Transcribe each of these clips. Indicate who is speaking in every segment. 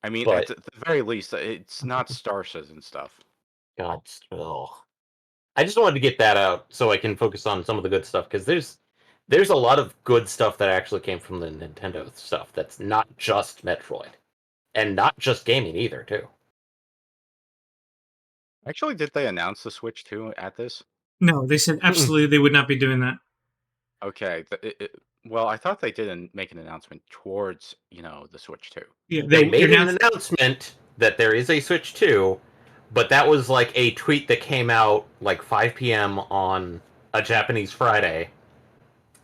Speaker 1: I mean, at
Speaker 2: But
Speaker 1: the very least, it's not Star Citizen stuff.
Speaker 2: God, still. I just wanted to get that out so I can focus on some of the good stuff, because there's a lot of good stuff that actually came from the Nintendo stuff that's not just Metroid. And not just gaming either, too.
Speaker 1: Actually, did they announce the Switch 2 at this?
Speaker 3: No, they said absolutely they would not be doing that.
Speaker 1: Okay. Well, I thought they didn't make an announcement towards, the Switch 2.
Speaker 3: Yeah,
Speaker 2: They made an announcement that there is a Switch 2, but that was like a tweet that came out like 5 p.m. on a Japanese Friday,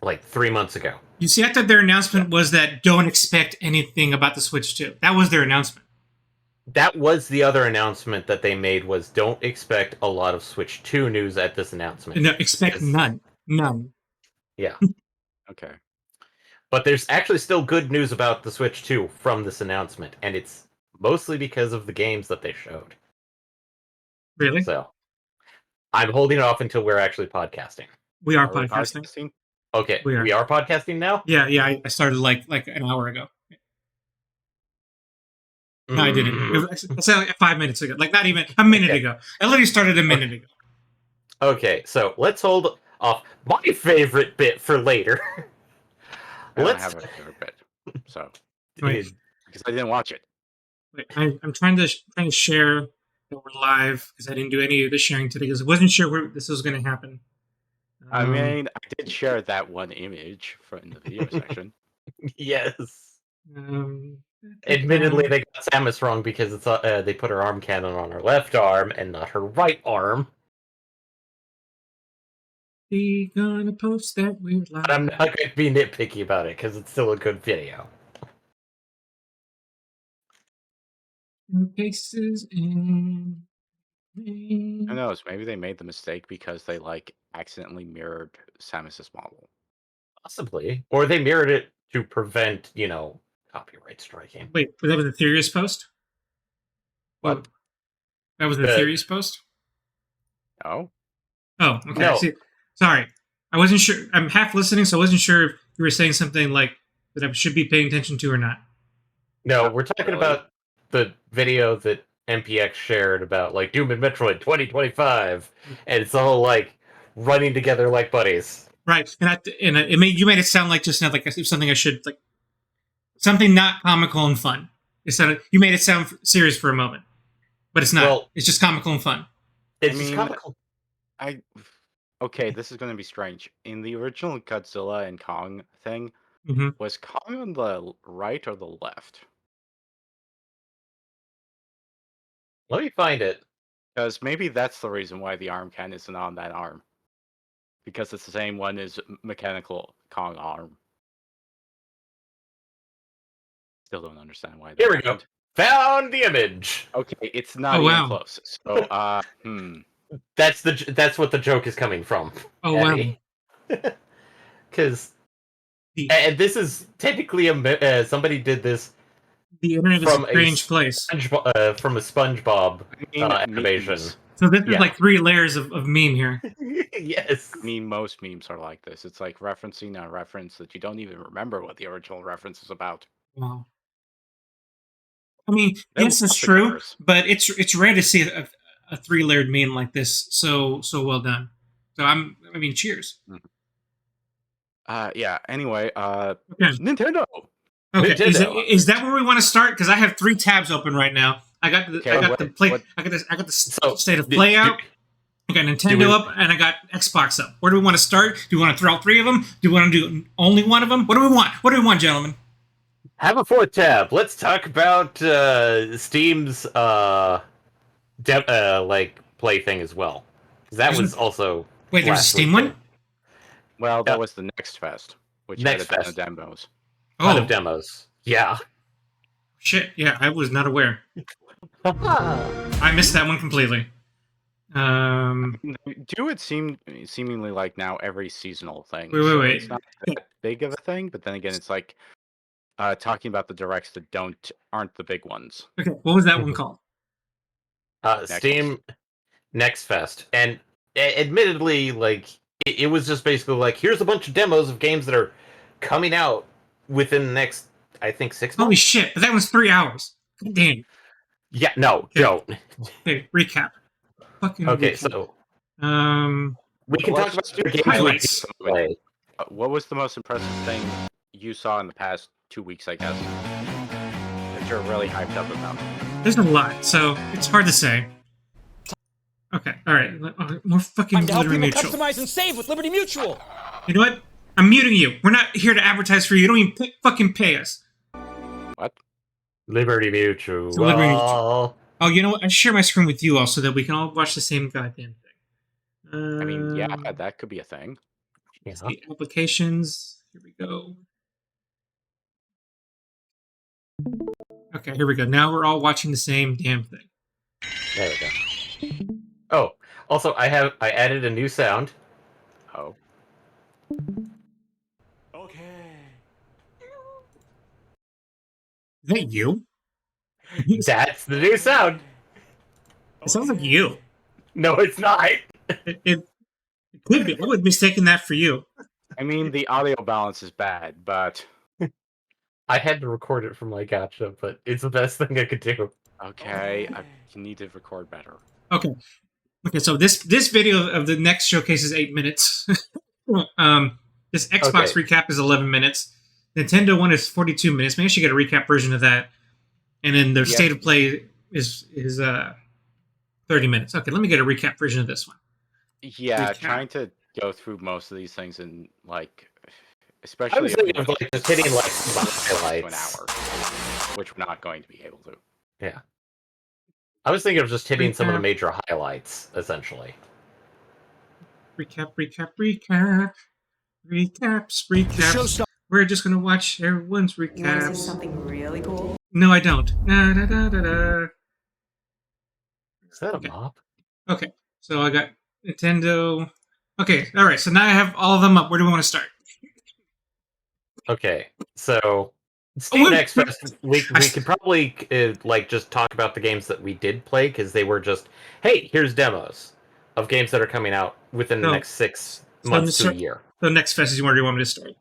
Speaker 2: like 3 months ago.
Speaker 3: You see, I thought their announcement was that don't expect anything about the Switch 2. That was their announcement.
Speaker 2: That was the other announcement that they made, was don't expect a lot of Switch 2 news at this announcement.
Speaker 3: No, expect none. None.
Speaker 2: Yeah.
Speaker 1: Okay.
Speaker 2: But there's actually still good news about the Switch 2 from this announcement, and it's mostly because of the games that they showed.
Speaker 3: Really?
Speaker 2: So, I'm holding it off until we're actually podcasting.
Speaker 3: We are podcasting.
Speaker 2: Okay, we are podcasting now?
Speaker 3: Yeah, I started like an hour ago. No, I didn't. I said like 5 minutes ago. Like, not even a minute ago. I literally started a minute ago.
Speaker 2: Okay, so let's hold off my favorite bit for later.
Speaker 1: I don't have a favorite bit, so because I didn't watch it.
Speaker 3: Wait, I'm trying to share that we're live because I didn't do any of the sharing today because I wasn't sure where this was going to happen.
Speaker 1: I mean, I did share that one image in the video section.
Speaker 2: Yes. Admittedly, they got Samus wrong because it's they put her arm cannon on her left arm and not her right arm.
Speaker 3: We gonna post that we're live.
Speaker 2: But I'm not going to be nitpicky about it because it's still a good video.
Speaker 3: Cases in.
Speaker 1: Who knows? Maybe they made the mistake because they accidentally mirrored Samus's model.
Speaker 2: Possibly, or they mirrored it to prevent, copyright striking.
Speaker 3: Wait, that was a Theories post?
Speaker 2: What?
Speaker 3: That was a Theories post?
Speaker 1: Oh.
Speaker 3: Oh, okay.
Speaker 2: No.
Speaker 3: See, sorry. I wasn't sure. I'm half listening, so I wasn't sure if you were saying something like that I should be paying attention to or not.
Speaker 2: No, we're talking about the video that MPX shared about Doom and Metroid 2025, and it's all running together like buddies.
Speaker 3: Right, and you made it sound like just now like something I should something not comical and fun. You made it sound serious for a moment, but it's not. Well, it's just comical and fun.
Speaker 2: It's comical.
Speaker 1: Okay, this is going to be strange. In the original Godzilla and Kong thing, was Kong on the right or the left?
Speaker 2: Let me find it.
Speaker 1: Because maybe that's the reason why the arm cannon isn't on that arm. Because it's the same one as mechanical Kong arm. Still don't understand why.
Speaker 2: Here we go. Found the image.
Speaker 1: Okay, it's not even close. So,
Speaker 2: That's what the joke is coming from.
Speaker 3: Oh,
Speaker 2: Eddie. Wow. Because, and this is technically somebody did this.
Speaker 3: The internet is a strange place.
Speaker 2: From a SpongeBob animation.
Speaker 3: So this is 3 layers of meme here.
Speaker 2: Yes.
Speaker 1: I mean, most memes are like this. It's like referencing a reference that you don't even remember what the original reference is about.
Speaker 3: Wow. I mean, yes, it's true, but it's rare to see a 3-layered meme like this so well done. So cheers.
Speaker 1: Yeah. Anyway, Nintendo.
Speaker 3: Okay, is that where we want to start? Because I have 3 tabs open right now. I got the state of play out. I got Nintendo up, and I got Xbox up. Where do we want to start? Do we want to throw all 3 of them? Do we want to do only one of them? What do we want? What do we want, gentlemen?
Speaker 2: Have a 4th tab. Let's talk about Steam's play thing as well. That was also.
Speaker 3: Wait, there's a Steam one?
Speaker 1: Well, that was the Next Fest, which had a ton of demos.
Speaker 2: Ton of demos. Yeah.
Speaker 3: Shit. Yeah, I was not aware. I missed that one completely.
Speaker 1: Do it seemingly like now every seasonal thing.
Speaker 3: Wait.
Speaker 1: It's not that big of a thing, but then again, it's like talking about the directs that aren't the big ones.
Speaker 3: Okay, what was that one called?
Speaker 2: Steam Next Fest, and admittedly, it was just basically here's a bunch of demos of games that are coming out within the next, I think, 6 months.
Speaker 3: Holy shit! But that was 3 hours. Damn.
Speaker 2: Yeah, no, don't.
Speaker 3: Okay, recap. Fucking
Speaker 2: okay,
Speaker 3: recap.
Speaker 2: so
Speaker 3: We
Speaker 2: can talk about your games
Speaker 3: highlights.
Speaker 2: Play.
Speaker 1: What was the most impressive thing you saw in the past 2 weeks, I guess, that you're really hyped up about?
Speaker 3: There's a lot, so it's hard to say. Okay, alright. More fucking Liberty Mutual.
Speaker 4: Customize and save with Liberty Mutual.
Speaker 3: You know what? I'm muting you. We're not here to advertise for you. You don't even fucking pay us.
Speaker 1: What?
Speaker 2: Liberty Mutual.
Speaker 3: Liberty Mutual. Oh, you know what? I share my screen with you all so that we can all watch the same goddamn thing.
Speaker 1: I mean, yeah, that could be a thing.
Speaker 2: Yeah.
Speaker 3: The applications. Here we go. Okay, here we go. Now we're all watching the same damn thing.
Speaker 2: There we go. Oh, also I added a new sound.
Speaker 1: Oh.
Speaker 4: Okay.
Speaker 3: Is that you?
Speaker 2: That's the new sound.
Speaker 3: It sounds like you.
Speaker 2: No, it's not.
Speaker 3: It could be. I would have mistaken that for you.
Speaker 1: I mean, the audio balance is bad, but...
Speaker 2: I had to record it for my gotcha, but it's the best thing I could do.
Speaker 1: Okay, I need to record better.
Speaker 3: Okay, so this video of the next showcase is 8 minutes. This Xbox recap is 11 minutes. Nintendo one is 42 minutes. Maybe I should get a recap version of that. And then the state of play is 30 minutes. Okay, let me get a recap version of this one.
Speaker 1: Yeah, trying to go through most of these things in, like, especially... I was
Speaker 2: thinking of, like, just hitting, like, the highlights.
Speaker 1: To an hour, which we're not going to be able to.
Speaker 2: Yeah. I was thinking of just hitting some of the major highlights, essentially.
Speaker 3: Recap. Recaps. We're just going to watch everyone's recaps.
Speaker 5: You want to see something really cool?
Speaker 3: No, I don't.
Speaker 2: Is that a mop?
Speaker 3: Okay, so I got Nintendo. Okay, all right. So now I have all of them up. Where do we want to start?
Speaker 2: Okay, so Steam Next Fest, we could probably like just talk about the games that we did play because they were just, hey, here's demos of games that are coming out within the next 6 months to a year.
Speaker 3: The Next Fest is where do you want me to start?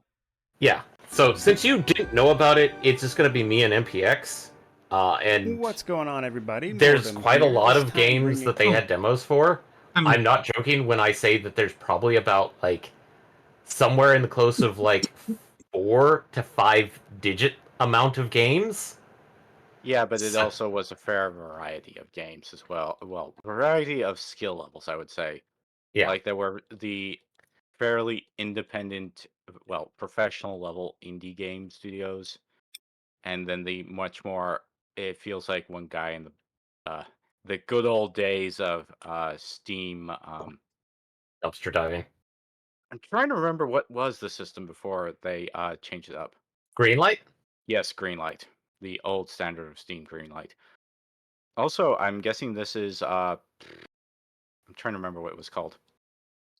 Speaker 2: Yeah. So since you didn't know about it, it's just going to be me and MPX. And
Speaker 6: what's going on, everybody?
Speaker 2: There's quite a lot of games that they had demos for. I'm not joking when I say that there's probably about like somewhere in the close of like 4 to 5 digit amount of games.
Speaker 1: Yeah, but it also was a fair variety of games as well. Well, variety of skill levels, I would say.
Speaker 2: Yeah.
Speaker 1: Like there were the fairly independent, well, professional level indie game studios, and then the much more, it feels like one guy in the good old days of Steam.
Speaker 2: Dumpster diving.
Speaker 1: I'm trying to remember what was the system before they changed it up.
Speaker 2: Greenlight?
Speaker 1: Yes, Greenlight. The old standard of Steam Greenlight. Also, I'm guessing this is I'm trying to remember what it was called.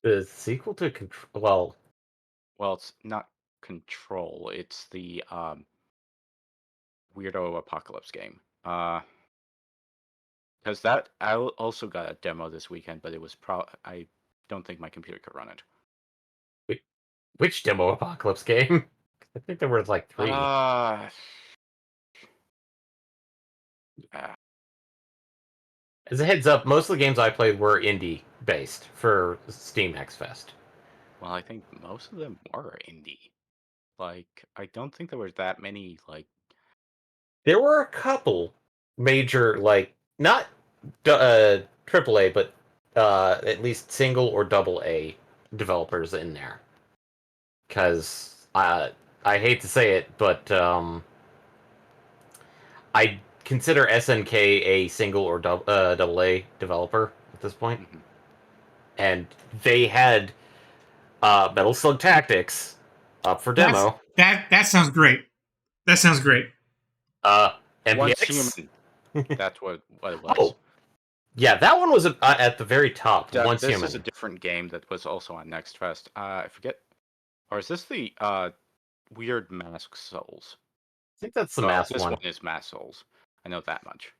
Speaker 2: The sequel to Control.
Speaker 1: Well, it's not Control. It's the Weirdo Apocalypse game. Because that I also got a demo this weekend, but it was I don't think my computer could run it.
Speaker 2: Wait, which demo Apocalypse game? I think there were like 3. As a heads up, most of the games I played were indie based for Steam Next Fest.
Speaker 1: Well, I think most of them were indie. Like, I don't think there were that many, like...
Speaker 2: There were a couple major, like, not AAA, but at least single or double A developers in there. Because I hate to say it, but I consider SNK a single or double A developer at this point. Mm-hmm. And they had Metal Slug Tactics up for demo.
Speaker 3: That sounds great. That sounds great.
Speaker 2: MPX?
Speaker 1: Once Human. That's what it was.
Speaker 2: Oh. Yeah, that one was at the very top. Once
Speaker 1: Human.
Speaker 2: Human.
Speaker 1: This is a different game that was also on Next Fest. I forget. Or is this the Weird Mask Souls?
Speaker 2: I think that's the Mask
Speaker 1: one.
Speaker 2: This
Speaker 1: one is Mask Souls. I know that much.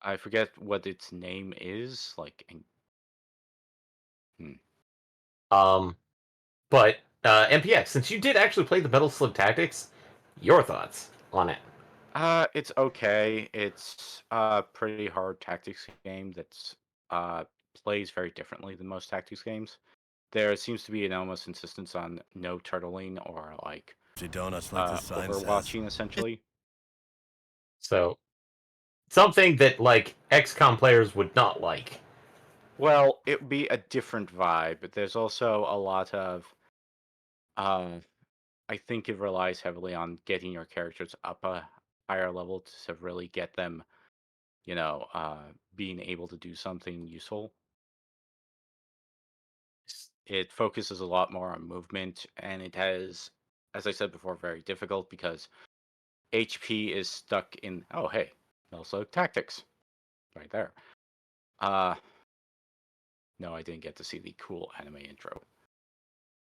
Speaker 1: I forget what its name is. Like.
Speaker 2: But MPX, since you did actually play the Metal Slug Tactics, your thoughts? on it?
Speaker 1: It's okay. It's a pretty hard tactics game that's plays very differently than most tactics games. There seems to be an almost insistence on no turtling or like
Speaker 4: Donuts like the sign
Speaker 1: overwatching
Speaker 4: says.
Speaker 1: essentially.
Speaker 2: So something that like XCOM players would not like.
Speaker 1: Well, it would be a different vibe, but there's also a lot of I think it relies heavily on getting your characters up a higher level to really get them, being able to do something useful. It focuses a lot more on movement, and it has, as I said before, very difficult because HP is stuck in. Oh, hey, also tactics, right there. Uh, no, I didn't get to see the cool anime intro.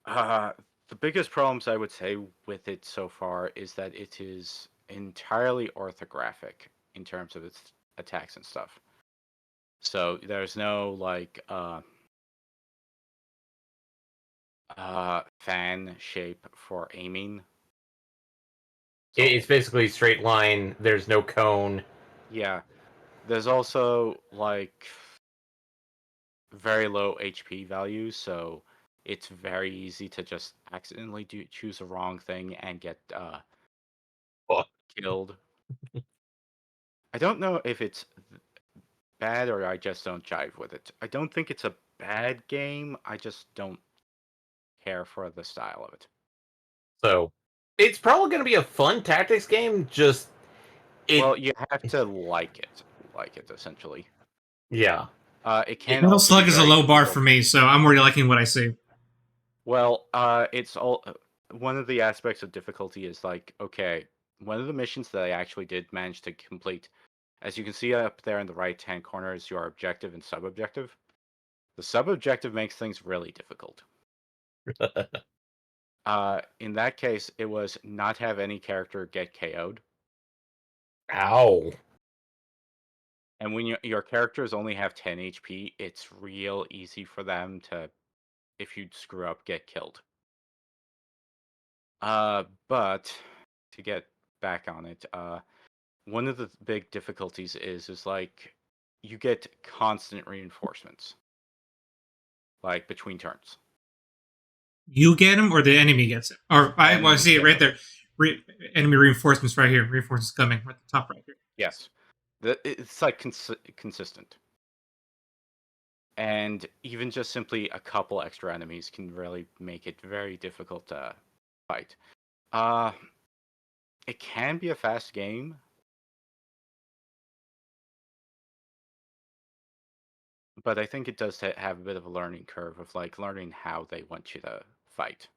Speaker 1: The biggest problems I would say with it so far is that it is entirely orthographic in terms of its attacks and stuff. So there's no like fan shape for aiming. So,
Speaker 2: It's basically straight line. There's no cone.
Speaker 1: yeah. There's also like very low HP values, so it's very easy to just accidentally choose the wrong thing and get killed. I don't know if it's bad or I just don't jive with it. I don't think it's a bad game. I just don't care for the style of it.
Speaker 2: So it's probably going to be a fun tactics game.
Speaker 1: Well, you have to like it essentially.
Speaker 2: Yeah.
Speaker 1: It can
Speaker 3: Metal
Speaker 1: also be
Speaker 3: Slug is a
Speaker 1: very
Speaker 3: low bar
Speaker 1: difficult.
Speaker 3: for me, so I'm already liking what I see.
Speaker 1: Well, it's all one of the aspects of difficulty is like, okay, one of the missions that I actually did manage to complete, as you can see up there in the right-hand corner, is your objective and sub-objective. The sub-objective makes things really difficult. In that case, it was not have any character get KO'd.
Speaker 2: Ow.
Speaker 1: And when your characters only have 10 HP, it's real easy for them to, if you screw up, get killed. But to get back on it, one of the big difficulties is like you get constant reinforcements, like between turns.
Speaker 3: You get them, or the enemy gets it? Or I
Speaker 1: Enemy
Speaker 3: see it right
Speaker 1: gets
Speaker 3: there. Enemy reinforcements right here. Reinforcements coming right at the top right here.
Speaker 1: Yes, it's like consistent, and even just simply a couple extra enemies can really make it very difficult to fight. Uh, it can be a fast game, but I think it does have a bit of a learning curve of like learning how they want you to fight.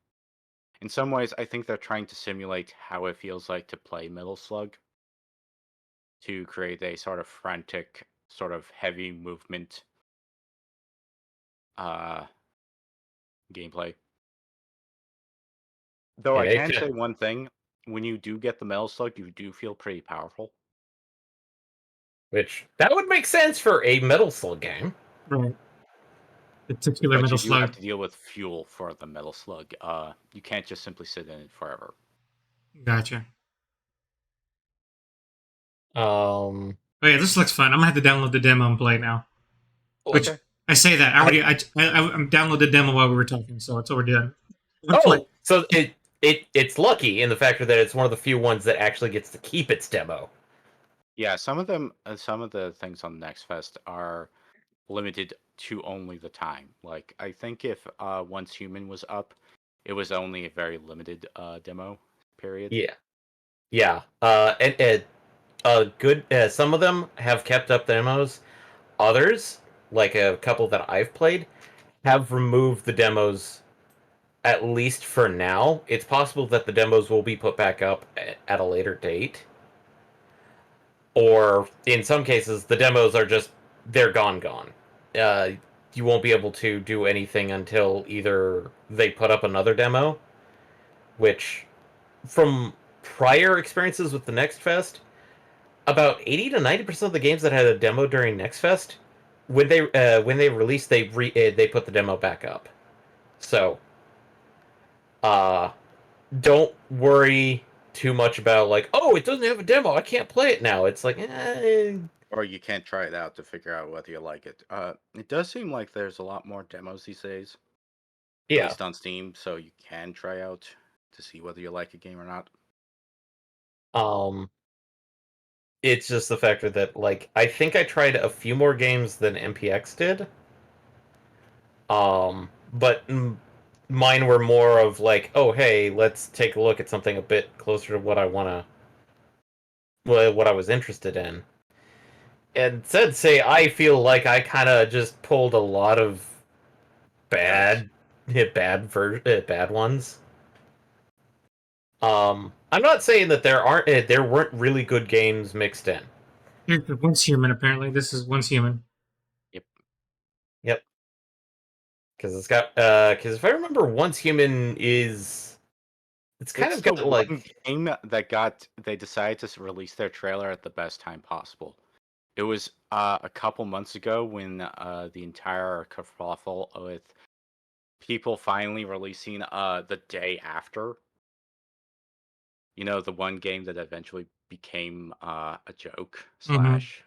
Speaker 1: In some ways, I think they're trying to simulate how it feels like to play Metal Slug to create a sort of frantic, sort of heavy movement uh, gameplay. Though I can say one thing, when you do get the Metal Slug, you do feel pretty powerful.
Speaker 2: Which, that would make sense for a Metal Slug game.
Speaker 3: Right. Particular
Speaker 1: But
Speaker 3: Metal
Speaker 1: you do have
Speaker 3: Slug.
Speaker 1: to deal with fuel for the Metal Slug. You can't just simply sit in it forever.
Speaker 3: Gotcha.
Speaker 2: Oh
Speaker 3: yeah, this looks fun. I'm gonna have to download the demo and play now. Which
Speaker 1: Okay.
Speaker 3: I say that I downloaded the demo while we were talking, so it's already done.
Speaker 2: So it's lucky in the factor that it's one of the few ones that actually gets to keep its demo.
Speaker 1: Yeah, some of the things on Next Fest are limited to only the time. Like I think if Once Human was up, it was only a very limited demo period.
Speaker 2: Yeah. And good. Some of them have kept up demos. Others, like a couple that I've played, have removed the demos. At least for now, it's possible that the demos will be put back up at a later date. Or in some cases, the demos are just they're gone. You won't be able to do anything until either they put up another demo, which from prior experiences with the Next Fest, about 80 to 90% of the games that had a demo during Next Fest, when they released, they put the demo back up. So, don't worry too much about like, oh, it doesn't have a demo, I can't play it now. It's like,
Speaker 1: or you can't try it out to figure out whether you like it. It does seem like there's a lot more demos these days, at
Speaker 2: yeah.
Speaker 1: least on Steam, so you can try out to see whether you like a game or not.
Speaker 2: It's just the factor that, like, I think I tried a few more games than MPX did. But mine were more of like, oh, hey, let's take a look at something a bit closer to what I was interested in. And I feel like I kind of just pulled a lot of bad ones. I'm not saying that there weren't really good games mixed in.
Speaker 3: Once Human, apparently. This is Once Human.
Speaker 2: Yep. Because it's got because if I remember, Once Human it's kind of got
Speaker 1: the
Speaker 2: like
Speaker 1: one game that they decided to release their trailer at the best time possible. It was a couple months ago when the entire kerfuffle with people finally releasing the day after. You know, the one game that eventually became a joke slash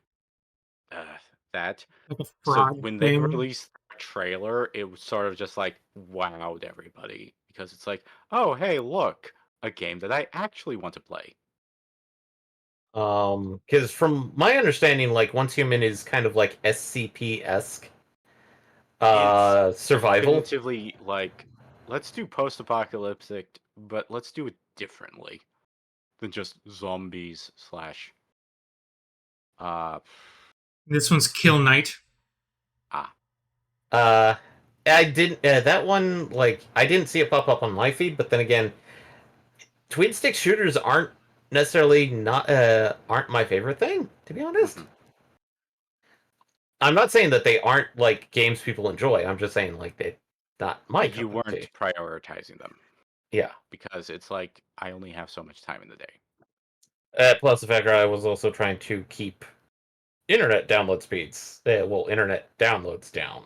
Speaker 1: that.
Speaker 3: Like a
Speaker 1: So
Speaker 3: fraud
Speaker 1: when they
Speaker 3: game.
Speaker 1: released the trailer, it was sort of just like wowed everybody because it's like, oh hey, look, a game that I actually want to play.
Speaker 2: because from my understanding, like Once Human is kind of like SCP-esque survival.
Speaker 1: Definitively, like, let's do post-apocalyptic, but let's do it differently than just zombies slash.
Speaker 3: This one's Kill Knight.
Speaker 2: I didn't that one, like, I didn't see it pop up on my feed, but then again, twin stick shooters aren't necessarily aren't my favorite thing, to be honest. I'm not saying that they aren't like games people enjoy. I'm just saying like they're not my cup
Speaker 1: You
Speaker 2: of
Speaker 1: weren't
Speaker 2: tea.
Speaker 1: prioritizing them.
Speaker 2: Yeah.
Speaker 1: Because it's like I only have so much time in the day.
Speaker 2: Plus the fact that I was also trying to keep internet download speeds. Internet downloads down.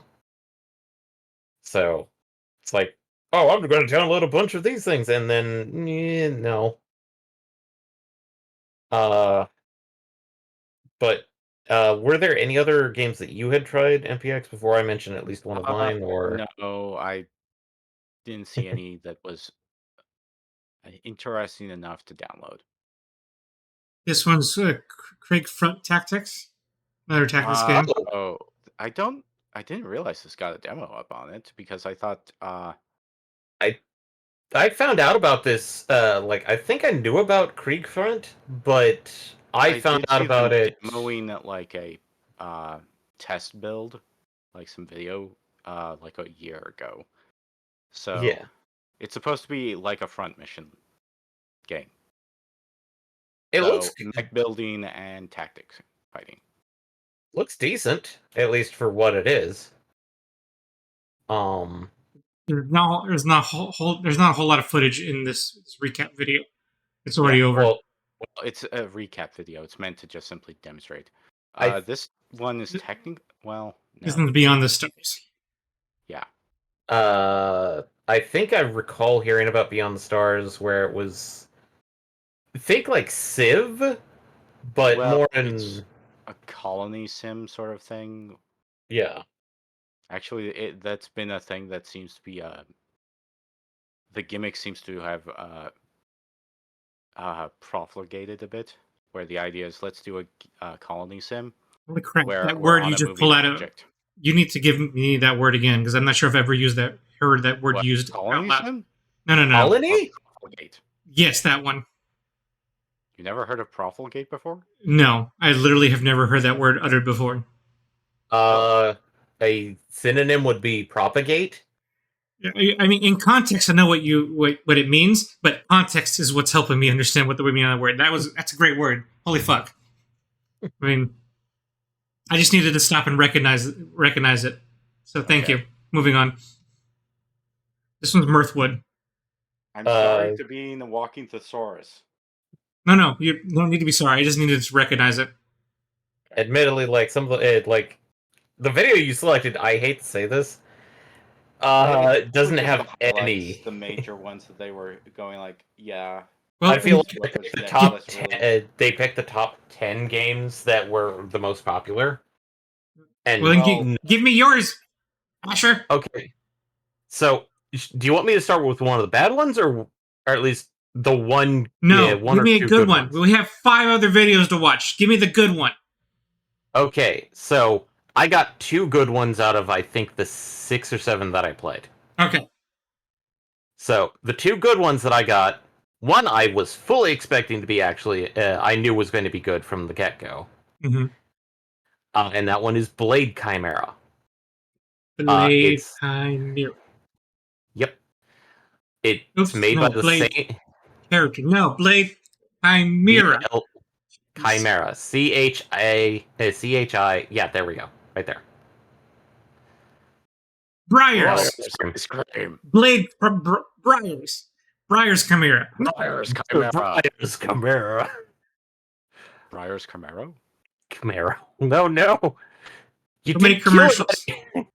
Speaker 2: So it's like, oh, I'm going to download a bunch of these things, and then no. But were there any other games that you had tried MPX before I mentioned at least one of mine? Or
Speaker 1: no, I didn't see any that was interesting enough to download.
Speaker 3: This one's Craig Front Tactics. Another tactics game.
Speaker 1: Oh, I didn't realize this got a demo up on it because I thought
Speaker 2: I found out about this, like, I think I knew about Kriegfront, but I found out about it
Speaker 1: demoing like a test build, like some video, like a year ago. So
Speaker 2: yeah,
Speaker 1: it's supposed to be like a front mission game.
Speaker 2: it
Speaker 1: So,
Speaker 2: looks
Speaker 1: mech building and tactics fighting.
Speaker 2: Looks decent, at least for what it is.
Speaker 3: There's not a whole lot of footage in this recap video. It's already over.
Speaker 1: Well, it's a recap video. It's meant to just simply demonstrate. This one is technically no.
Speaker 3: This one's Beyond the Stars.
Speaker 1: Yeah.
Speaker 2: I think I recall hearing about Beyond the Stars where it was, I think, like Civ, but more in
Speaker 1: a colony sim sort of thing.
Speaker 2: Yeah.
Speaker 1: Actually, that's been a thing that seems to be the gimmick seems to have profligated a bit, where the idea is let's do a colony sim.
Speaker 3: Holy crap! That word you just pull out of. You need to give me that word again because I'm not sure if I've ever heard that word used.
Speaker 1: Colony sim?
Speaker 3: No.
Speaker 2: Colony?
Speaker 1: Profligate.
Speaker 3: Yes, that one.
Speaker 1: You never heard of profligate before?
Speaker 3: No, I literally have never heard that word uttered before.
Speaker 2: A synonym would be propagate.
Speaker 3: I mean, in context, I know what it means, but context is what's helping me understand what the meaning of the word. That's a great word. Holy fuck! I mean, I just needed to stop and recognize it. So thank you. Moving on. This one's Mirthwood.
Speaker 1: I'm sorry to be in the walking thesaurus.
Speaker 3: No, you don't need to be sorry. I just needed to recognize it.
Speaker 2: Admittedly, like some of the video you selected, I hate to say this, doesn't have any.
Speaker 1: The major ones that they were going like, yeah,
Speaker 3: Well,
Speaker 2: I feel like
Speaker 1: What
Speaker 2: the
Speaker 1: their
Speaker 2: top
Speaker 1: list
Speaker 2: 10,
Speaker 1: really-
Speaker 2: they picked the top 10 games that were the most popular. And
Speaker 3: well, give me yours, Asher.
Speaker 2: okay. So, do you want me to start with one of the bad ones, or at least the one?
Speaker 3: No,
Speaker 2: one
Speaker 3: give
Speaker 2: or
Speaker 3: me a
Speaker 2: two
Speaker 3: good one.
Speaker 2: ones?
Speaker 3: We have 5 other videos to watch. Give me the good one.
Speaker 2: Okay, so I got 2 good ones out of I think the 6 or 7 that I played.
Speaker 3: Okay.
Speaker 2: So the 2 good ones that I got, one I was fully expecting to be actually, I knew was going to be good from the get-go.
Speaker 3: Mm-hmm.
Speaker 2: And that one is Blade Chimera.
Speaker 3: Blade Chimera.
Speaker 2: Yep. It's made by the
Speaker 3: Blade
Speaker 2: same
Speaker 3: character. No, Blade Chimera.
Speaker 2: Chimera. CHI. Yeah, there we go. Right there.
Speaker 3: Briars.
Speaker 1: Scream.
Speaker 3: Blade Briars. Briars Chimera.
Speaker 1: Briar's Chimera.
Speaker 2: Briar's Chimera.
Speaker 1: Briar's Chimera?
Speaker 2: Chimera. No. You
Speaker 3: Too many
Speaker 2: did kill
Speaker 3: commercials.
Speaker 2: it.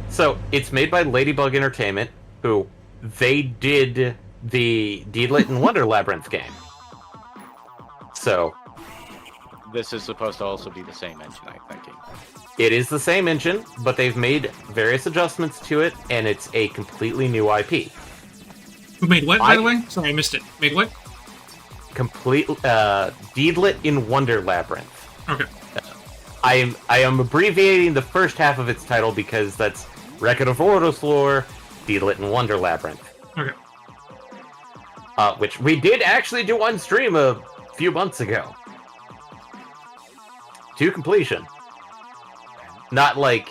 Speaker 2: So, it's made by Ladybug Entertainment, who they did the Deedlit and Wonder Labyrinth game. So,
Speaker 1: This is supposed to also be the same engine, I'm thinking.
Speaker 2: it is the same engine, but they've made various adjustments to it, and it's a completely new IP.
Speaker 3: Who made what, by the way? Sorry, I missed it. Made what?
Speaker 2: Deedlit in Wonder Labyrinth.
Speaker 3: Okay.
Speaker 2: I am abbreviating the first half of its title because that's Record of Ordos lore, Deedlit in Wonder Labyrinth.
Speaker 3: Okay.
Speaker 2: Which we did actually do on stream a few months ago. To completion. Not like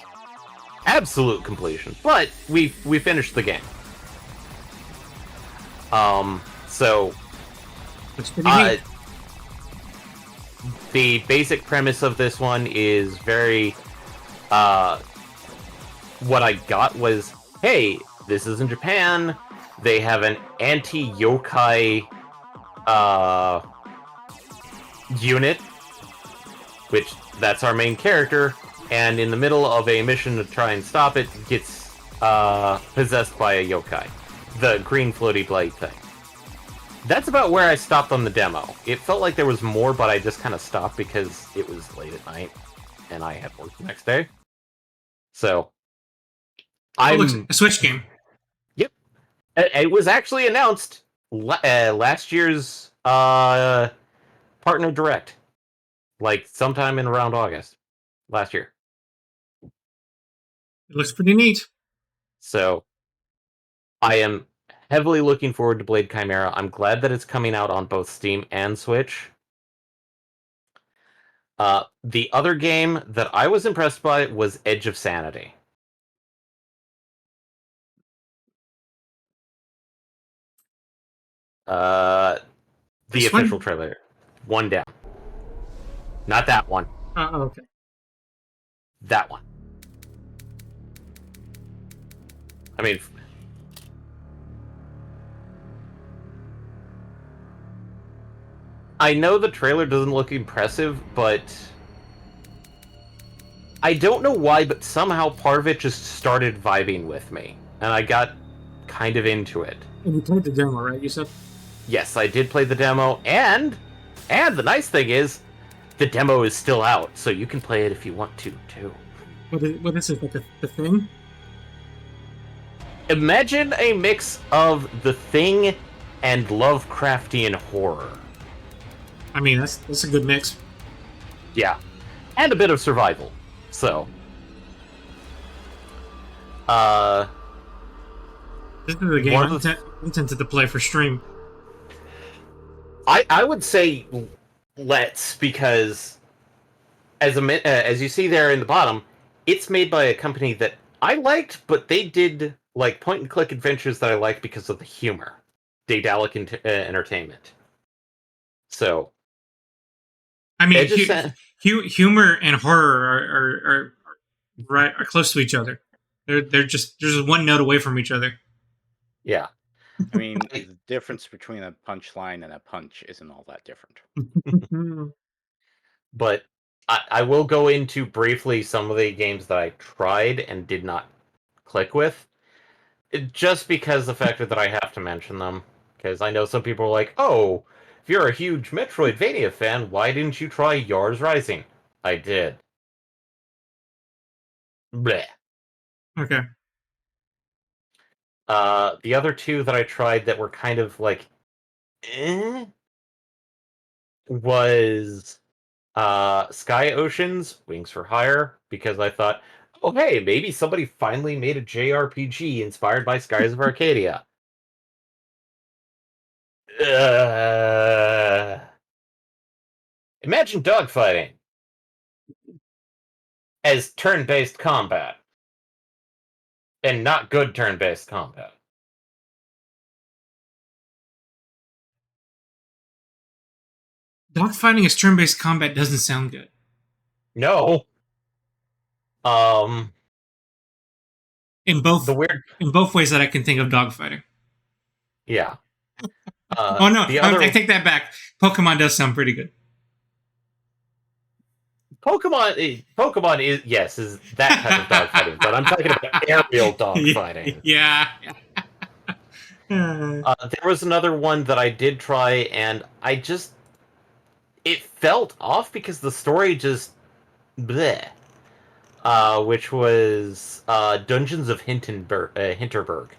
Speaker 2: absolute completion, but we finished the game. So
Speaker 3: That's pretty neat.
Speaker 2: the basic premise of this one is very what I got was, hey, this is in Japan. They have an anti-yokai unit, which that's our main character, and in the middle of a mission to try and stop it, gets possessed by a yokai. The green floaty blade thing. That's about where I stopped on the demo. It felt like there was more, but I just kind of stopped because it was late at night, and I had work the next day. So,
Speaker 3: It looks a Switch game.
Speaker 2: Yep. It was actually announced last year's Partner Direct. Like, sometime in around August. Last year.
Speaker 3: It looks pretty neat.
Speaker 2: So, I am heavily looking forward to Blade Chimera. I'm glad that it's coming out on both Steam and Switch. The other game that I was impressed by was Edge of Sanity. The
Speaker 3: This
Speaker 2: official
Speaker 3: one?
Speaker 2: trailer. One down. Not that one.
Speaker 3: Okay.
Speaker 2: That one. I mean, I know the trailer doesn't look impressive, but I don't know why, but somehow part of it just started vibing with me, and I got kind of into it.
Speaker 3: And you played the demo, right? You said?
Speaker 2: Yes, I did play the demo, and the nice thing is, the demo is still out, so you can play it if you want to, too.
Speaker 3: What is it, like the Thing?
Speaker 2: Imagine a mix of The Thing and Lovecraftian horror.
Speaker 3: I mean, that's a good mix.
Speaker 2: Yeah. And a bit of survival. So.
Speaker 3: This is the game I'm tempted to play for stream.
Speaker 2: I would say let's, because as you see there in the bottom, it's made by a company that I liked, but they did like point and click adventures that I liked because of the humor. Daedalic Entertainment. So,
Speaker 3: I mean, humor and horror are close to each other. They're just one note away from each other.
Speaker 2: Yeah.
Speaker 1: I mean, the difference between a punchline and a punch isn't all that different.
Speaker 2: But I will go into briefly some of the games that I tried and did not click with. Just because the fact that I have to mention them. because I know some people are like, oh, if you're a huge Metroidvania fan, why didn't you try Yars Rising? I did. Bleh.
Speaker 3: Okay.
Speaker 2: The other two that I tried that were kind of like, was Sky Oceans, Wings for Hire, because I thought, oh hey, maybe somebody finally made a JRPG inspired by Skies of Arcadia. Imagine dogfighting as turn-based combat. And not good turn-based combat.
Speaker 3: Dogfighting as turn-based combat doesn't sound good.
Speaker 2: No.
Speaker 3: In both
Speaker 2: The weird...
Speaker 3: in both ways that I can think of dogfighting.
Speaker 2: Yeah.
Speaker 3: Oh no,
Speaker 2: the other...
Speaker 3: I take that back. Pokemon does sound pretty good.
Speaker 2: Pokemon is that type of dogfighting, but I'm talking about aerial dogfighting.
Speaker 3: Yeah.
Speaker 2: There was another one that I did try, and it felt off because the story just bleh. Which was Dungeons of Hinterberg.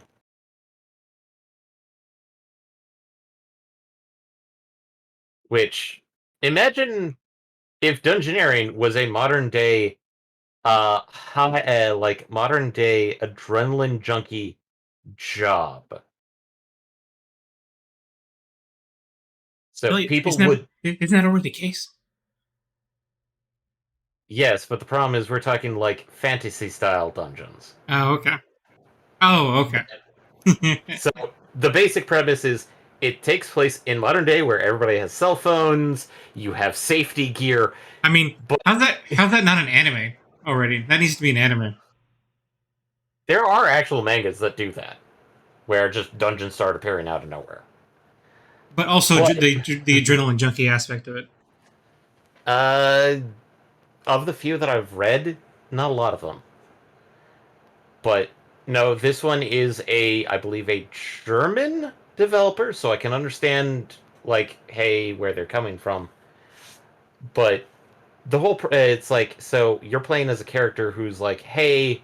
Speaker 2: Which, imagine if Dungeoneering was a modern day, modern day adrenaline junkie job. So
Speaker 3: really?
Speaker 2: People
Speaker 3: Isn't that already the case?
Speaker 2: Yes, but the problem is we're talking like fantasy style dungeons.
Speaker 3: Oh, okay. Oh, okay.
Speaker 2: So the basic premise is it takes place in modern day where everybody has cell phones, you have safety gear.
Speaker 3: I mean, how's that not an anime already? That needs to be an anime.
Speaker 2: There are actual mangas that do that, where just dungeons start appearing out of nowhere.
Speaker 3: But also the adrenaline junkie aspect of it.
Speaker 2: Of the few that I've read, not a lot of them. But no, this one is I believe a German developer, so I can understand, like, hey, where they're coming from. But the whole, it's like, so you're playing as a character who's like, hey,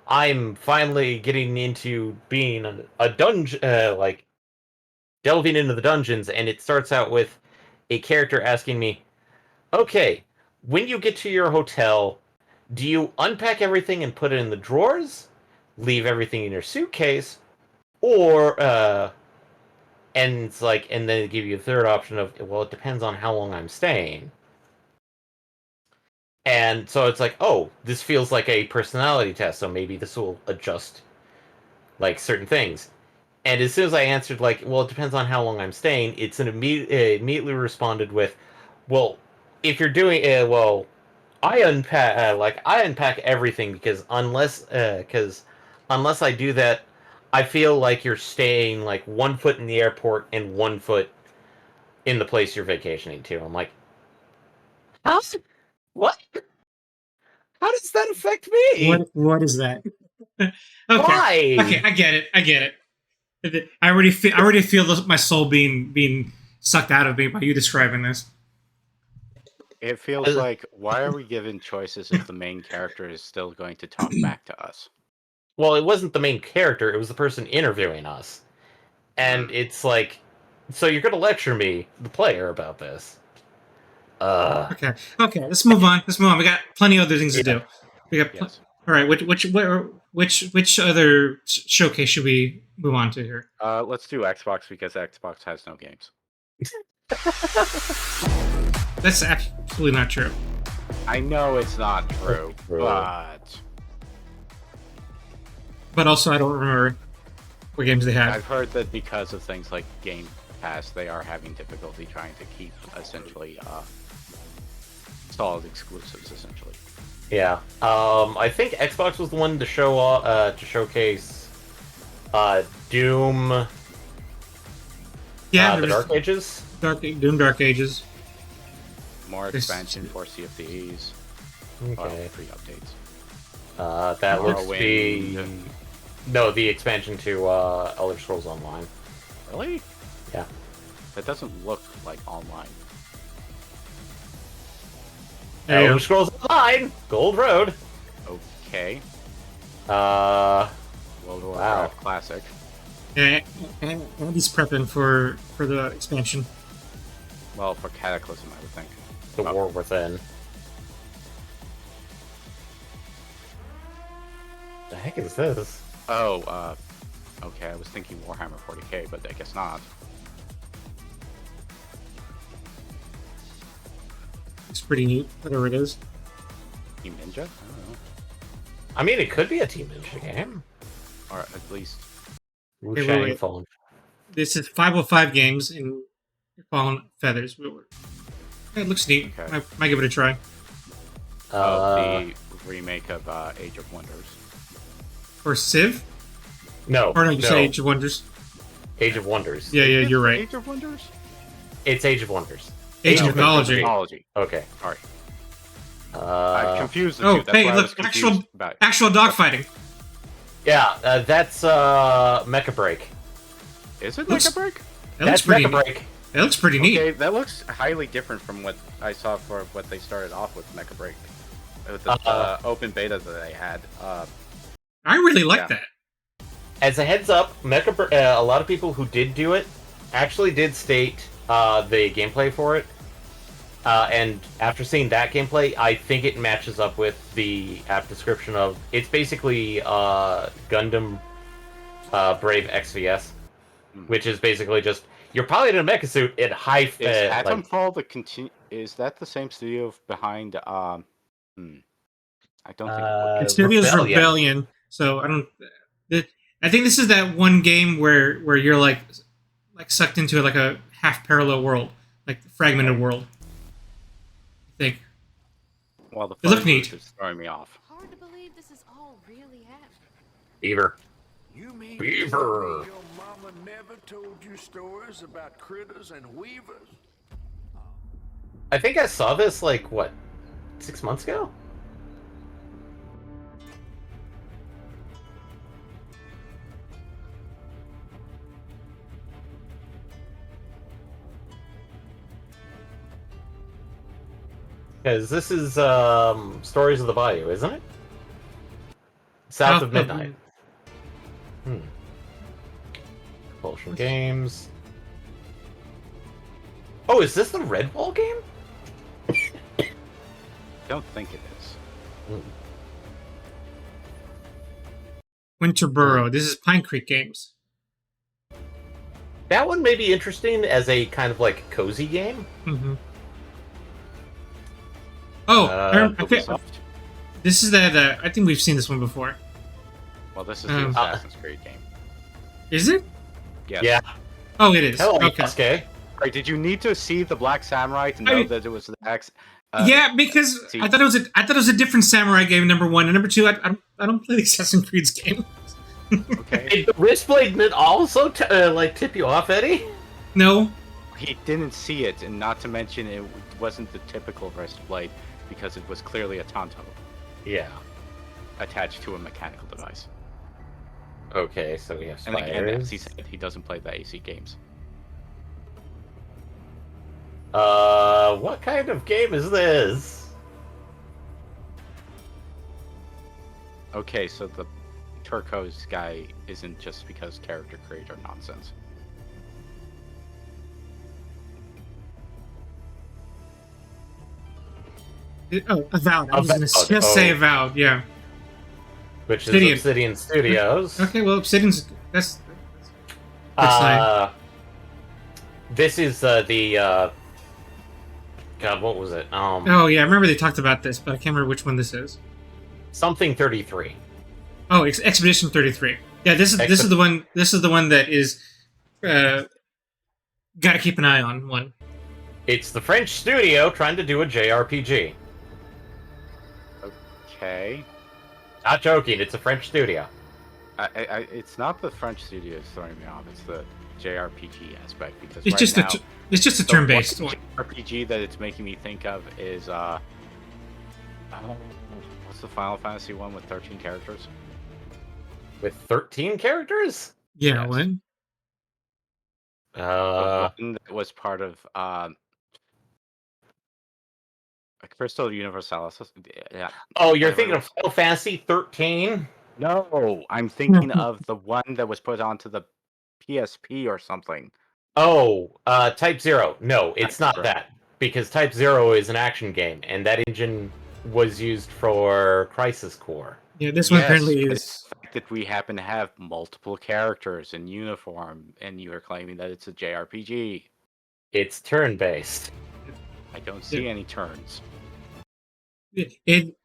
Speaker 2: I'm finally getting into being a dungeon, like, delving into the dungeons, and it starts out with a character asking me, okay, when you get to your hotel, do you unpack everything and put it in the drawers, leave everything in your suitcase, or and it's like, and then they give you a third option of, well, it depends on how long I'm staying. And so it's like, oh, this feels like a personality test, so maybe this will adjust like certain things. And as soon as I answered like, well, it depends on how long I'm staying, it's immediately responded with, well, if you're doing well, I unpack everything because unless I do that, I feel like you're staying like 1 foot in the airport and 1 foot in the place you're vacationing to. I'm like, how? What? How does that affect me?
Speaker 3: What is that? Okay.
Speaker 2: Why?
Speaker 3: Okay, I get it. I already feel my soul being sucked out of me by you describing this.
Speaker 1: It feels like, why are we given choices if the main character is still going to talk back to us?
Speaker 2: Well, it wasn't the main character, it was the person interviewing us. And it's like, so you're going to lecture me, the player, about this.
Speaker 3: Okay, let's move on. We got plenty of other things to do. We got
Speaker 1: yes.
Speaker 3: All right, which other showcase should we move on to here?
Speaker 1: Let's do Xbox because Xbox has no games.
Speaker 3: That's absolutely not true.
Speaker 1: I know it's not true,
Speaker 3: but also I don't remember what games they have.
Speaker 1: I've heard that because of things like Game Pass, they are having difficulty trying to keep essentially solid exclusives. Essentially,
Speaker 2: yeah. I think Xbox was the one to showcase Doom.
Speaker 3: Yeah,
Speaker 2: the Dark Ages.
Speaker 3: Doom Dark Ages.
Speaker 1: More expansion for Sea of Thieves.
Speaker 2: Okay.
Speaker 1: Free updates.
Speaker 2: That looks to be... No, the expansion to Elder Scrolls Online.
Speaker 1: Really?
Speaker 2: Yeah.
Speaker 1: That doesn't look like online.
Speaker 2: Elder Scrolls Online, Gold Road.
Speaker 1: Okay.
Speaker 2: Wow.
Speaker 1: World of Warcraft Classic.
Speaker 3: Yeah, Andy's prepping for the expansion.
Speaker 1: Well, for Cataclysm, I would think.
Speaker 2: The War Within. The heck is this?
Speaker 1: Oh, okay, I was thinking Warhammer 40k, but I guess not.
Speaker 3: It's pretty neat, whatever it is.
Speaker 1: Team Ninja? I don't know.
Speaker 2: I mean, it could be a Team Ninja game.
Speaker 1: Or at least...
Speaker 2: Wushang Fallen.
Speaker 3: This is 505 games in Fallen Feathers. It looks neat.
Speaker 1: Okay.
Speaker 3: Might give it a try.
Speaker 1: the remake of Age of Wonders.
Speaker 3: Or Civ?
Speaker 2: No.
Speaker 3: Or no, you said Age of Wonders.
Speaker 2: Age of Wonders.
Speaker 3: Yeah, you're right.
Speaker 1: Age of Wonders?
Speaker 2: It's Age of Wonders.
Speaker 3: Age of Mythology.
Speaker 2: Okay.
Speaker 1: Sorry. I confused the two. That's
Speaker 3: hey,
Speaker 1: why
Speaker 3: look,
Speaker 1: I was
Speaker 3: actual dogfighting.
Speaker 2: Yeah, that's Mecha Break.
Speaker 1: Is it Mecha Break?
Speaker 2: That's Mecha Break.
Speaker 3: It looks pretty neat.
Speaker 1: Okay, that looks highly different from what I saw for what they started off with Mecha Break. With the open beta that they had.
Speaker 3: I really like that.
Speaker 2: As a heads up, a lot of people who did do it actually did state the gameplay for it. And after seeing that gameplay, I think it matches up with the app description of... It's basically Gundam Brave XVS, which is basically just... You're probably in a mecha suit in high...
Speaker 1: Is Atomfall Is that the same studio behind... I don't think...
Speaker 3: It's Studio's Rebellion, so I don't... I think this is that one game where you're like sucked into like a half parallel world, like fragmented world. I think.
Speaker 1: Well, the
Speaker 3: it looked neat.
Speaker 1: Is throwing me off.
Speaker 6: Hard to believe this is all really happening.
Speaker 2: Beaver.
Speaker 7: You mean
Speaker 2: Beaver.
Speaker 7: your mama never told you stories about critters and weavers?
Speaker 2: I think I saw this like 6 months ago. Because this is Stories of the Bayou, isn't it? South of Midnight. Compulsion Games. Oh, is this the Redwall game?
Speaker 1: I don't think it is.
Speaker 3: Winterboro. This is Pine Creek Games.
Speaker 2: That one may be interesting as a kind of like cozy game.
Speaker 3: Mm-hmm. Oh, this is that. I think we've seen this one before.
Speaker 1: Well, this is the Assassin's Creed game.
Speaker 3: Is it?
Speaker 1: Yes.
Speaker 2: Yeah.
Speaker 3: Oh, it is.
Speaker 2: Hello,
Speaker 3: okay.
Speaker 2: Sasuke.
Speaker 1: Right, did you need to see the Black Samurai to know that it was the X?
Speaker 3: Yeah, because I thought it was a different samurai game. Number one, and number two, I don't play the Assassin's Creed's game.
Speaker 1: Okay.
Speaker 2: Did the Wristblade also tip you off, Eddie?
Speaker 3: No.
Speaker 1: He didn't see it, and not to mention it wasn't the typical Wristblade because it was clearly a Tonto.
Speaker 2: Yeah.
Speaker 1: Attached to a mechanical device.
Speaker 2: Okay, so we have
Speaker 1: And again, as
Speaker 2: spiders.
Speaker 1: he said, he doesn't play the AC games.
Speaker 2: What kind of game is this?
Speaker 1: Okay, so the turquoise guy isn't just because character creator nonsense.
Speaker 3: Avowed. I was going to just say Avowed, yeah.
Speaker 2: Which is Obsidian Studios.
Speaker 3: Okay, well, Obsidian's... That's nice.
Speaker 2: This is the... God, what was it?
Speaker 3: Oh, yeah, I remember they talked about this, but I can't remember which one this is.
Speaker 2: Something 33.
Speaker 3: Oh, Expedition 33. Yeah, this is the one. This is the one that is got to keep an eye on. One.
Speaker 2: It's the French studio trying to do a JRPG.
Speaker 1: Okay.
Speaker 2: Not joking. It's a French studio.
Speaker 1: It's not the French studio that's throwing me off. It's the JRPG aspect because
Speaker 3: it's just a turn-based one.
Speaker 1: RPG that it's making me think of is what's the Final Fantasy one with 13 characters?
Speaker 2: With 13 characters?
Speaker 3: Yeah,
Speaker 1: yes.
Speaker 3: when?
Speaker 1: The one that was part of Crystal Universalis. Yeah.
Speaker 2: Oh, you're thinking of Final Fantasy 13?
Speaker 1: No, I'm thinking of the one that was put onto the PSP or something.
Speaker 2: Oh, Type 0. No, it's
Speaker 1: Type
Speaker 2: not
Speaker 1: 0.
Speaker 2: that. Because Type 0 is an action game, and that engine was used for Crisis Core.
Speaker 3: Yeah, this one apparently is.
Speaker 1: The fact that we happen to have multiple characters in uniform, and you are claiming that it's a JRPG.
Speaker 2: It's turn-based.
Speaker 1: I don't see any turns.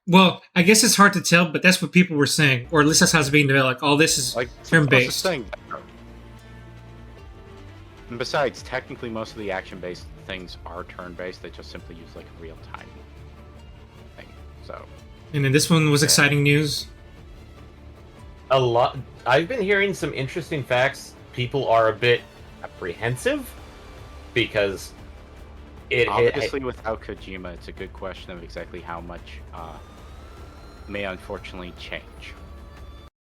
Speaker 3: Well, I guess it's hard to tell, but that's what people were saying, or at least that's how it's being developed. All this is turn-based.
Speaker 1: And besides, technically, most of the action-based things are turn-based. They just simply use like a real-time thing. So.
Speaker 3: And then this one was exciting news.
Speaker 2: A lot. I've been hearing some interesting facts. People are a bit apprehensive because
Speaker 1: obviously without Kojima, it's a good question of exactly how much may unfortunately change.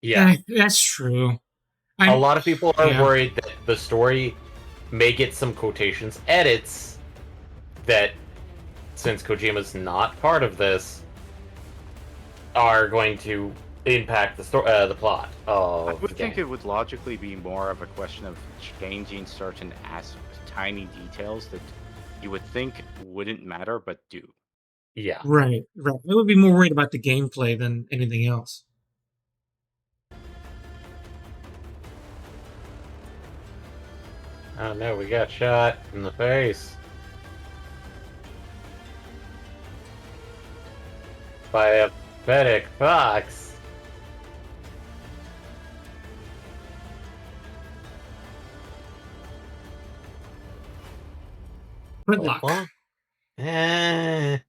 Speaker 2: Yeah,
Speaker 3: that's true.
Speaker 2: A lot of people are worried that the story may get some quotations edits that, since Kojima's not part of this, are going to impact the plot of
Speaker 1: I would
Speaker 2: the
Speaker 1: think
Speaker 2: game.
Speaker 1: it would logically be more of a question of changing certain tiny details that you would think wouldn't matter, but do.
Speaker 2: Yeah.
Speaker 3: Right. I would be more worried about the gameplay than anything else.
Speaker 2: Oh no, we got shot in the face. By a pathetic fox.
Speaker 3: Footlock.
Speaker 2: I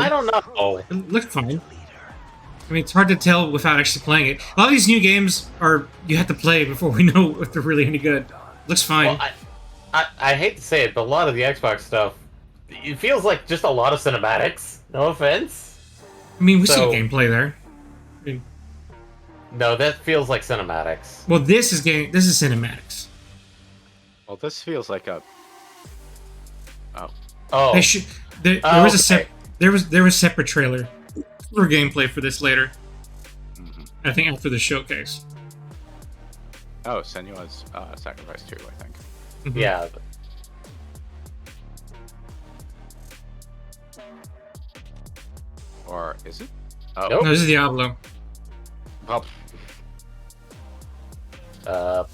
Speaker 2: don't know.
Speaker 3: It looked fine. I mean, it's hard to tell without actually playing it. A lot of these new games are you have to play before we know if they're really any good. Looks fine.
Speaker 2: Well, I hate to say it, but a lot of the Xbox stuff, it feels like just a lot of cinematics. No offense.
Speaker 3: I mean, we see gameplay there. I mean,
Speaker 2: no, that feels like cinematics.
Speaker 3: Well, this is cinematics.
Speaker 1: Well, this feels like a.
Speaker 2: Oh.
Speaker 3: They should. There was a separate trailer for gameplay for this later.
Speaker 1: Mm-hmm.
Speaker 3: I think after the showcase.
Speaker 1: Oh, Senua's Sacrifice 2, I think.
Speaker 3: Mm-hmm.
Speaker 2: Yeah.
Speaker 1: Or is it? Oh.
Speaker 2: Nope.
Speaker 3: No, this is Diablo.
Speaker 2: Well,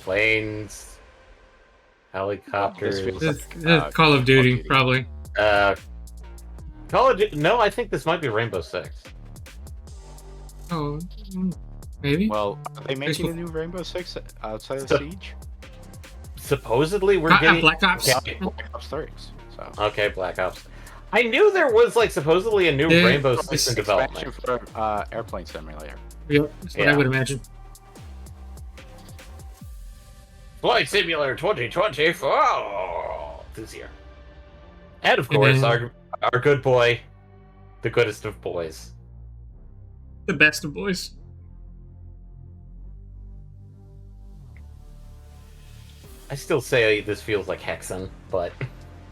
Speaker 2: planes, helicopters.
Speaker 1: This feels
Speaker 3: Call of Duty, probably.
Speaker 2: Call of Duty. No, I think this might be Rainbow Six.
Speaker 3: Oh, maybe.
Speaker 1: Well, are they making a new Rainbow Six outside of Siege?
Speaker 2: Supposedly, we're getting
Speaker 3: Black Ops.
Speaker 1: Black Ops 3. So.
Speaker 2: Okay, Black Ops. I knew there was supposedly a new Rainbow Six in development
Speaker 1: for Airplane Simulator.
Speaker 3: Yep, that's what I would imagine.
Speaker 2: Flight Simulator 2024 this year. And of course, our good boy, the goodest of boys.
Speaker 3: The best of boys.
Speaker 2: I still say this feels like Hexen, but...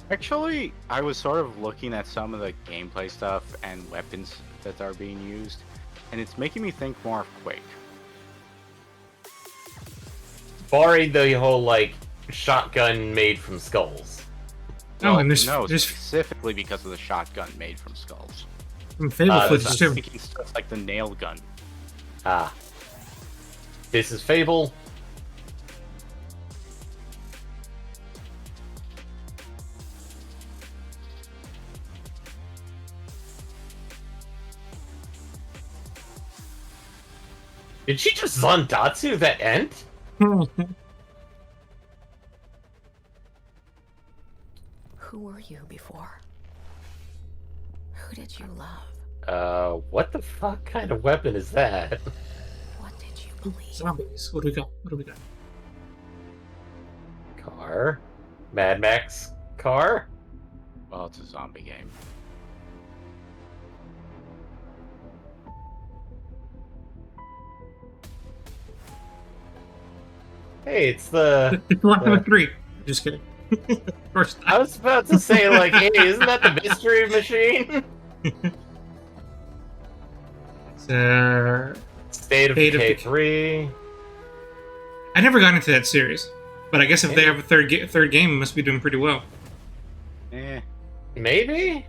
Speaker 1: Actually, I was sort of looking at some of the gameplay stuff and weapons that are being used, and it's making me think more of Quake.
Speaker 2: Barring the whole, shotgun made from skulls.
Speaker 3: Oh, and there's
Speaker 1: specifically because of the shotgun made from skulls.
Speaker 3: Some Fable footage too.
Speaker 1: I'm thinking stuff like the nail gun.
Speaker 2: Ah. This is Fable. Did she just Zandatsu that end?
Speaker 5: Who were you before? Who did you love?
Speaker 2: What the fuck kind of weapon is that?
Speaker 5: What did you believe?
Speaker 3: Zombies. What do we got?
Speaker 2: Car? Mad Max car?
Speaker 1: Well, it's a zombie game.
Speaker 2: Hey, it's the
Speaker 3: Last of Us 3. Just kidding. Of course not.
Speaker 2: I was about to say, like, hey, isn't that the Mystery Machine? State of Decay 3.
Speaker 3: I never got into that series, but I guess if they have a third game, it must be doing pretty well.
Speaker 2: Maybe?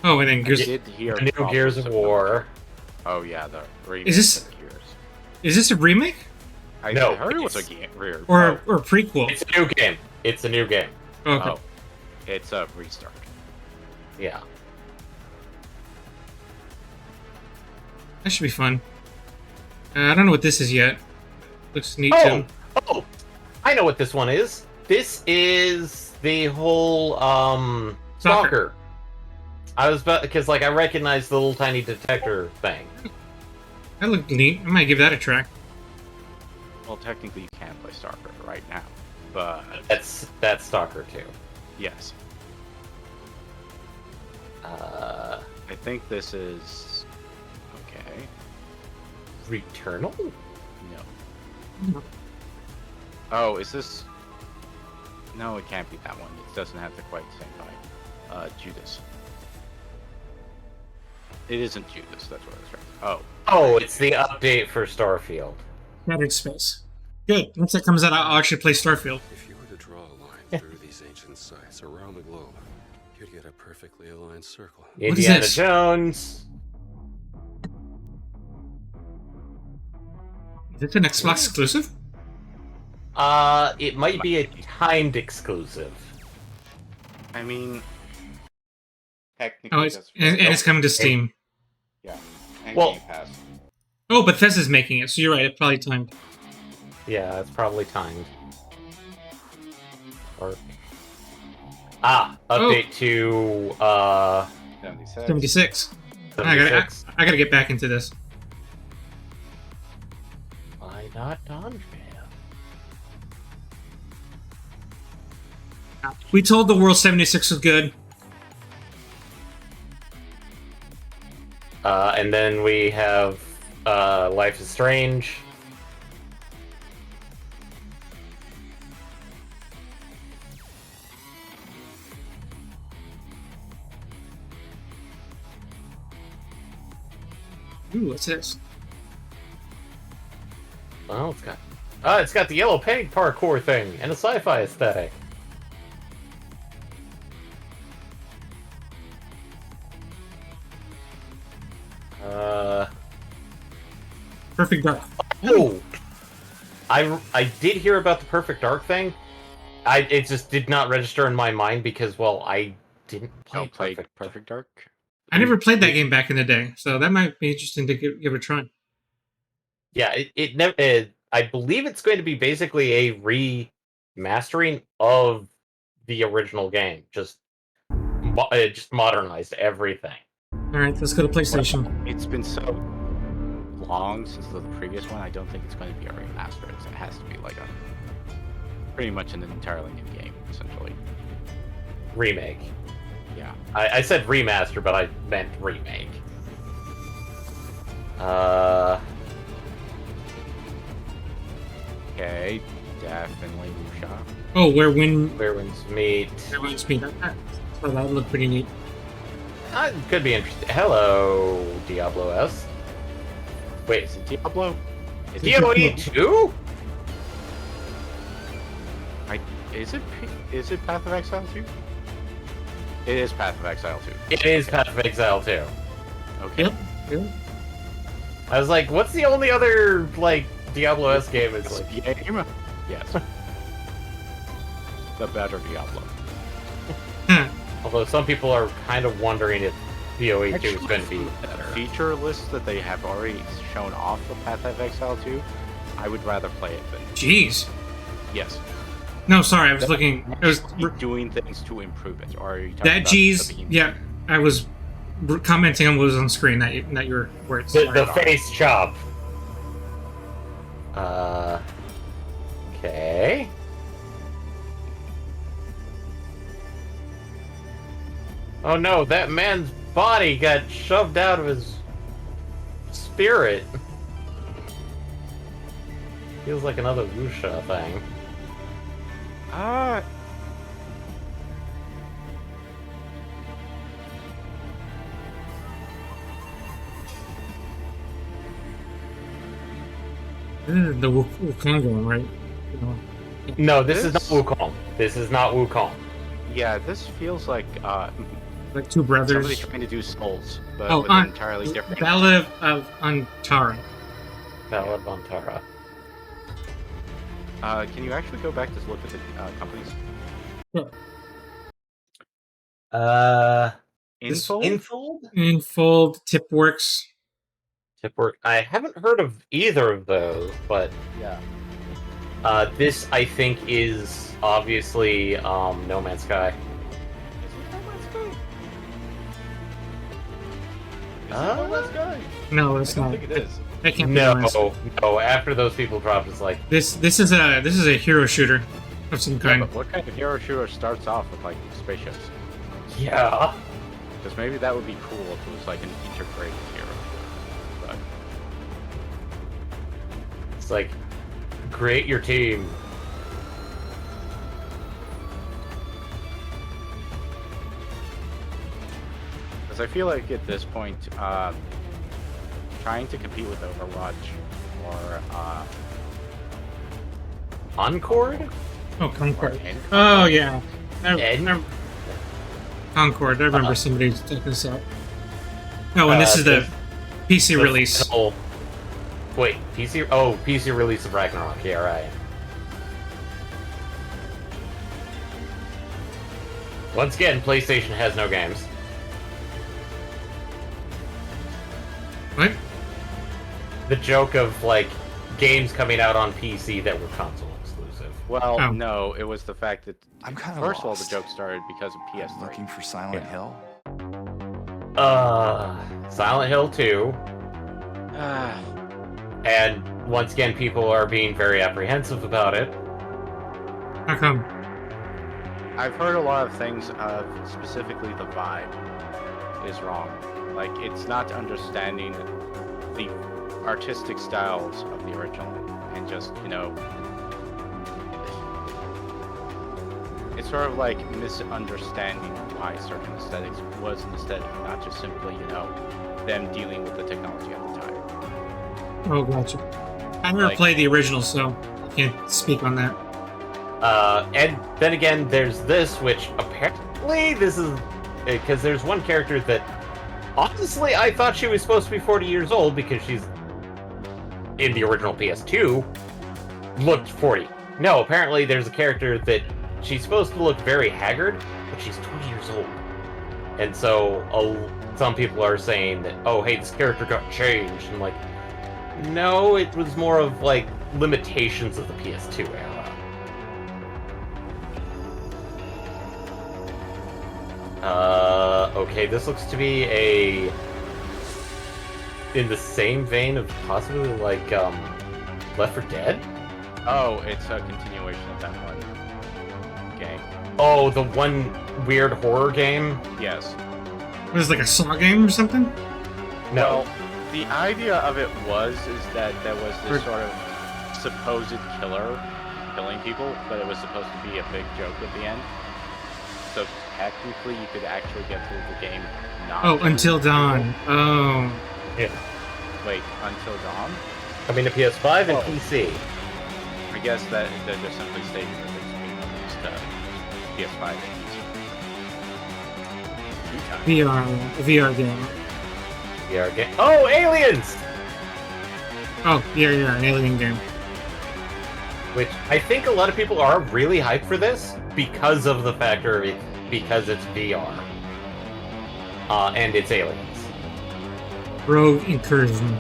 Speaker 3: Oh, and then
Speaker 1: I did hear
Speaker 2: New Gears of War.
Speaker 1: Oh yeah, the remake
Speaker 3: Is this-
Speaker 1: of Gears.
Speaker 3: Is this a remake
Speaker 1: I
Speaker 2: No,
Speaker 1: heard it was a
Speaker 2: it's-
Speaker 1: game.
Speaker 3: or prequel?
Speaker 2: It's a new game. It's a new game.
Speaker 3: Okay.
Speaker 1: Oh, it's a restart.
Speaker 2: Yeah.
Speaker 3: That should be fun. I don't know what this is yet. Looks neat too.
Speaker 2: Oh! I know what this one is. This is the whole, Stalker. I was about, because, like, I recognized the little tiny detector thing.
Speaker 3: That looked neat. I might give that a try.
Speaker 1: Well, technically you can play Stalker right now, but
Speaker 2: That's Stalker 2.
Speaker 1: yes,
Speaker 2: Uh,
Speaker 1: I think this is okay.
Speaker 2: Returnal?
Speaker 1: No. Oh, is this? No, it can't be that one. It doesn't have the quite same vibe. Judas. It isn't Judas. That's what I was trying.
Speaker 2: Oh, it's the update for Starfield.
Speaker 3: Shattered Space. Good. Once that comes out, I'll actually play Starfield.
Speaker 8: If you were to draw a line through these ancient sites around the globe, you'd get a perfectly aligned circle.
Speaker 3: is
Speaker 2: Indiana
Speaker 3: this?
Speaker 2: Jones.
Speaker 3: Is this an Xbox exclusive?
Speaker 2: It might be a timed exclusive.
Speaker 1: I mean, technically,
Speaker 3: Oh, and it's coming to Steam.
Speaker 1: yeah. And
Speaker 2: Well-
Speaker 1: Game Pass.
Speaker 3: Oh, Bethesda's making it, so you're right. It's probably timed.
Speaker 2: Yeah, it's probably timed. Or
Speaker 3: Oh.
Speaker 2: update to
Speaker 1: 76.
Speaker 3: 76.
Speaker 2: 76.
Speaker 3: I gotta get back into this.
Speaker 2: Why not Don?
Speaker 3: We told the world 76 was good.
Speaker 2: And then we have Life is Strange.
Speaker 3: Ooh, what's this?
Speaker 2: Oh, it's got the yellow peg parkour thing and a sci-fi aesthetic.
Speaker 3: Perfect Dark.
Speaker 2: Oh, I did hear about the Perfect Dark thing. It just did not register in my mind because, well, I didn't play
Speaker 1: Perfect Dark.
Speaker 3: I never played that game back in the day, so that might be interesting to give a try.
Speaker 2: Yeah, it never. I believe it's going to be basically a remastering of the original game, just modernized everything.
Speaker 3: All right, let's go to PlayStation.
Speaker 1: It's been so long since the previous one. I don't think it's going to be a remaster. It has to be like a pretty much an entirely new game, essentially.
Speaker 2: Remake.
Speaker 1: Yeah.
Speaker 2: I said remaster, but I meant remake.
Speaker 1: Okay. Definitely Musha.
Speaker 3: Oh, Where Winds
Speaker 2: Meet.
Speaker 3: Meet. So that would look pretty neat.
Speaker 2: Could be interesting. Hello, Diablo S. Wait,
Speaker 1: Is it Diablo?
Speaker 2: DOE 2?
Speaker 1: Is it Path of Exile 2? It is Path of Exile 2.
Speaker 2: It is Path of Exile 2.
Speaker 1: Okay.
Speaker 3: Yep.
Speaker 2: I was like, what's the only other, like, Diablo S game is like...
Speaker 1: Game? Yes. The better Diablo.
Speaker 2: Although some people are kind of wondering if DOE 2 is going to be better.
Speaker 1: Feature list that they have already shown off of Path of Exile 2, I would rather play it than...
Speaker 3: Jeez.
Speaker 1: Yes.
Speaker 3: No, sorry, I was looking. I was
Speaker 1: doing things to improve it. Or are you talking
Speaker 3: that
Speaker 1: about
Speaker 3: G's.
Speaker 1: the beam?
Speaker 3: Yeah, I was commenting on what was on screen, not your words.
Speaker 2: The face chop. Okay. Oh no, that man's body got shoved out of his spirit. Feels like another Wuxia thing.
Speaker 3: This is the Wukong one, right?
Speaker 2: No, this is not Wukong. This is not Wukong.
Speaker 1: Yeah, this feels like
Speaker 3: like two brothers.
Speaker 1: somebody trying to do Souls, but with an entirely different.
Speaker 3: Ballad of Antara.
Speaker 2: Ballad of Antara.
Speaker 1: Can you actually go back to look at the companies?
Speaker 3: Sure. Infold, Tipworks.
Speaker 2: I haven't heard of either of those, but
Speaker 1: yeah.
Speaker 2: This I think is obviously No Man's Sky.
Speaker 1: Is it No Man's Sky? Is it No Man's Sky?
Speaker 3: No, it's
Speaker 1: I don't
Speaker 3: not.
Speaker 1: think it is.
Speaker 3: That can't be
Speaker 2: No. After those people dropped, it's like
Speaker 3: this is a hero shooter of some kind.
Speaker 1: Yeah, but what kind of hero shooter starts off with like spaceships?
Speaker 2: yeah.
Speaker 1: Because maybe that would be cool if it was like an integrated hero. But
Speaker 2: It's like create your team.
Speaker 1: because I feel like at this point, trying to compete with Overwatch or
Speaker 2: Concord?
Speaker 3: Oh, Concord.
Speaker 1: Concord.
Speaker 3: Oh, yeah.
Speaker 2: Ed?
Speaker 3: Concord. I remember somebody taking this out. Oh, and this is the PC release.
Speaker 2: Wait, PC? Oh, PC release of Ragnarok. Yeah, right. Once again, PlayStation has no games.
Speaker 3: What?
Speaker 2: The joke of, like, games coming out on PC that were console exclusive.
Speaker 1: Well, no, it was the fact that
Speaker 9: I'm kind of
Speaker 1: first of all,
Speaker 9: lost.
Speaker 1: the joke started because of PS3.
Speaker 9: Looking for Silent Hill.
Speaker 2: Silent Hill 2. And once again, people are being very apprehensive about it.
Speaker 3: How come?
Speaker 1: I've heard a lot of things of specifically the vibe is wrong. Like, it's not understanding the artistic styles of the original and just, you know, it's sort of like misunderstanding why certain aesthetics was an aesthetic, not just simply, you know, them dealing with the technology at the time.
Speaker 3: Oh, gotcha. I never played the original, so I can't speak on that.
Speaker 2: And then again, there's this, which apparently this is because there's one character that honestly I thought she was supposed to be 40 years old because she's in the original PS2 looked 40. No, apparently there's a character that she's supposed to look very haggard, but she's 20 years old. And so some people are saying that, oh, hey, this character got changed. And like, no, it was more of like limitations of the PS2 era. Okay, this looks to be in the same vein of possibly like Left 4 Dead?
Speaker 1: Oh, it's a continuation of that one game.
Speaker 2: Oh, the one weird horror game?
Speaker 1: Yes.
Speaker 3: Was it like a Saw game or something?
Speaker 2: No.
Speaker 1: Well, the idea of it is that there was this sort of supposed killer killing people, but it was supposed to be a big joke at the end. So technically, you could actually get through the game not.
Speaker 3: Oh, Until Dawn. Oh.
Speaker 2: Yeah.
Speaker 1: Wait, Until Dawn?
Speaker 2: I mean, the PS5 and PC.
Speaker 1: I guess that they're just simply stating that it's being released PS5 and PC.
Speaker 3: VR game.
Speaker 2: VR game. Oh, Aliens!
Speaker 3: Oh, yeah, an Alien game.
Speaker 2: Which I think a lot of people are really hyped for this because of the factor because it's VR. And it's Aliens.
Speaker 3: Rogue Incursion.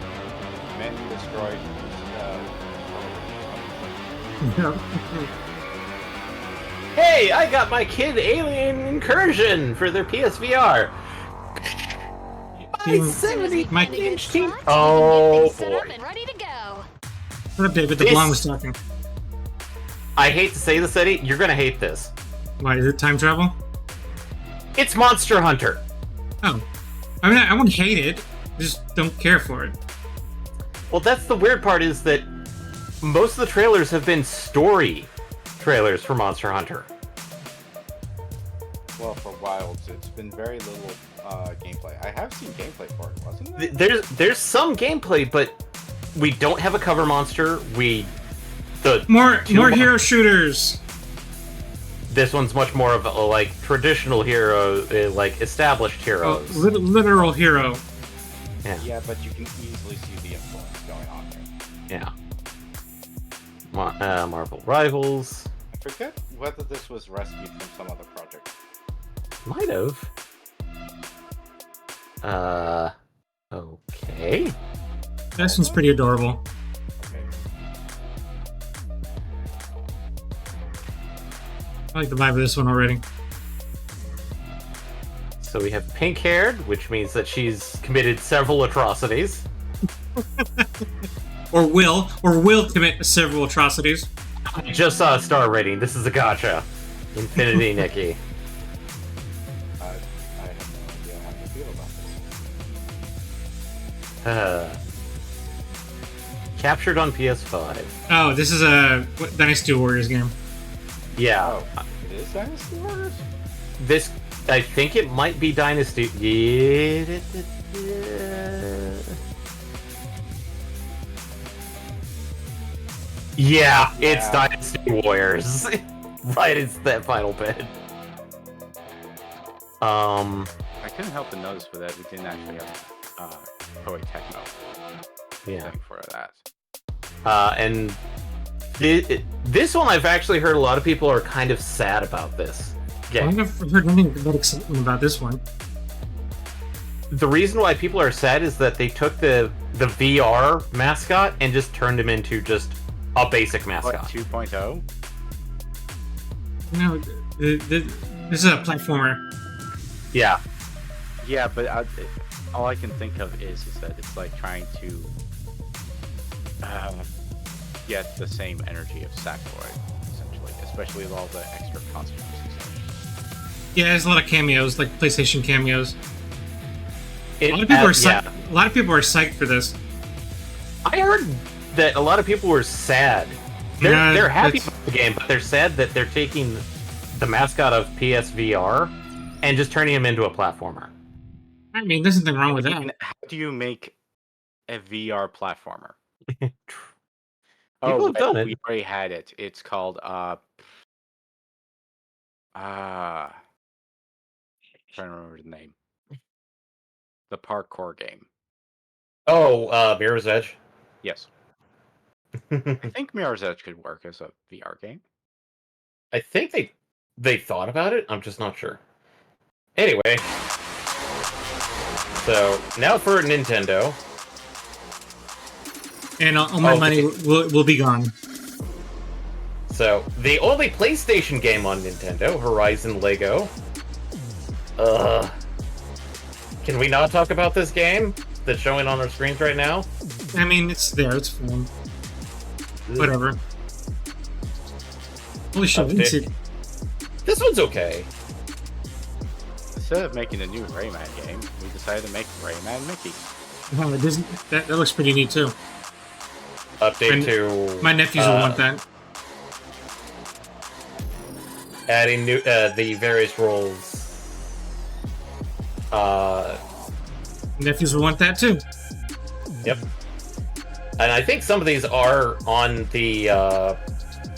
Speaker 1: Men destroyed.
Speaker 2: Hey, I got my kid Alien Incursion for their PSVR. My 70-inch TV. Oh boy.
Speaker 6: Ready to go.
Speaker 3: What up, David? The blonde was talking.
Speaker 2: I hate to say this, Eddie. You're gonna hate this.
Speaker 3: Why, is it time travel?
Speaker 2: It's Monster Hunter.
Speaker 3: Oh. I mean, I wouldn't hate it. I just don't care for it.
Speaker 2: Well, that's the weird part is that most of the trailers have been story trailers for Monster Hunter.
Speaker 1: Well, for Wilds, it's been very little gameplay. I have seen gameplay for it, wasn't it?
Speaker 2: There's some gameplay, but we don't have a cover monster.
Speaker 3: More hero shooters.
Speaker 2: This one's much more of a like traditional hero, like established heroes.
Speaker 3: Literal hero.
Speaker 1: Yeah, but you can easily see the influence going on here.
Speaker 2: Yeah. Marvel Rivals.
Speaker 1: I forget whether this was rescued from some other project.
Speaker 2: Might have. Okay.
Speaker 3: This one's pretty adorable.
Speaker 1: Okay.
Speaker 3: I like the vibe of this one already.
Speaker 2: So we have pink-haired, which means that she's committed several atrocities.
Speaker 3: or will commit several atrocities.
Speaker 2: I just saw a star rating. This is a gotcha. Infinity Nikki.
Speaker 1: I have no idea how to feel about this.
Speaker 2: Captured on PS5.
Speaker 3: Oh, this is a Dynasty Warriors game.
Speaker 2: Yeah.
Speaker 1: Oh, it is Dynasty Warriors?
Speaker 2: This, I think it might be Dynasty. Yeah, it's Dynasty Warriors. Right, it's that final bit.
Speaker 1: I couldn't help but notice for that we didn't actually have Koei Tecmo thing for that.
Speaker 2: And this one, I've actually heard a lot of people are kind of sad about this game.
Speaker 3: I've never heard anything about excitement about this one.
Speaker 2: The reason why people are sad is that they took the VR mascot and just turned him into just a basic mascot.
Speaker 1: What, 2.0?
Speaker 3: No, this is a platformer.
Speaker 2: Yeah.
Speaker 1: Yeah, but all I can think of is that it's like trying to get the same energy of Sackboy, essentially, especially with all the extra costumes and such.
Speaker 3: Yeah, there's a lot of cameos, like PlayStation cameos. A lot of people are psyched for this.
Speaker 2: I heard that a lot of people were sad. They're happy with the game, but they're sad that they're taking the mascot of PSVR and just turning him into a platformer.
Speaker 3: I mean, there's nothing wrong with that.
Speaker 1: How do you make a VR platformer?
Speaker 2: People have done it.
Speaker 1: We already had it. It's called trying to remember the name. The parkour game.
Speaker 2: Oh, Mirror's Edge.
Speaker 1: Yes. I think Mirror's Edge could work as a VR game.
Speaker 2: I think they thought about it. I'm just not sure. Anyway, so now for Nintendo.
Speaker 3: And all my money will be gone.
Speaker 2: So, the only PlayStation game on Nintendo, Horizon Lego. Can we not talk about this game that's showing on our screens right now?
Speaker 3: I mean, it's there. It's fine. Whatever. Holy shit,
Speaker 2: This one's okay.
Speaker 1: Instead of making a new Rayman game, we decided to make Rayman Mickey.
Speaker 3: Oh, it isn't, that looks pretty neat, too.
Speaker 2: Update to...
Speaker 3: My nephews will want that.
Speaker 2: Adding new the various roles.
Speaker 3: Nephews will want that, too.
Speaker 2: Yep. And I think some of these are on the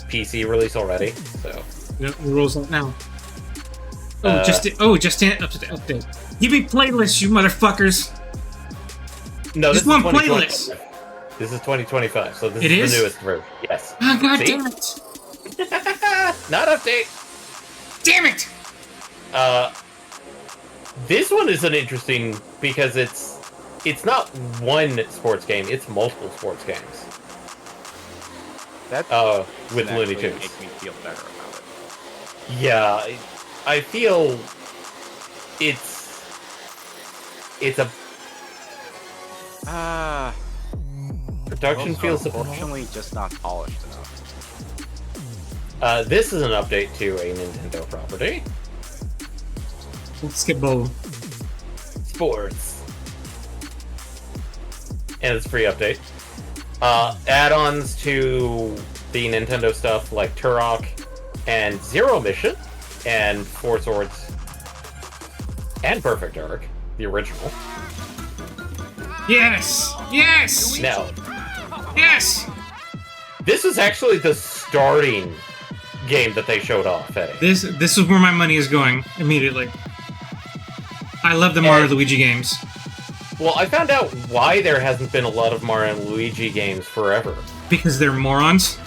Speaker 2: PC release already, so...
Speaker 3: Yep, the rules out now. Just update. Give me playlists, you motherfuckers!
Speaker 2: No, this
Speaker 3: just one playlist.
Speaker 2: This is 2025, so this
Speaker 3: is
Speaker 2: the newest version. Yes.
Speaker 3: Oh, god damn it!
Speaker 2: Not update.
Speaker 3: Damn it!
Speaker 2: This one is an interesting because it's not one sports game; it's multiple sports games.
Speaker 1: That
Speaker 2: with Looney Tunes.
Speaker 1: Make me feel better about it.
Speaker 2: Yeah, I feel it's a production feels
Speaker 1: unfortunately just not polished enough.
Speaker 2: This is an update to a Nintendo property.
Speaker 3: Let's skip bowl.
Speaker 2: Sports. And it's a free update. Add-ons to the Nintendo stuff like Turok and Zero Mission and Four Swords and Perfect Dark, the original.
Speaker 3: Yes! Yes!
Speaker 2: Now,
Speaker 3: yes!
Speaker 2: this is actually the starting game that they showed off, Eddie.
Speaker 3: This is where my money is going immediately. I love the Mario and Luigi games.
Speaker 2: Well, I found out why there hasn't been a lot of Mario and Luigi games forever.
Speaker 3: Because they're morons?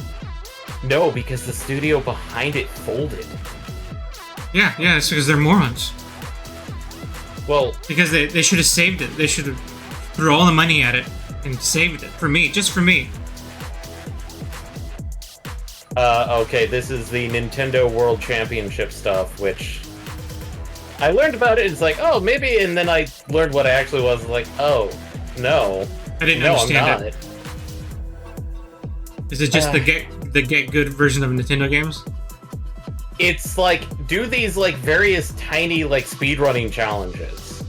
Speaker 2: No, because the studio behind it folded.
Speaker 3: Yeah, it's because they're morons.
Speaker 2: Well...
Speaker 3: Because they should have saved it. They should have threw all the money at it and saved it. For me, just for me.
Speaker 2: Okay, this is the Nintendo World Championship stuff, which... I learned about it, it's like, oh, maybe, and then I learned what it actually was, like, oh, no.
Speaker 3: I didn't understand it. Is it just the get good version of Nintendo games?
Speaker 2: It's like, do these, like, various tiny, like, speedrunning challenges.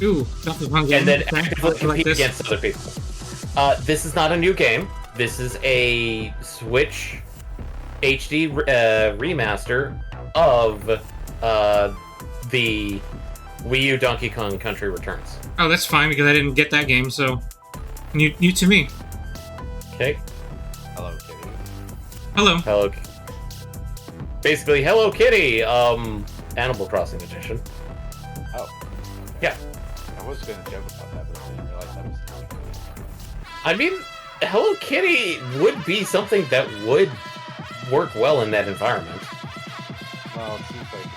Speaker 3: Ooh, that's a fun game.
Speaker 2: And then actively compete against other people. This is not a new game. This is a Switch HD remaster of the Wii U Donkey Kong Country Returns.
Speaker 3: Oh, that's fine, because I didn't get that game, so... New to me.
Speaker 2: Okay.
Speaker 1: Hello, Kitty.
Speaker 3: Hello.
Speaker 2: Basically, Hello Kitty, Animal Crossing edition.
Speaker 1: Oh. Okay.
Speaker 2: Yeah.
Speaker 1: I was gonna joke about that, but I didn't realize that was...
Speaker 2: I mean, Hello Kitty would be something that would work well in that environment.
Speaker 1: Well, it seems like...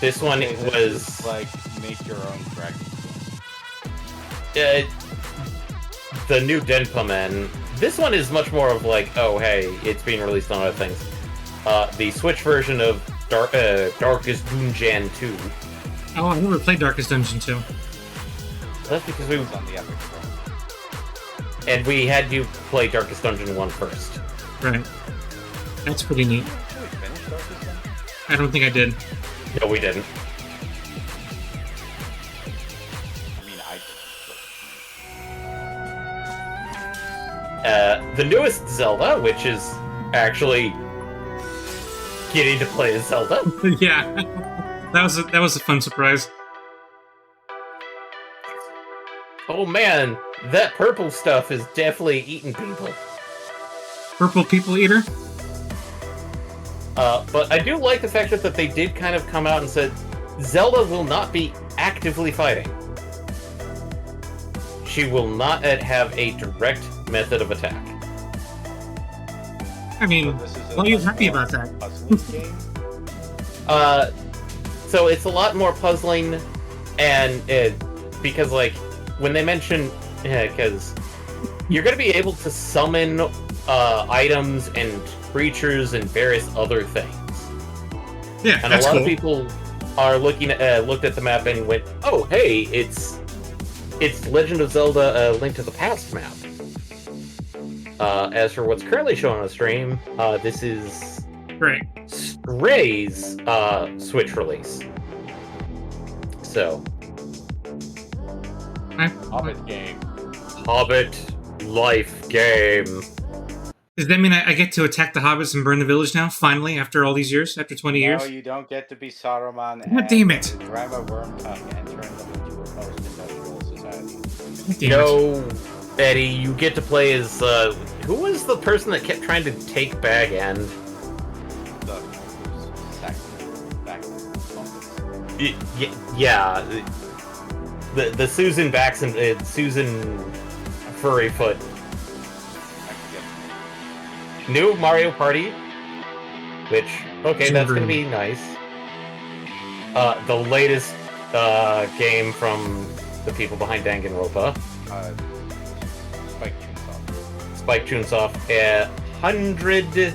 Speaker 2: This one was...
Speaker 1: like, make your own Dragon
Speaker 2: Quest. The new Denpa-men. This one is much more of like, oh hey, it's being released on other things. The Switch version of Darkest Dungeon 2.
Speaker 3: Oh, I never played Darkest Dungeon 2.
Speaker 2: That's because we...
Speaker 1: on the Epic Store.
Speaker 2: And we had you play Darkest Dungeon 1 first.
Speaker 3: Right. That's pretty neat.
Speaker 1: Did we finish Darkest Dungeon?
Speaker 3: I don't think I did.
Speaker 2: No, we didn't.
Speaker 1: I mean,
Speaker 2: The newest Zelda, which is actually getting to play as Zelda.
Speaker 3: Yeah. That was a fun surprise.
Speaker 2: Oh man, that purple stuff is definitely eating people.
Speaker 3: Purple people eater?
Speaker 2: But I do like the fact that they did kind of come out and said, Zelda will not be actively fighting. She will not have a direct method of attack.
Speaker 3: I mean, well, you're happy about that.
Speaker 1: puzzling game?
Speaker 2: So it's a lot more puzzling, and because, like, when they mention, because you're going to be able to summon items and creatures and various other things.
Speaker 3: Yeah,
Speaker 2: and
Speaker 3: that's
Speaker 2: a lot
Speaker 3: cool.
Speaker 2: of people are looked at the map and went, "Oh, hey, it's Legend of Zelda: Link to the Past map." As for what's currently shown on the stream, this is Stray's Switch release. So,
Speaker 1: Hobbit game.
Speaker 2: Hobbit life game.
Speaker 3: Does that mean I get to attack the hobbits and burn the village now? Finally, after all these years, after 20 years?
Speaker 1: No, you don't get to be Saruman
Speaker 3: God damn it!
Speaker 1: Grab a wormtongue and turn them into a post-industrial society.
Speaker 2: No, Eddie, you get to play as who was the person that kept trying to take Bag End? Yeah, the Susan Baxon, Susan Furryfoot. New Mario Party, which that's gonna be nice. The latest game from the people behind Danganronpa. Spike Chunsoft. 100. I'm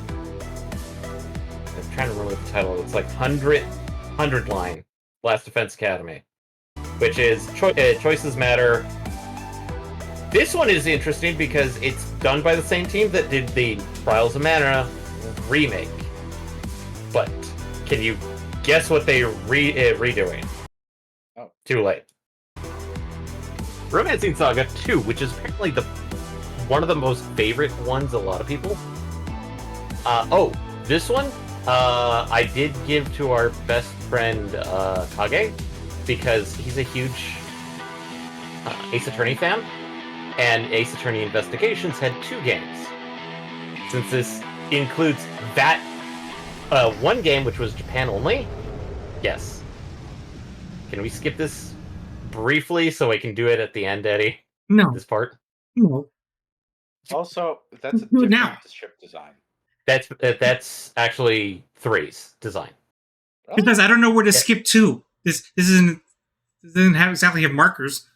Speaker 2: trying to remember the title. It's like 100 line. Last Defense Academy, which is Choices Matter. This one is interesting because it's done by the same team that did the Trials of Mana remake. But can you guess what they're redoing?
Speaker 1: Oh.
Speaker 2: Too late. Romancing Saga 2, which is apparently one of the most favorite ones of a lot of people. This one, I did give to our best friend, Kage, because he's a huge Ace Attorney fan, and Ace Attorney Investigations had 2 games. Since this includes that one game, which was Japan only, yes. Can we skip this briefly so I can do it at the end, Eddie?
Speaker 3: No.
Speaker 2: This part?
Speaker 3: No.
Speaker 1: Also, that's a
Speaker 3: Do it
Speaker 1: different
Speaker 3: now.
Speaker 1: ship design.
Speaker 2: That's actually 3's design.
Speaker 3: Because I don't know where to skip to. This doesn't exactly have markers.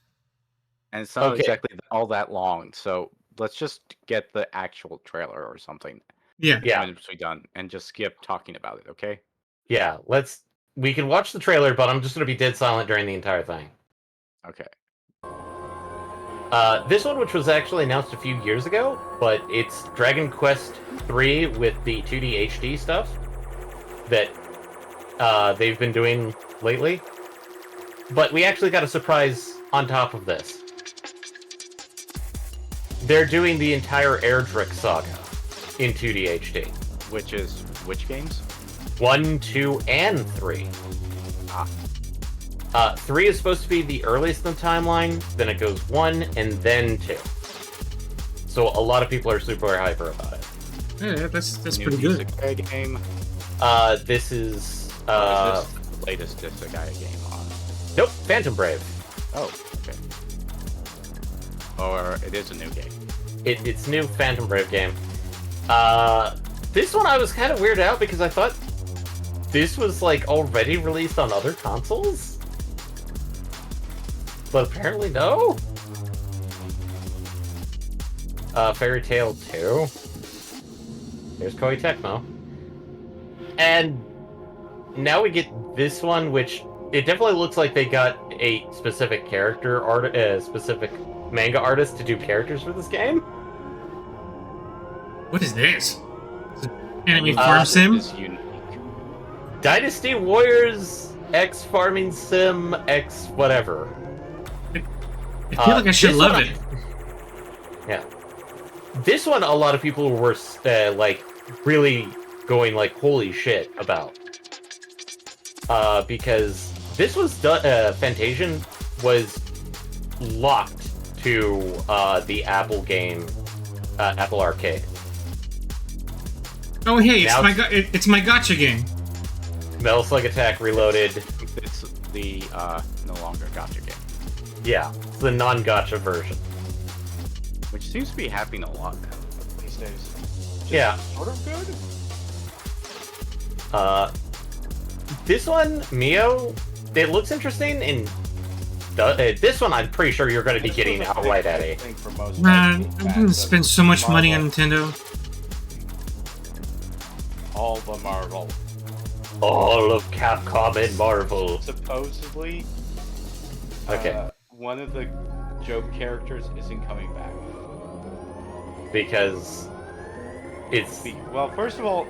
Speaker 1: And it's not exactly all that long, so let's just get the actual trailer or something.
Speaker 3: Yeah.
Speaker 1: When it's done, and just skip talking about it, okay?
Speaker 2: Yeah, we can watch the trailer, but I'm just going to be dead silent during the entire thing.
Speaker 1: Okay.
Speaker 2: This one, which was actually announced a few years ago, but it's Dragon Quest III with the 2D HD stuff that they've been doing lately. But we actually got a surprise on top of this. They're doing the entire Erdrick saga in 2D HD.
Speaker 1: Which games?
Speaker 2: 1, 2, and 3. 3 is supposed to be the earliest in the timeline, then it goes 1, and then 2. So a lot of people are super hyper about it.
Speaker 3: Yeah, that's
Speaker 1: New
Speaker 3: pretty good.
Speaker 1: Isekai game.
Speaker 2: This is...
Speaker 1: Is this the latest Isekai game on?
Speaker 2: Nope, Phantom Brave.
Speaker 1: Oh, okay. Or it is a new game.
Speaker 2: It's new Phantom Brave game. This one I was kind of weirded out because I thought this was like already released on other consoles? But apparently no. Fairy Tail 2. There's Koei Tecmo. And now we get this one, which it definitely looks like they got a specific specific manga artist to do characters for this game.
Speaker 3: What is this? Anime Farm Sim?
Speaker 1: Is unique.
Speaker 2: Dynasty Warriors X Farming Sim X whatever.
Speaker 3: I feel like I should love it.
Speaker 2: Yeah. This one, a lot of people were like really going like holy shit about, because this was Fantasian was locked to the Apple game, Apple Arcade.
Speaker 3: Oh hey, it's my gotcha game.
Speaker 2: Metal Slug Attack Reloaded.
Speaker 1: It's the no longer gotcha game.
Speaker 2: Yeah, it's the non-gotcha version.
Speaker 1: Which seems to be happening a lot now these days.
Speaker 2: Yeah.
Speaker 1: Sort of good.
Speaker 2: This one, Mio, it looks interesting, and this one I'm pretty sure you're going to be getting outright, Eddie.
Speaker 3: Man, I'm going to spend so much money on Nintendo.
Speaker 1: All the Marvel.
Speaker 2: All of Capcom and Marvel.
Speaker 1: Supposedly,
Speaker 2: okay.
Speaker 1: One of the joke characters isn't coming back.
Speaker 2: Because it's...
Speaker 1: Well, first of all,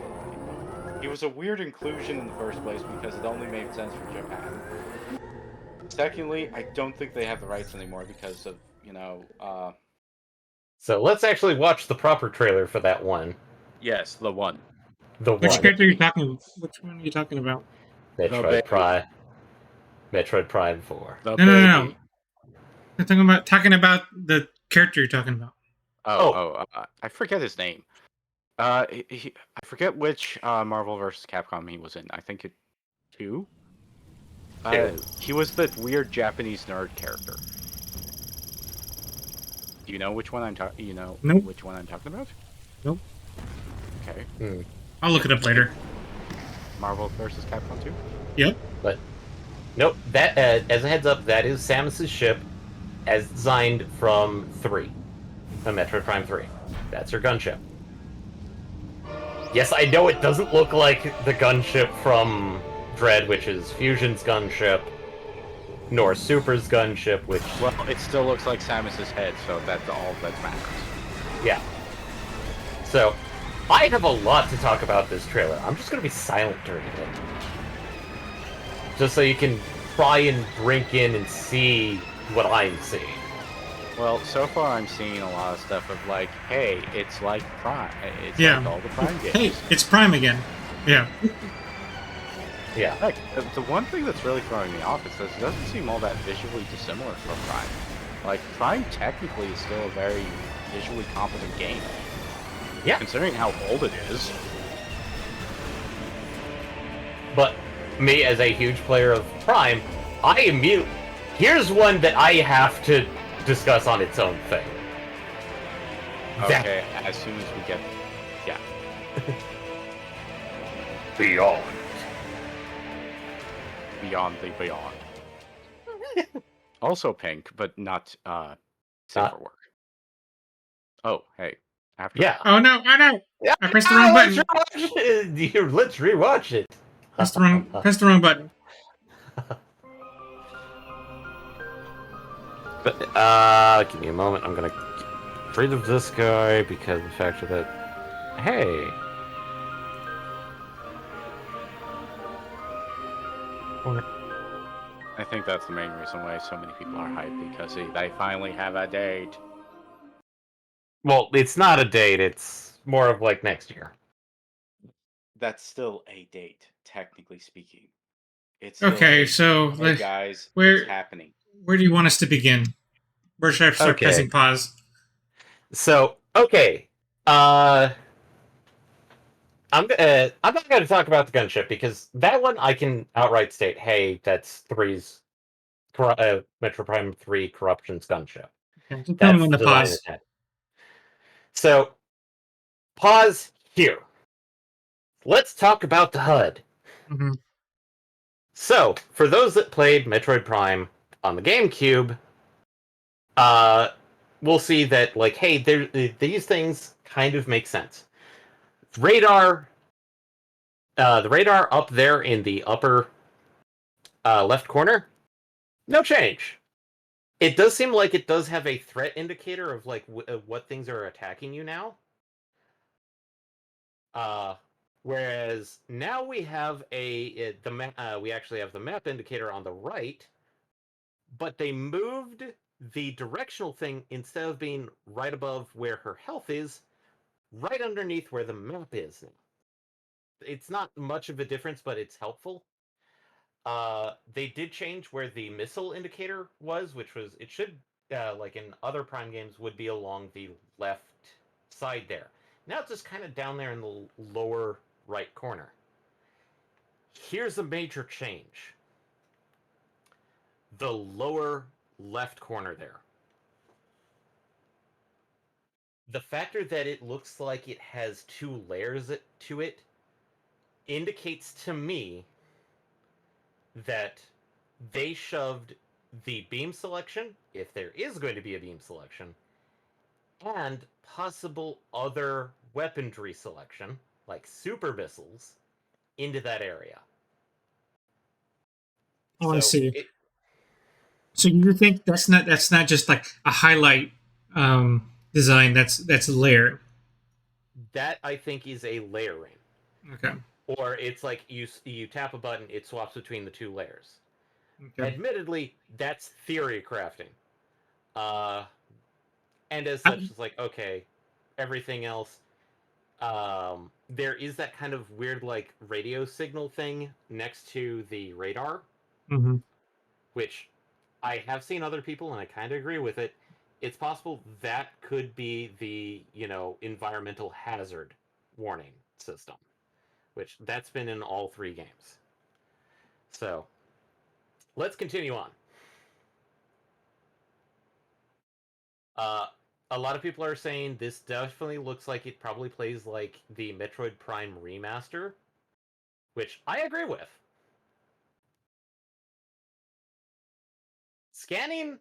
Speaker 1: it was a weird inclusion in the first place because it only made sense for Japan. Secondly, I don't think they have the rights anymore because of,
Speaker 2: So let's actually watch the proper trailer for that one.
Speaker 1: Yes, the one.
Speaker 3: Which character are you talking? Which one are you talking about?
Speaker 2: Metroid Prime. Metroid Prime 4.
Speaker 3: No. I'm talking about the character you're talking about.
Speaker 1: I forget his name. I forget which Marvel vs. Capcom he was in. I think 2. He was the weird Japanese nerd character. Do you know which one I'm talking?
Speaker 3: Nope.
Speaker 1: Which one I'm talking about?
Speaker 3: Nope.
Speaker 1: Okay.
Speaker 3: I'll look it up later.
Speaker 1: Marvel vs. Capcom 2.
Speaker 3: Yep.
Speaker 2: But nope. That as a heads up, that is Samus's ship, as designed from 3, Metroid Prime 3. That's her gunship. Yes, I know it doesn't look like the gunship from Dread, which is Fusion's gunship, nor Super's gunship, which...
Speaker 1: Well, it still looks like Samus's head, so that's all that matters.
Speaker 2: Yeah. So, I have a lot to talk about this trailer. I'm just going to be silent during it. Just so you can try and drink in and see what I'm seeing.
Speaker 1: Well, so far I'm seeing a lot of stuff of like, hey, it's like Prime. It's
Speaker 3: Yeah.
Speaker 1: like all the Prime games.
Speaker 3: Hey, it's Prime again. Yeah.
Speaker 2: Yeah.
Speaker 1: Heck, the one thing that's really throwing me off is that it doesn't seem all that visually dissimilar from Prime. Like, Prime technically is still a very visually competent game.
Speaker 2: Yeah.
Speaker 1: Considering how old it is.
Speaker 2: But me, as a huge player of Prime, I immediately... Here's one that I have to discuss on its own thing.
Speaker 1: Okay, as soon as we get... Yeah.
Speaker 2: Beyond.
Speaker 1: Beyond the Beyond. Also pink, but not safe for work. Oh, hey. After
Speaker 2: Yeah.
Speaker 3: Oh no!
Speaker 2: Yeah.
Speaker 3: I pressed the wrong button.
Speaker 2: Let's rewatch it.
Speaker 3: Press the wrong button.
Speaker 2: But give me a moment. I'm gonna get rid of this guy because of the fact that, hey,
Speaker 1: I think that's the main reason why so many people are hyped, because they finally have a date.
Speaker 2: well, it's not a date. It's more of like next year.
Speaker 1: That's still a date, technically speaking. It's
Speaker 3: Okay, so
Speaker 1: hey guys,
Speaker 3: where
Speaker 1: it's happening.
Speaker 3: Where do you want us to begin? Where should I start pressing pause?
Speaker 2: So, okay, I'm not going to talk about the gunship because that one I can outright state, hey, that's Metro Prime 3 Corruption's gunship.
Speaker 3: Okay, just tell me when to pause.
Speaker 2: So, pause here. Let's talk about the HUD.
Speaker 3: Mm-hmm.
Speaker 2: So, for those that played Metroid Prime on the GameCube, we'll see that, like, hey, these things kind of make sense. Radar, the radar up there in the upper left corner, no change. It does seem like it does have a threat indicator of like what things are attacking you now. Whereas now we have we actually have the map indicator on the right, but they moved the directional thing, instead of being right above where her health is, right underneath where the map is. It's not much of a difference, but it's helpful. They did change where the missile indicator was, which was, it should, like in other Prime games, would be along the left side there. Now it's just kind of down there in the lower right corner. Here's a major change. The lower left corner there. The factor that it looks like it has 2 layers to it indicates to me that they shoved the beam selection, if there is going to be a beam selection, and possible other weaponry selection, like super missiles, into that area.
Speaker 3: Oh, I see. So you think that's not just like a highlight design? That's a layer.
Speaker 2: That, I think, is a layering.
Speaker 3: Okay.
Speaker 2: Or it's like you tap a button, it swaps between the 2 layers. Okay. Admittedly, that's theory crafting. And as such, it's like, okay, everything else. There is that kind of weird, like, radio signal thing next to the radar, which I have seen other people, and I kind of agree with it. It's possible that could be the, environmental hazard warning system, which that's been in all 3 games. So, let's continue on. A lot of people are saying this definitely looks like it probably plays like the Metroid Prime remaster, which I agree with. Scanning,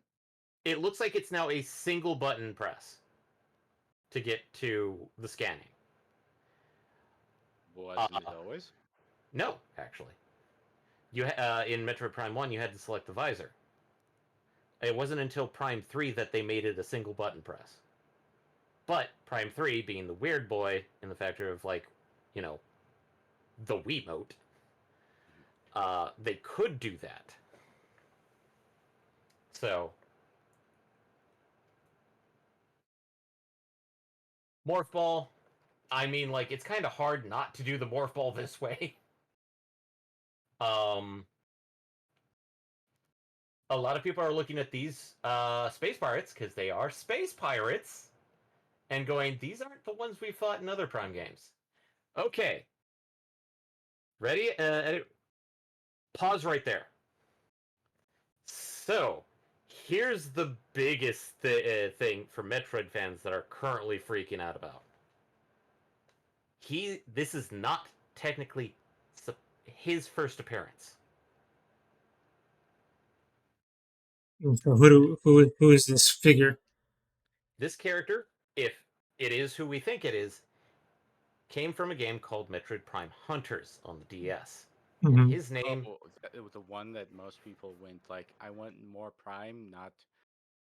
Speaker 2: it looks like it's now a single button press to get to the scanning.
Speaker 1: Wasn't it always?
Speaker 2: No, actually. You in Metroid Prime 1, you had to select the visor. It wasn't until Prime 3 that they made it a single button press. But Prime 3, being the weird boy in the factor of, like, the Wiimote, they could do that. So, Morph Ball. I mean, like, it's kind of hard not to do the Morph Ball this way. A lot of people are looking at these space pirates, because they are space pirates, and going, these aren't the ones we fought in other Prime games. Okay. Ready? Pause right there. So, here's the biggest thing for Metroid fans that are currently freaking out about. This is not technically his first appearance.
Speaker 3: So who is this figure?
Speaker 2: This character, if it is who we think it is, came from a game called Metroid Prime Hunters on the DS.
Speaker 3: Mm-hmm.
Speaker 2: And his name...
Speaker 1: it was the one that most people went like, I want more Prime, not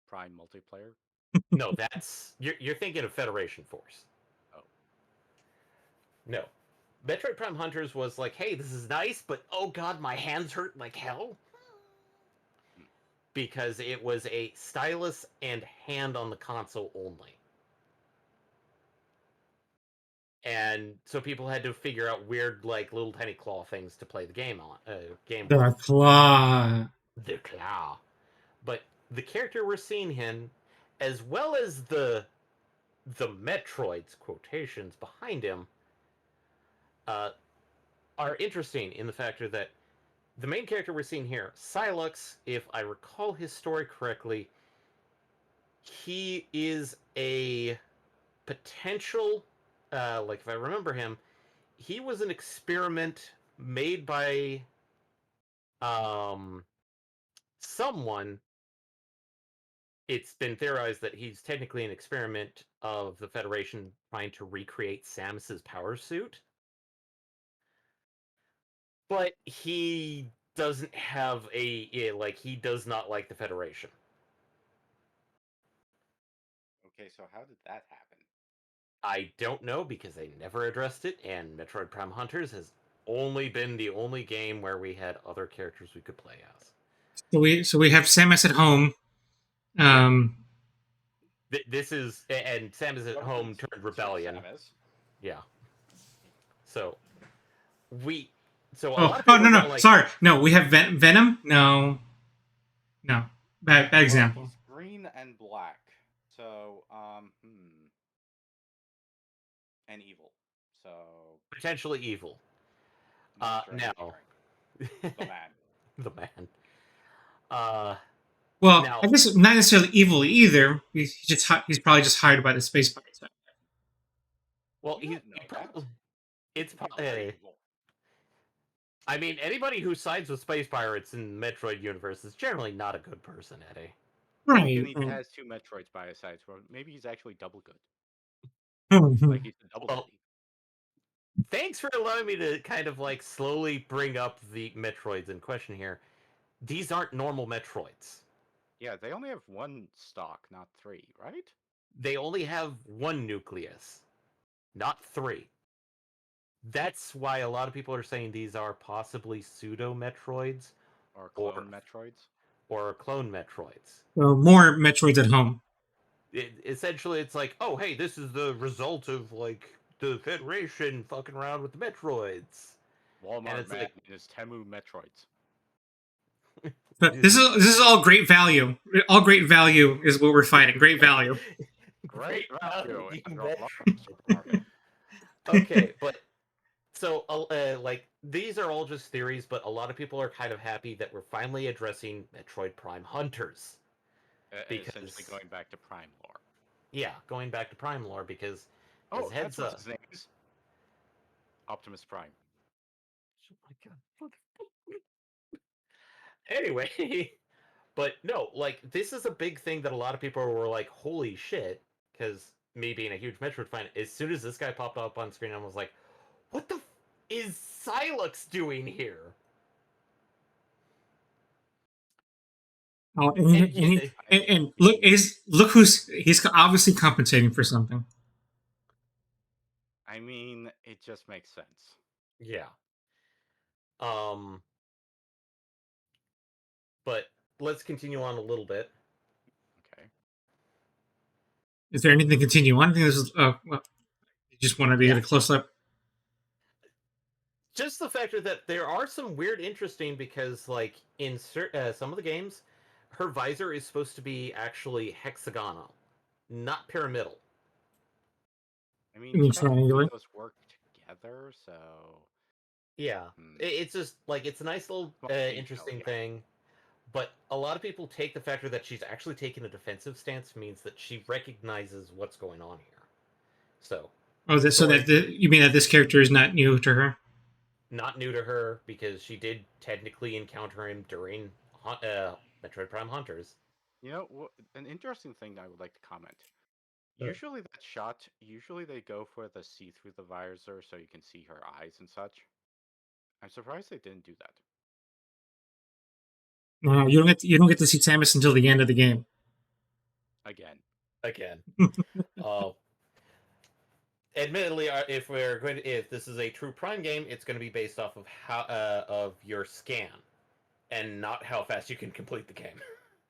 Speaker 1: Prime multiplayer.
Speaker 2: No, that's... You're thinking of Federation Force.
Speaker 1: Oh.
Speaker 2: No. Metroid Prime Hunters was like, hey, this is nice, but oh god, my hands hurt like hell. Because it was a stylus and hand on the console only. And so people had to figure out weird, like, little tiny claw things to play the game on.
Speaker 3: The claw.
Speaker 2: The claw. But the character we're seeing him, as well as the Metroids, quotations, behind him, are interesting in the factor that the main character we're seeing here, Sylux, if I recall his story correctly, he is a potential, like if I remember him, he was an experiment made by someone. It's been theorized that he's technically an experiment of the Federation trying to recreate Samus's power suit. But he doesn't have he does not like the Federation.
Speaker 1: Okay, so how did that happen?
Speaker 2: I don't know, because they never addressed it, and Metroid Prime Hunters has only been the only game where we had other characters we could play as.
Speaker 3: So we have Samus at home.
Speaker 2: This is, and Samus at home turned Rebellion.
Speaker 1: Samus.
Speaker 2: Yeah. So no,
Speaker 3: like... sorry, no, we have Venom. No, bad example.
Speaker 1: He's green and black, so and evil, so
Speaker 2: potentially evil. Now,
Speaker 1: the man.
Speaker 2: The man.
Speaker 3: Well, now, I guess not necessarily evil either. He's probably just hired by the space pirates.
Speaker 2: Well, it's probably. I mean, anybody who sides with space pirates in the Metroid universe is generally not a good person, Eddie.
Speaker 3: Right.
Speaker 1: And he has 2 Metroids by his side, so maybe he's actually double good. Like he's a double good.
Speaker 2: Thanks for allowing me to kind of like slowly bring up the Metroids in question here. These aren't normal Metroids.
Speaker 1: Yeah, they only have 1 stock, not 3, right?
Speaker 2: They only have 1 nucleus, not 3. That's why a lot of people are saying these are possibly pseudo-Metroids.
Speaker 1: Or clone Metroids.
Speaker 2: Or clone Metroids.
Speaker 3: Well, more Metroids at home.
Speaker 2: Essentially, it's like, oh, hey, this is the result of, like, the Federation fucking around with the Metroids.
Speaker 1: Walmart man is Temu Metroids.
Speaker 3: This is all great value. All great value is what we're fighting. Great value.
Speaker 1: Great value.
Speaker 2: Okay, but so like these are all just theories, but a lot of people are kind of happy that we're finally addressing Metroid Prime Hunters.
Speaker 1: Essentially going back to Prime lore.
Speaker 2: Yeah, going back to Prime lore, because
Speaker 1: that's what his name is. Optimus Prime.
Speaker 2: Oh my god. Anyway, but no, like, this is a big thing that a lot of people were like, holy shit, because me being a huge Metroid fan, as soon as this guy popped up on screen, I was like, what the is Sylux doing here?
Speaker 3: Oh, and look he's obviously compensating for something.
Speaker 1: I mean, it just makes sense.
Speaker 2: Yeah. But let's continue on a little bit.
Speaker 1: Okay.
Speaker 3: Is there anything to continue on? I think this is. Well, you just wanted to get a close up.
Speaker 2: Just the fact that there are some weird, interesting because, like in some of the games, her visor is supposed to be actually hexagonal, not pyramidal.
Speaker 1: I mean, triangular. Those work together, so
Speaker 2: yeah, it's just like it's a nice little interesting thing. But a lot of people take the factor that she's actually taking a defensive stance means that she recognizes what's going on here. So,
Speaker 3: you mean that this character is not new to her?
Speaker 2: Not new to her because she did technically encounter him during Metroid Prime Hunters.
Speaker 1: You know, an interesting thing I would like to comment. Usually that shot, they go for the see through the visor so you can see her eyes and such. I'm surprised they didn't do that.
Speaker 3: No, you don't get to see Samus until the end of the game.
Speaker 2: Again. Admittedly, if this is a true Prime game, it's going to be based off of of your scan, and not how fast you can complete the game.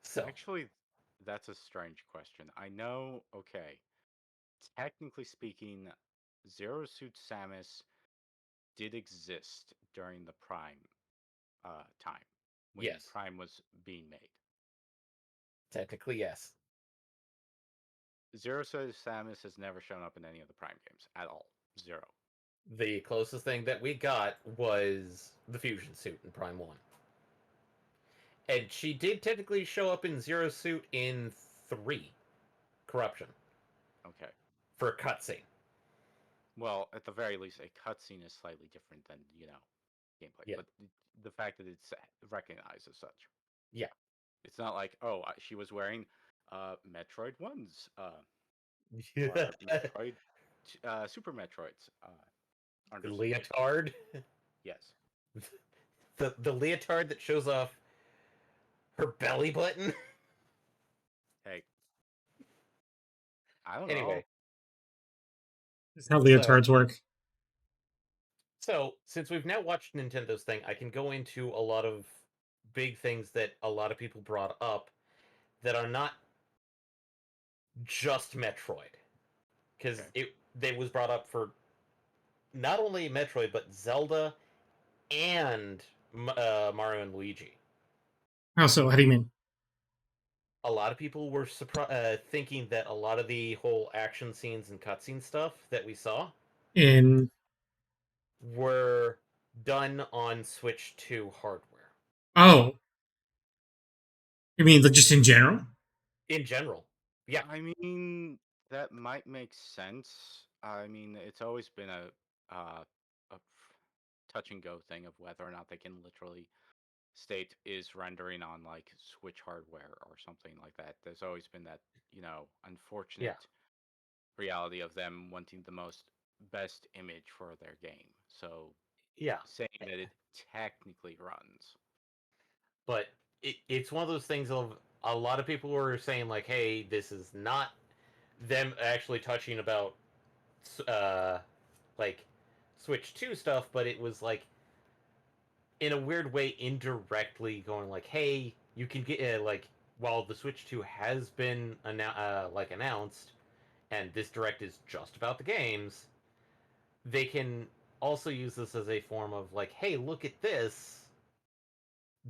Speaker 2: So
Speaker 1: actually, that's a strange question. I know. Okay, technically speaking, Zero Suit Samus did exist during the Prime time when Prime was being made.
Speaker 2: Technically, yes.
Speaker 1: Zero Suit Samus has never shown up in any of the Prime games at all. Zero.
Speaker 2: The closest thing that we got was the fusion suit in Prime 1. And she did technically show up in Zero Suit in 3. Corruption.
Speaker 1: Okay.
Speaker 2: For a cutscene.
Speaker 1: Well, at the very least, a cutscene is slightly different than, gameplay. Yeah. But the fact that it's recognized as such.
Speaker 2: Yeah.
Speaker 1: It's not like, oh, she was wearing Metroid 1's Metroid, Super Metroids.
Speaker 2: The leotard?
Speaker 1: Yes.
Speaker 2: The leotard that shows off her belly button?
Speaker 1: Hey. I don't know.
Speaker 3: That's how leotards work.
Speaker 2: So, since we've now watched Nintendo's thing, I can go into a lot of big things that a lot of people brought up that are not just Metroid. Because they was brought up for not only Metroid, but Zelda and Mario and Luigi.
Speaker 3: How so? How do you mean?
Speaker 2: A lot of people were thinking that a lot of the whole action scenes and cutscene stuff that we saw were done on Switch 2 hardware.
Speaker 3: Oh. You mean just in general?
Speaker 2: In general. Yeah.
Speaker 1: I mean, that might make sense. I mean, it's always been a touch and go thing of whether or not they can literally state is rendering on like Switch hardware or something like that. There's always been that, unfortunate reality of them wanting the best image for their game. So saying that it technically runs.
Speaker 2: But it's one of those things of a lot of people were saying like, hey, this is not them actually touching about like Switch 2 stuff, but it was like in a weird way indirectly going like, hey, you can get like while the Switch 2 has been announced and this direct is just about the games, they can also use this as a form of like, hey, look at this.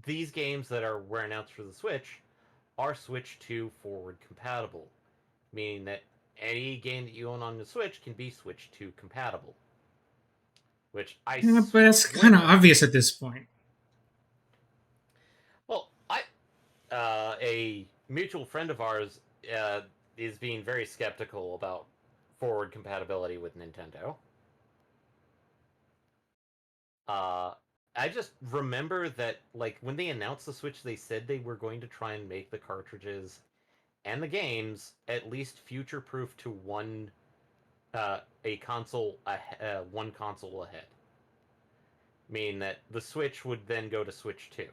Speaker 2: These games that were announced for the Switch are Switch 2 forward compatible, meaning that any game that you own on the Switch can be Switch 2 compatible. Which
Speaker 3: but that's kind of obvious at this point.
Speaker 2: Well, a mutual friend of ours is being very skeptical about forward compatibility with Nintendo. I just remember that, like, when they announced the Switch, they said they were going to try and make the cartridges and the games at least future-proof to one console ahead. Meaning that the Switch would then go to Switch 2.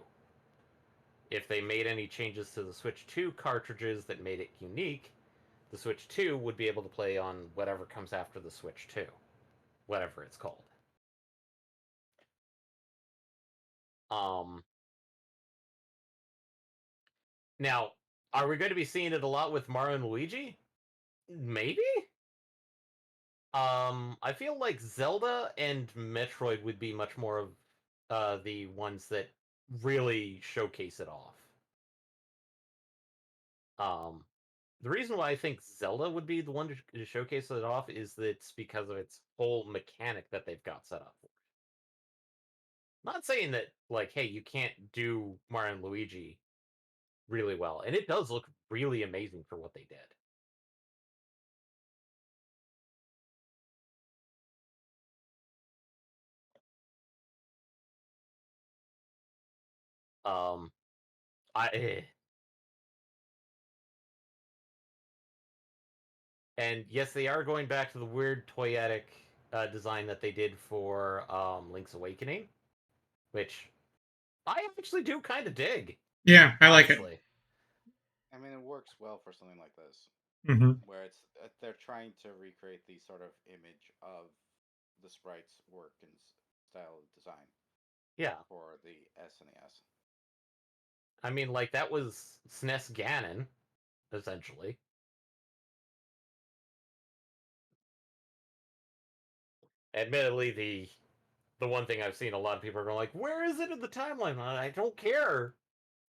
Speaker 2: If they made any changes to the Switch 2 cartridges that made it unique, the Switch 2 would be able to play on whatever comes after the Switch 2. Whatever it's called. Now, are we going to be seeing it a lot with Mario and Luigi? Maybe. I feel like Zelda and Metroid would be much more of the ones that really showcase it off. The reason why I think Zelda would be the one to showcase it off is that it's because of its whole mechanic that they've got set up for it. Not saying that, like, hey, you can't do Mario and Luigi really well, and it does look really amazing for what they did. And yes, they are going back to the weird toyetic design that they did for Link's Awakening, which I actually do kind of dig.
Speaker 3: Yeah, I like it.
Speaker 1: I mean, it works well for something like this, where it's they're trying to recreate the sort of image of the sprite's work and style of design.
Speaker 2: Yeah.
Speaker 1: For the SNES.
Speaker 2: I mean, like, that was SNES Ganon, essentially. Admittedly, the one thing I've seen a lot of people are going like, "Where is it in the timeline?" I don't care.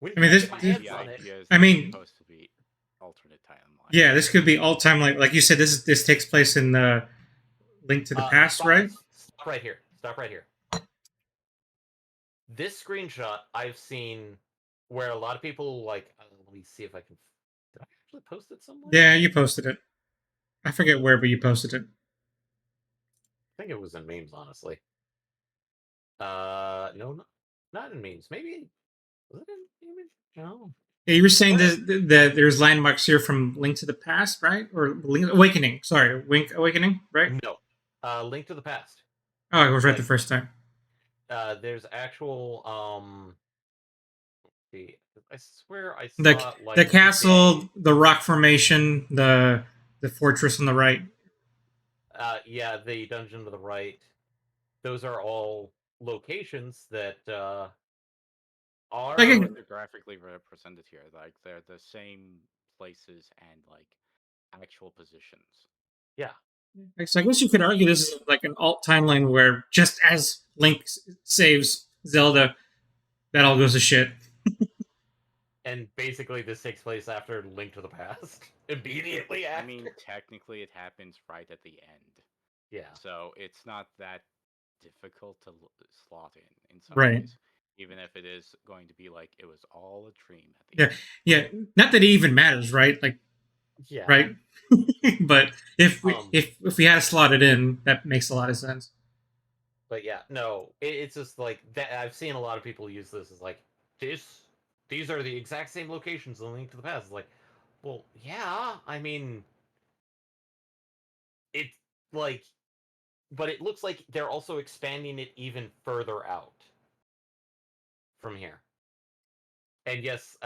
Speaker 3: I mean, this. I mean,
Speaker 1: supposed to be alternate timeline.
Speaker 3: Yeah, this could be all timeline. Like you said, this takes place in the Link to the Past, right?
Speaker 2: Stop right here. Stop right here. This screenshot I've seen where a lot of people like. Let me see if I can. Did I actually post it somewhere?
Speaker 3: Yeah, you posted it. I forget where, but you posted it.
Speaker 2: I think it was in memes, honestly. No, not in memes. Maybe was it in memes? No.
Speaker 3: Yeah, you were saying that there's landmarks here from Link to the Past, right? Or Link Awakening. Sorry, Link Awakening, right?
Speaker 2: No. Link to the Past.
Speaker 3: Oh, I was right the first time.
Speaker 2: There's actual I swear I
Speaker 3: saw the castle, the rock formation, the fortress on the right.
Speaker 2: Yeah, the dungeon to the right. Those are all locations that are
Speaker 1: they're graphically represented here. Like they're the same places and like actual positions.
Speaker 2: Yeah.
Speaker 3: So I guess you could argue this is like an alt timeline where just as Link saves Zelda, that all goes to shit.
Speaker 2: And basically, this takes place after Link to the Past. Immediately after.
Speaker 1: I mean, technically, it happens right at the end.
Speaker 2: Yeah.
Speaker 1: So it's not that difficult to slot in some
Speaker 3: right.
Speaker 1: ways. Even if it is going to be like it was all a dream at
Speaker 3: the end. Yeah. Not that it even matters, right? Like,
Speaker 2: yeah.
Speaker 3: Right. But if we had to slot it in, that makes a lot of sense.
Speaker 2: But yeah, no, it's just like that. I've seen a lot of people use this as like these are the exact same locations in Link to the Past. It's like, well, yeah, I mean, it's like, but it looks like they're also expanding it even further out from here. And yes,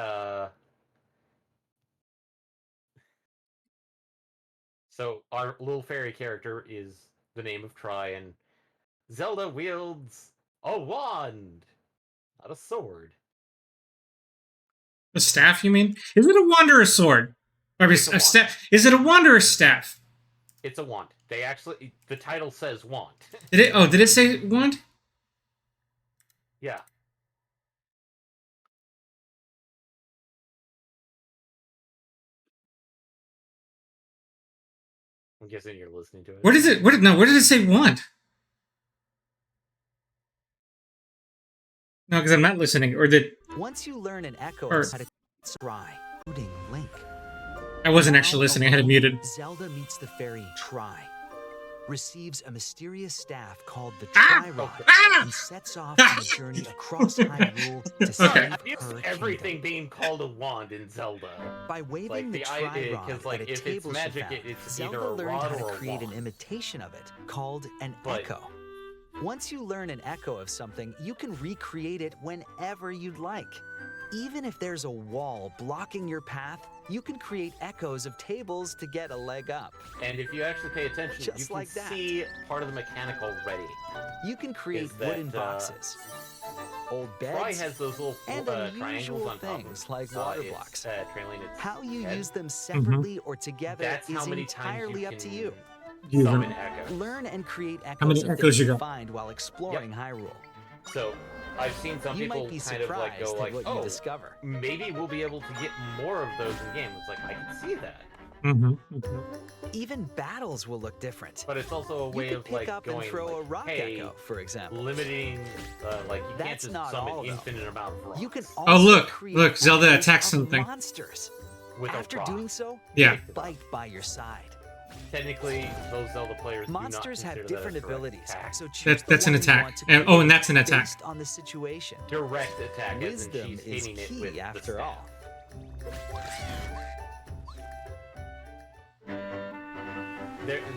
Speaker 2: so our little fairy character is the name of Tri, and Zelda wields a wand, not a sword.
Speaker 3: A staff, you mean? Is it a wand or a sword? Or a staff? Is it a wand or a staff?
Speaker 2: It's a wand. They actually, the title says wand.
Speaker 3: Did it say wand?
Speaker 2: Yeah. I'm guessing you're listening to it.
Speaker 3: Where did it say wand? No, because I'm not listening. Or did
Speaker 9: once you learn an echo how to try, including Link.
Speaker 3: I wasn't actually listening. I had it muted.
Speaker 9: Zelda meets the fairy Tri, receives a mysterious staff called the Tri-Rod, and sets off on a journey across Hyrule to save her
Speaker 2: everything
Speaker 9: kingdom.
Speaker 2: being called a wand in Zelda.
Speaker 9: By waving
Speaker 2: like
Speaker 9: the Tri-Rod
Speaker 2: like,
Speaker 9: at a
Speaker 2: if
Speaker 9: table
Speaker 2: it's magic,
Speaker 9: she found,
Speaker 2: it's
Speaker 9: Zelda
Speaker 2: either a
Speaker 9: learned
Speaker 2: rod
Speaker 9: how to
Speaker 2: or a
Speaker 9: create
Speaker 2: wand.
Speaker 9: an imitation of it called an echo. Once you learn an echo of something, you can recreate it whenever you'd like. Even if there's a wall blocking your path, you can create echoes of tables to get a leg up.
Speaker 2: And if you actually pay attention, you can see part of the mechanic already.
Speaker 9: You can create wooden boxes, old
Speaker 2: Try
Speaker 9: beds,
Speaker 2: has those little
Speaker 9: and
Speaker 2: triangles
Speaker 9: unusual
Speaker 2: on top
Speaker 9: things
Speaker 2: of
Speaker 9: like water blocks.
Speaker 2: trailing its
Speaker 9: How you
Speaker 2: head.
Speaker 9: use them separately or together
Speaker 2: That's how
Speaker 9: is
Speaker 2: many times
Speaker 9: entirely
Speaker 2: you
Speaker 9: up to
Speaker 2: can
Speaker 9: you.
Speaker 2: summon echoes.
Speaker 9: Learn and create
Speaker 3: How many
Speaker 9: echoes of
Speaker 3: echoes
Speaker 9: things
Speaker 3: you
Speaker 9: you
Speaker 3: got?
Speaker 9: find while exploring Hyrule.
Speaker 2: So I've seen some
Speaker 9: You
Speaker 2: people
Speaker 9: might be
Speaker 2: kind of like go
Speaker 9: surprised
Speaker 2: like,
Speaker 9: at what you
Speaker 2: oh,
Speaker 9: discover.
Speaker 2: maybe we'll be able to get more of those in game. It's like, I can see that.
Speaker 9: Even battles will look different.
Speaker 2: But it's also a
Speaker 9: You
Speaker 2: way
Speaker 9: could
Speaker 2: of
Speaker 9: pick
Speaker 2: like
Speaker 9: up
Speaker 2: going
Speaker 9: and throw
Speaker 2: like,
Speaker 9: a rock
Speaker 2: hey,
Speaker 9: echo, for example.
Speaker 2: limiting, like you can't
Speaker 9: That's
Speaker 2: just
Speaker 9: not
Speaker 2: summon
Speaker 9: all, though.
Speaker 2: infinite amount of rocks.
Speaker 9: You can
Speaker 3: Oh,
Speaker 9: also
Speaker 3: look,
Speaker 9: create
Speaker 3: Zelda
Speaker 9: echoes
Speaker 3: attacks
Speaker 9: of
Speaker 3: something.
Speaker 9: monsters.
Speaker 2: With a
Speaker 9: After
Speaker 2: rock.
Speaker 9: doing so,
Speaker 3: Yeah.
Speaker 9: they fight by your side.
Speaker 2: Technically, those Zelda players
Speaker 9: Monsters
Speaker 2: do not
Speaker 9: have
Speaker 2: consider
Speaker 9: different
Speaker 2: that a direct
Speaker 9: abilities,
Speaker 2: attack.
Speaker 9: so choose
Speaker 3: That's
Speaker 9: the
Speaker 3: an
Speaker 9: one you
Speaker 3: attack.
Speaker 9: want to
Speaker 3: And
Speaker 9: create
Speaker 3: that's an attack.
Speaker 9: based on the situation.
Speaker 2: Direct attack, as in
Speaker 9: Wisdom
Speaker 2: she's
Speaker 9: is
Speaker 2: hitting it
Speaker 9: key
Speaker 2: with the
Speaker 9: after
Speaker 2: staff.
Speaker 9: all.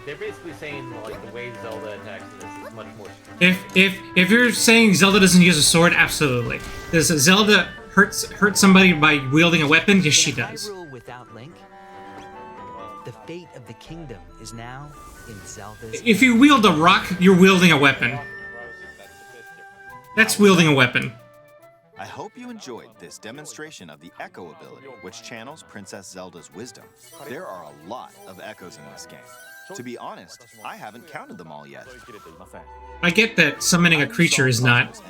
Speaker 2: They're basically saying like the way Zelda attacks in this is much more.
Speaker 3: If you're saying Zelda doesn't use a sword, absolutely. Does Zelda hurt somebody by wielding a weapon? Yes, she
Speaker 9: In
Speaker 3: does.
Speaker 9: Hyrule without Link, the fate of the kingdom is now in Zelda's
Speaker 3: If you wield a rock, you're wielding a weapon. That's wielding a weapon.
Speaker 10: I hope you enjoyed this demonstration of the Echo ability, which channels Princess Zelda's wisdom. There are a lot of echoes in this game. To be honest, I haven't counted them all yet.
Speaker 3: I get that summoning a creature is not,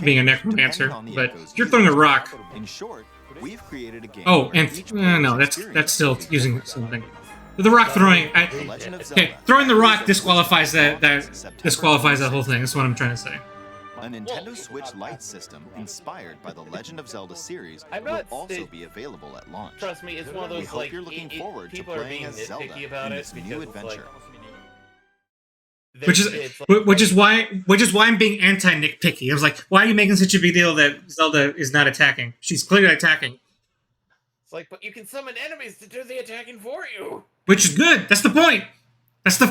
Speaker 3: being a necromancer, but if you're throwing a rock.
Speaker 10: In short, we've created a game.
Speaker 3: Oh,
Speaker 10: where
Speaker 3: and
Speaker 10: each
Speaker 3: no,
Speaker 10: player's
Speaker 3: that's still
Speaker 10: experience
Speaker 3: using something. The rock throwing. Okay, throwing the rock disqualifies that disqualifies that whole thing. That's what I'm trying to say.
Speaker 10: A Nintendo Switch Lite system inspired by the Legend of Zelda series will also be available at launch.
Speaker 2: Trust me, it's one of those
Speaker 10: We hope
Speaker 2: like
Speaker 10: you're looking forward to
Speaker 2: people are
Speaker 10: playing
Speaker 2: being
Speaker 10: as Zelda
Speaker 2: nitpicky about
Speaker 10: in
Speaker 2: it
Speaker 10: this
Speaker 2: because
Speaker 10: new
Speaker 2: it's
Speaker 10: adventure.
Speaker 2: like,
Speaker 3: Which is why I'm being anti-nitpicky. I was like, why are you making such a big deal that Zelda is not attacking? She's clearly attacking.
Speaker 2: It's like, but you can summon enemies to do the attacking for you.
Speaker 3: Which is good. That's the point. That's the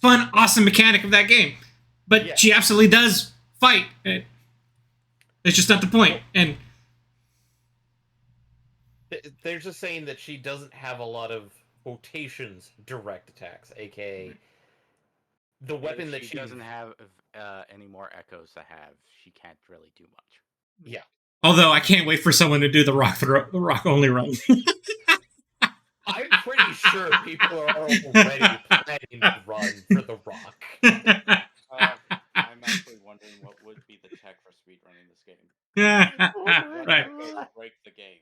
Speaker 3: fun, awesome mechanic of that game. But
Speaker 2: Yeah.
Speaker 3: she absolutely does fight. It's just not the point. And
Speaker 2: They're just saying that she doesn't have a lot of quotations direct attacks, aka the weapon that
Speaker 1: she
Speaker 2: she
Speaker 1: doesn't have any more echoes to have. She can't really do much.
Speaker 2: Yeah.
Speaker 3: although I can't wait for someone to do the rock only run.
Speaker 2: I'm pretty sure people are already planning to run for the rock.
Speaker 1: I'm actually wondering what would be the tech for speedrunning this game.
Speaker 3: Right.
Speaker 1: Break the game.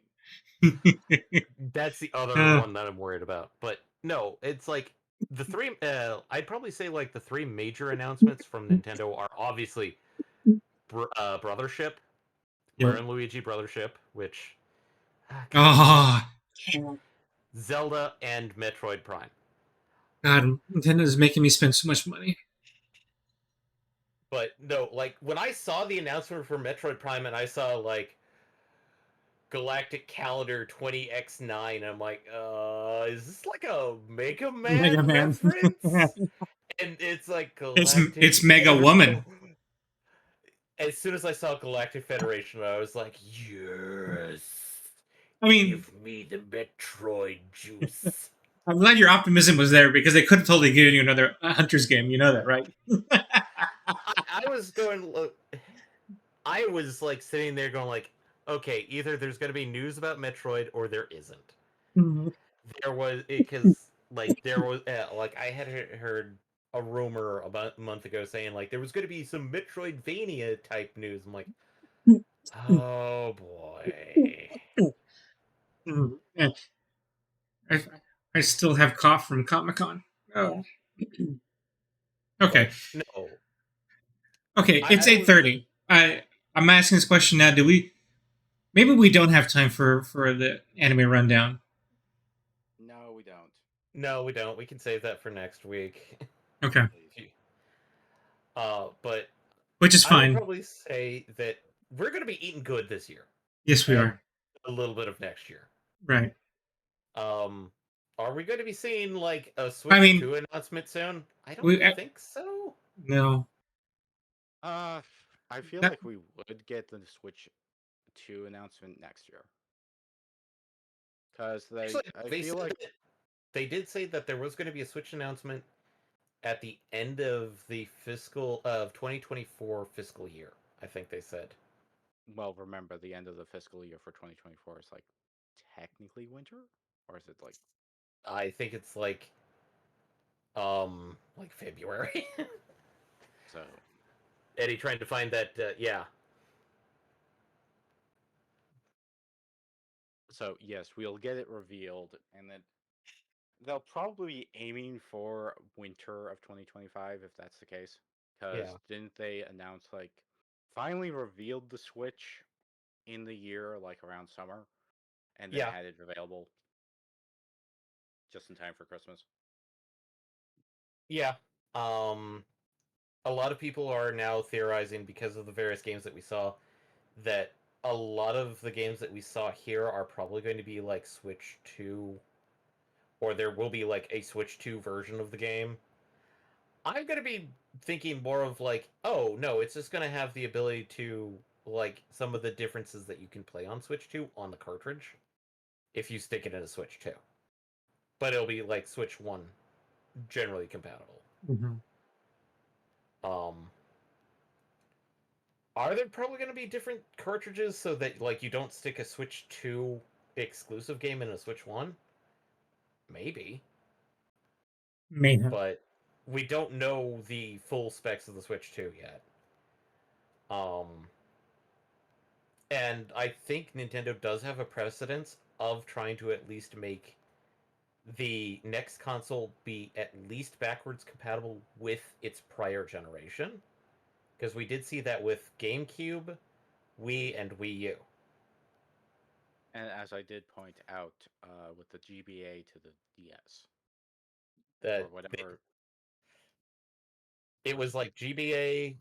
Speaker 2: That's the other one that I'm worried about. But no, it's like the three. I'd probably say like the three major announcements from Nintendo are obviously Brothership, Mario and Luigi Brothership, which Zelda and Metroid Prime.
Speaker 3: God, Nintendo is making me spend so much money.
Speaker 2: But no, like when I saw the announcement for Metroid Prime and I saw like Galactic Calendar 20X9, I'm like, is this like a Mega Man reference? And it's like
Speaker 3: it's Mega Woman.
Speaker 2: As soon as I saw Galactic Federation, I was like, yes.
Speaker 3: I mean,
Speaker 2: give me the Metroid juice.
Speaker 3: I'm glad your optimism was there because they could have totally given you another Hunter's game. You know that, right?
Speaker 2: I was going. I was like sitting there going like, okay, either there's going to be news about Metroid or there isn't.
Speaker 3: Mm-hmm.
Speaker 2: There was because like I had heard a rumor about a month ago saying like there was going to be some Metroidvania type news. I'm like, oh boy.
Speaker 3: Yeah. I still have cough from Comic-Con. Oh. Okay.
Speaker 2: No.
Speaker 3: Okay, it's 8:30. I'm asking this question now. Maybe we don't have time for the anime rundown.
Speaker 1: No, we don't.
Speaker 2: No, we don't. We can save that for next week.
Speaker 3: Okay.
Speaker 2: But
Speaker 3: which is fine.
Speaker 2: I would probably say that we're going to be eating good this year.
Speaker 3: Yes, we are.
Speaker 2: A little bit of next year.
Speaker 3: Right.
Speaker 2: Are we going to be seeing like a Switch 2 announcement soon? I don't think so.
Speaker 3: No.
Speaker 1: I feel like we would get the Switch 2 announcement next year. Because I feel like
Speaker 2: they did say that there was going to be a Switch announcement at the end of the fiscal of 2024 fiscal year. I think they said.
Speaker 1: Well, remember the end of the fiscal year for 2024 is like technically winter, or is it like?
Speaker 2: I think it's like February.
Speaker 1: So
Speaker 2: Eddie trying to find that. Yeah.
Speaker 1: So yes, we'll get it revealed, and then they'll probably be aiming for winter of 2025 if that's the case. Because
Speaker 2: Yeah.
Speaker 1: didn't they announce like finally revealed the Switch in the year like around summer, and then
Speaker 2: Yeah.
Speaker 1: had it available just in time for Christmas?
Speaker 2: Yeah. A lot of people are now theorizing because of the various games that we saw that a lot of the games that we saw here are probably going to be like Switch 2, or there will be like a Switch 2 version of the game. I'm going to be thinking more of like, oh no, it's just going to have the ability to like some of the differences that you can play on Switch 2 on the cartridge if you stick it in a Switch 2. But it'll be like Switch 1 generally compatible.
Speaker 3: Mm-hmm.
Speaker 2: Are there probably going to be different cartridges so that like you don't stick a Switch 2 exclusive game in a Switch 1? Maybe.
Speaker 3: Maybe.
Speaker 2: But we don't know the full specs of the Switch 2 yet. And I think Nintendo does have a precedence of trying to at least make the next console be at least backwards compatible with its prior generation. Because we did see that with GameCube, Wii, and Wii U.
Speaker 1: And as I did point out, with the GBA to the DS,
Speaker 2: That
Speaker 1: or whatever.
Speaker 2: It was like GBA,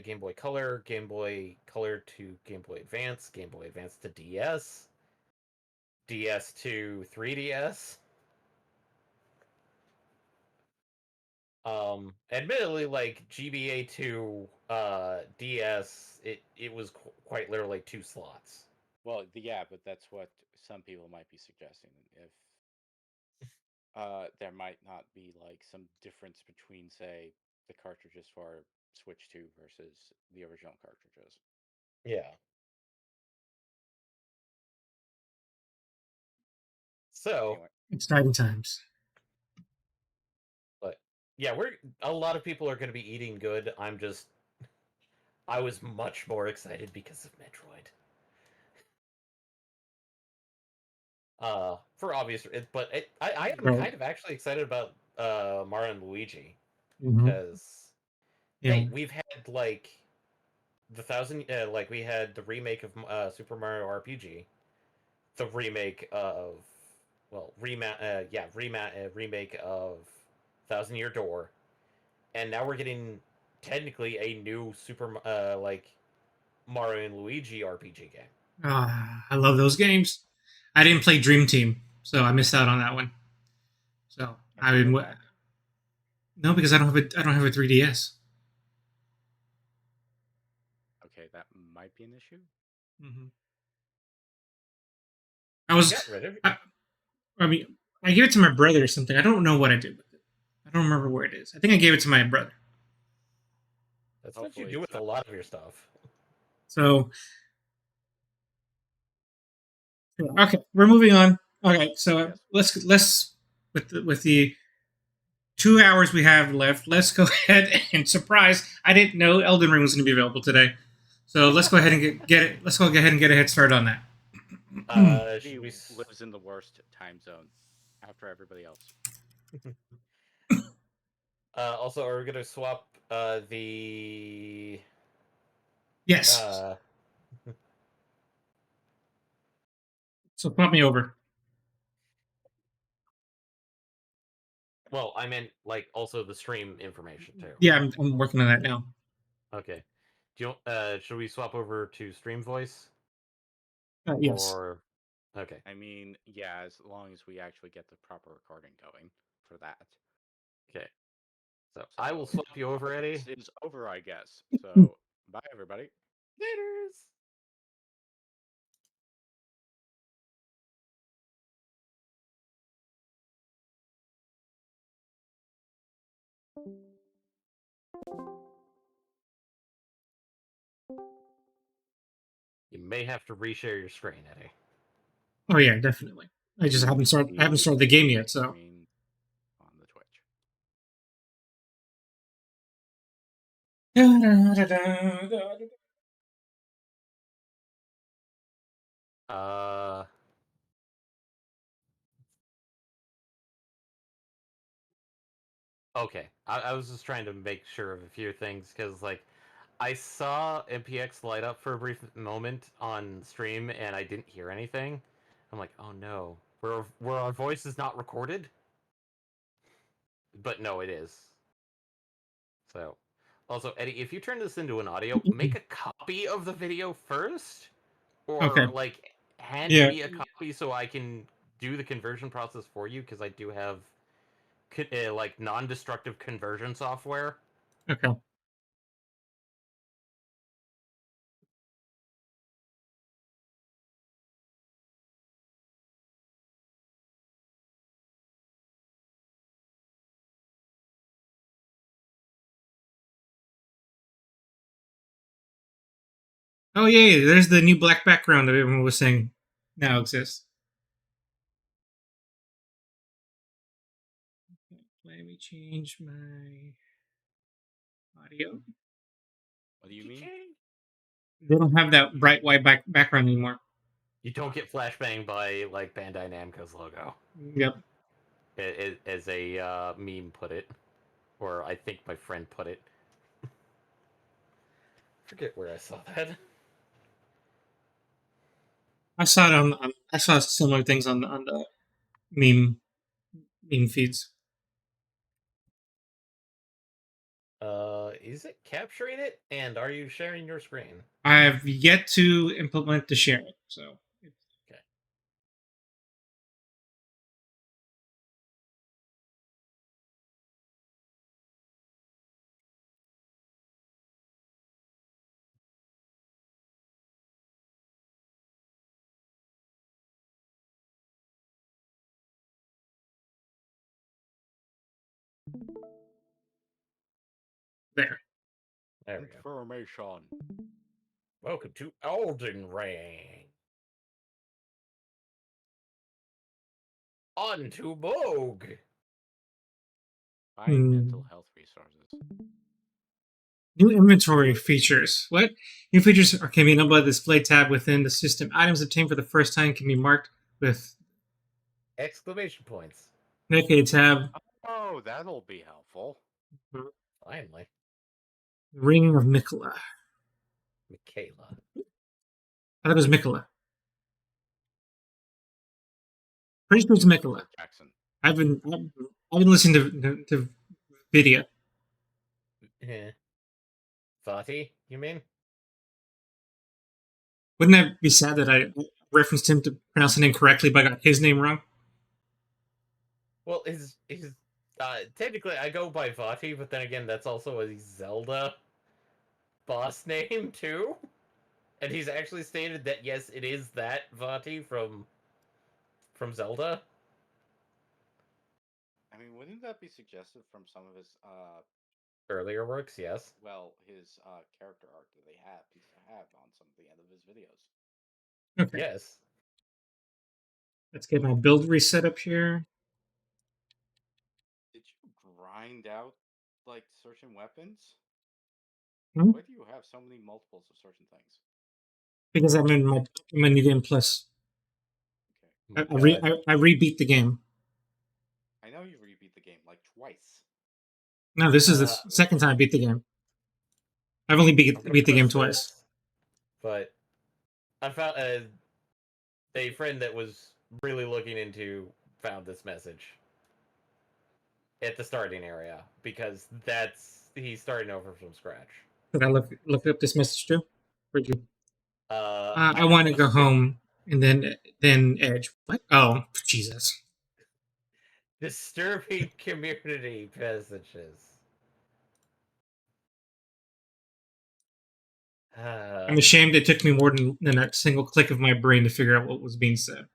Speaker 2: Game Boy Color, Game Boy Color to Game Boy Advance, Game Boy Advance to DS, DS to 3DS. Admittedly, like GBA to DS, it was quite literally 2 slots.
Speaker 1: Well, yeah, but that's what some people might be suggesting. If there might not be like some difference between, say, the cartridges for Switch 2 versus the original cartridges.
Speaker 2: Yeah. So
Speaker 1: anyway,
Speaker 3: exciting times.
Speaker 2: But yeah, a lot of people are going to be eating good. I was much more excited because of Metroid. For obvious, but I am kind of actually excited about Mario and Luigi because hey, we've had like we had the remake of Super Mario RPG, the remake of remake of Thousand Year Door, and now we're getting technically a new Mario and Luigi RPG game.
Speaker 3: I love those games. I didn't play Dream Team, so I missed out on that one. So I would no, because I don't have a 3DS.
Speaker 1: Okay, that might be an issue.
Speaker 3: Mm-hmm. I mean, I gave it to my brother or something. I don't know what I did with it. I don't remember where it is. I think I gave it to my brother.
Speaker 2: That's what you do with a lot of your stuff.
Speaker 3: So, okay, we're moving on. Okay, so let's with the 2 hours we have left. Let's go ahead and surprise. I didn't know Elden Ring was going to be available today, so let's go ahead and get it. Let's go ahead and get a head start on that.
Speaker 1: He lives in the worst time zone after everybody else.
Speaker 2: Also, are we going to swap the?
Speaker 3: Yes. So pop me over.
Speaker 2: Well, I meant like also the stream information too.
Speaker 3: Yeah, I'm working on that now.
Speaker 2: Okay. Do you should we swap over to stream voice?
Speaker 3: Yes.
Speaker 2: Or okay.
Speaker 1: I mean, yeah, as long as we actually get the proper recording going for that.
Speaker 2: Okay. So I will swap you over, Eddie.
Speaker 1: It's over, I guess. So bye, everybody.
Speaker 2: Laters. You may have to reshare your screen, Eddie.
Speaker 3: Oh yeah, definitely. I just haven't started the game yet, so.
Speaker 1: On the Twitch.
Speaker 2: Okay, I was just trying to make sure of a few things because, like, I saw MPX light up for a brief moment on stream and I didn't hear anything. I'm like, oh no, were our voices not recorded? But no, it is. So, also, Eddie, if you turn this into an audio, make a copy of the video first, or
Speaker 3: Okay.
Speaker 2: like hand
Speaker 3: Yeah.
Speaker 2: me a copy so I can do the conversion process for you because I do have like non-destructive conversion software.
Speaker 3: Okay. Oh yeah, there's the new black background that everyone was saying now exists. Let me change my audio.
Speaker 1: What do you mean?
Speaker 3: They don't have that bright white background anymore.
Speaker 2: You don't get flashbang by like Bandai Namco's logo.
Speaker 3: Yep.
Speaker 2: As a meme put it, or I think my friend put it. Forget where I saw that.
Speaker 3: I saw it on I saw similar things on the meme feeds.
Speaker 2: Is it capturing it? And are you sharing your screen?
Speaker 3: I have yet to implement the share it, so.
Speaker 2: Okay.
Speaker 3: There.
Speaker 2: There we go.
Speaker 1: Information.
Speaker 2: Welcome to Elden Ring. On to Moog.
Speaker 1: Find mental health resources.
Speaker 3: New inventory features. What? New features can be enabled by the display tab within the system. Items obtained for the first time can be marked with
Speaker 2: exclamation points.
Speaker 3: Okay, tab.
Speaker 1: Oh, that'll be helpful.
Speaker 2: Finally.
Speaker 3: Ring of Miquella.
Speaker 2: Michaela.
Speaker 3: I thought it was Miquella. Pretty sure it's Miquella.
Speaker 1: Jackson.
Speaker 3: I've been listening to video.
Speaker 2: Yeah. Vati, you mean?
Speaker 3: Wouldn't that be sad that I referenced him to pronounce the name correctly, but I got his name wrong?
Speaker 2: Well, his technically I go by Vati, but then again, that's also a Zelda boss name too. And he's actually stated that yes, it is that Vati from Zelda.
Speaker 1: I mean, wouldn't that be suggested from some of his
Speaker 2: earlier works? Yes.
Speaker 1: Well, his character arc that he used to have on some of the end of his videos.
Speaker 3: Okay.
Speaker 2: Yes.
Speaker 3: Let's get my build reset up here.
Speaker 1: Did you grind out like certain weapons?
Speaker 3: Hmm?
Speaker 1: Why do you have so many multiples of certain things?
Speaker 3: Because I'm in my New Game Plus.
Speaker 2: Okay.
Speaker 3: I rebeat the game.
Speaker 1: I know you rebeat the game like twice.
Speaker 3: No, this is the second time I beat the game. I've only beat the game twice.
Speaker 2: But I found a friend that was really looking into found this message at the starting area because he's starting over from scratch.
Speaker 3: Did I look up this message too? Where'd you?
Speaker 2: I
Speaker 3: I want to go home and then Edge. What? Oh, Jesus!
Speaker 2: Disturbing community messages.
Speaker 3: I'm ashamed it took me more than a single click of my brain to figure out what was being said.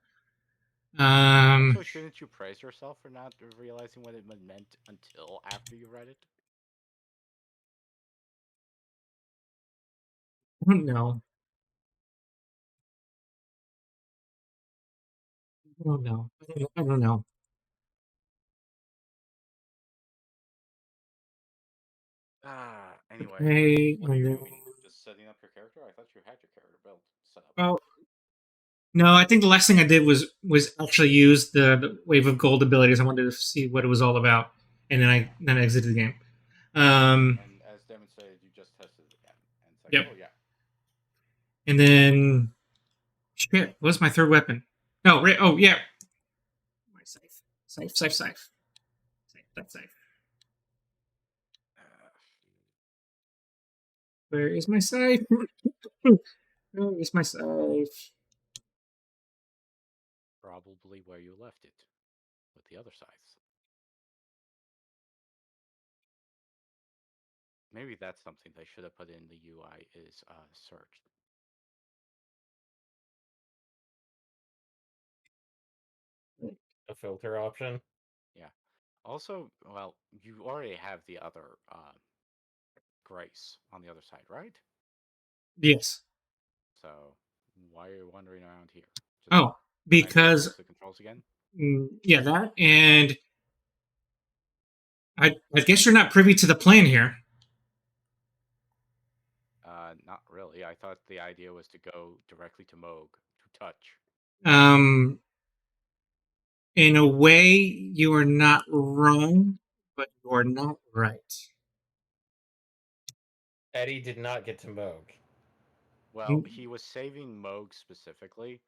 Speaker 1: So shouldn't you praise yourself for not realizing what it meant until after you read it?
Speaker 3: don't know. I don't know. I don't know.
Speaker 1: Anyway.
Speaker 3: Okay,
Speaker 1: What are you doing? Just setting up your character? I thought you had your character built set up.
Speaker 3: Well, no, I think the last thing I did was actually use the Wave of Gold abilities. I wanted to see what it was all about, and then I exited the game.
Speaker 1: And as demonstrated, you just tested it again, and it's like,
Speaker 3: yep.
Speaker 1: Oh yeah.
Speaker 3: And then, shit, what's my third weapon? No, oh yeah, my scythe. Where is my scythe? Where is my scythe?
Speaker 1: Probably where you left it, with the other scythes. Maybe that's something they should have put in the UI is search.
Speaker 2: A filter option.
Speaker 1: Yeah. Also, well, you already have the other Grace on the other side, right?
Speaker 3: Yes.
Speaker 1: So why are you wandering around here?
Speaker 3: Just because
Speaker 1: the controls again.
Speaker 3: Yeah, that, and I guess you're not privy to the plan here.
Speaker 1: Not really. I thought the idea was to go directly to Moog to touch.
Speaker 3: In a way, you are not wrong, but you are not right.
Speaker 2: Eddie did not get to Moog.
Speaker 1: Well, he was saving Moog specifically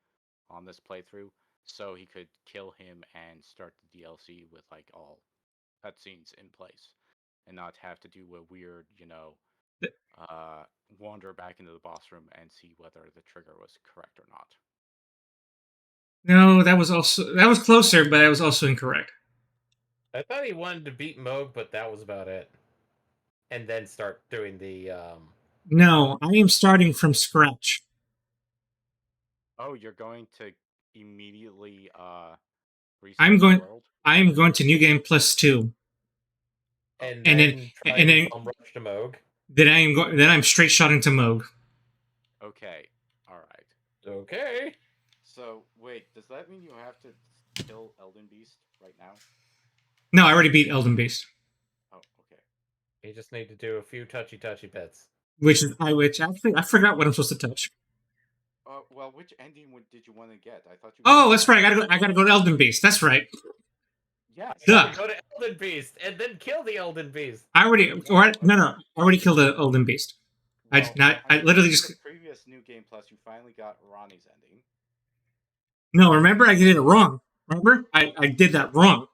Speaker 1: on this playthrough, so he could kill him and start the DLC with like all cutscenes in place, and not have to do a weird, wander back into the boss room and see whether the trigger was correct or not.
Speaker 3: No, that was closer, but that was also incorrect.
Speaker 2: I thought he wanted to beat Moog, but that was about it. And then start doing the
Speaker 3: No, I am starting from scratch.
Speaker 1: Oh, you're going to immediately
Speaker 3: I'm going to New Game Plus 2.
Speaker 2: And then rush to Moog.
Speaker 3: Then I'm straight shot into Moog.
Speaker 1: Okay. Alright.
Speaker 2: Okay.
Speaker 1: So wait, does that mean you have to kill Elden Beast right now?
Speaker 3: No, I already beat Elden Beast.
Speaker 1: Oh, okay.
Speaker 2: You just need to do a few touchy bits.
Speaker 3: Which actually I forgot what I'm supposed to touch.
Speaker 1: Well, which ending did you want to get? I thought you.
Speaker 3: Oh, that's right. I gotta go to Elden Beast. That's right.
Speaker 1: Yeah.
Speaker 2: Go to Elden Beast and then kill the Elden Beast.
Speaker 3: I already killed the Elden Beast. Well, I literally just.
Speaker 1: The previous New Game Plus, you finally got Ronnie's ending.
Speaker 3: No, remember I did it wrong. Remember I did that wrong.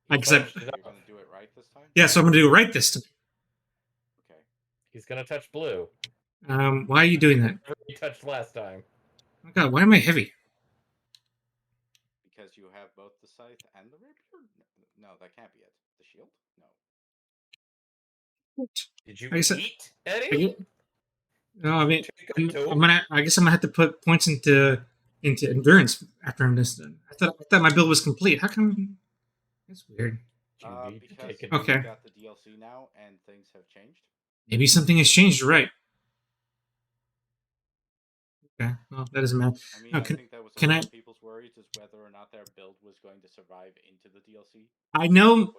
Speaker 1: You're going to do it right this time.
Speaker 3: Yeah, so I'm gonna do it right this time.
Speaker 1: Okay.
Speaker 2: He's gonna touch blue.
Speaker 3: Why are you doing that?
Speaker 2: He touched last time.
Speaker 3: Oh God, why am I heavy?
Speaker 1: Because you have both the scythe and the rapier? No, that can't be it. The shield? No.
Speaker 3: What?
Speaker 2: Did you eat, Eddie?
Speaker 3: No, I mean, I guess I'm gonna have to put points into endurance after I'm done. I thought my build was complete. How come? That's weird.
Speaker 1: Because you got the DLC now and things have changed.
Speaker 3: Maybe something has changed. You're right. Okay, well, that doesn't matter.
Speaker 1: I mean, I think that was a lot of people's worries is whether or not their build was going to survive into the DLC.
Speaker 3: I know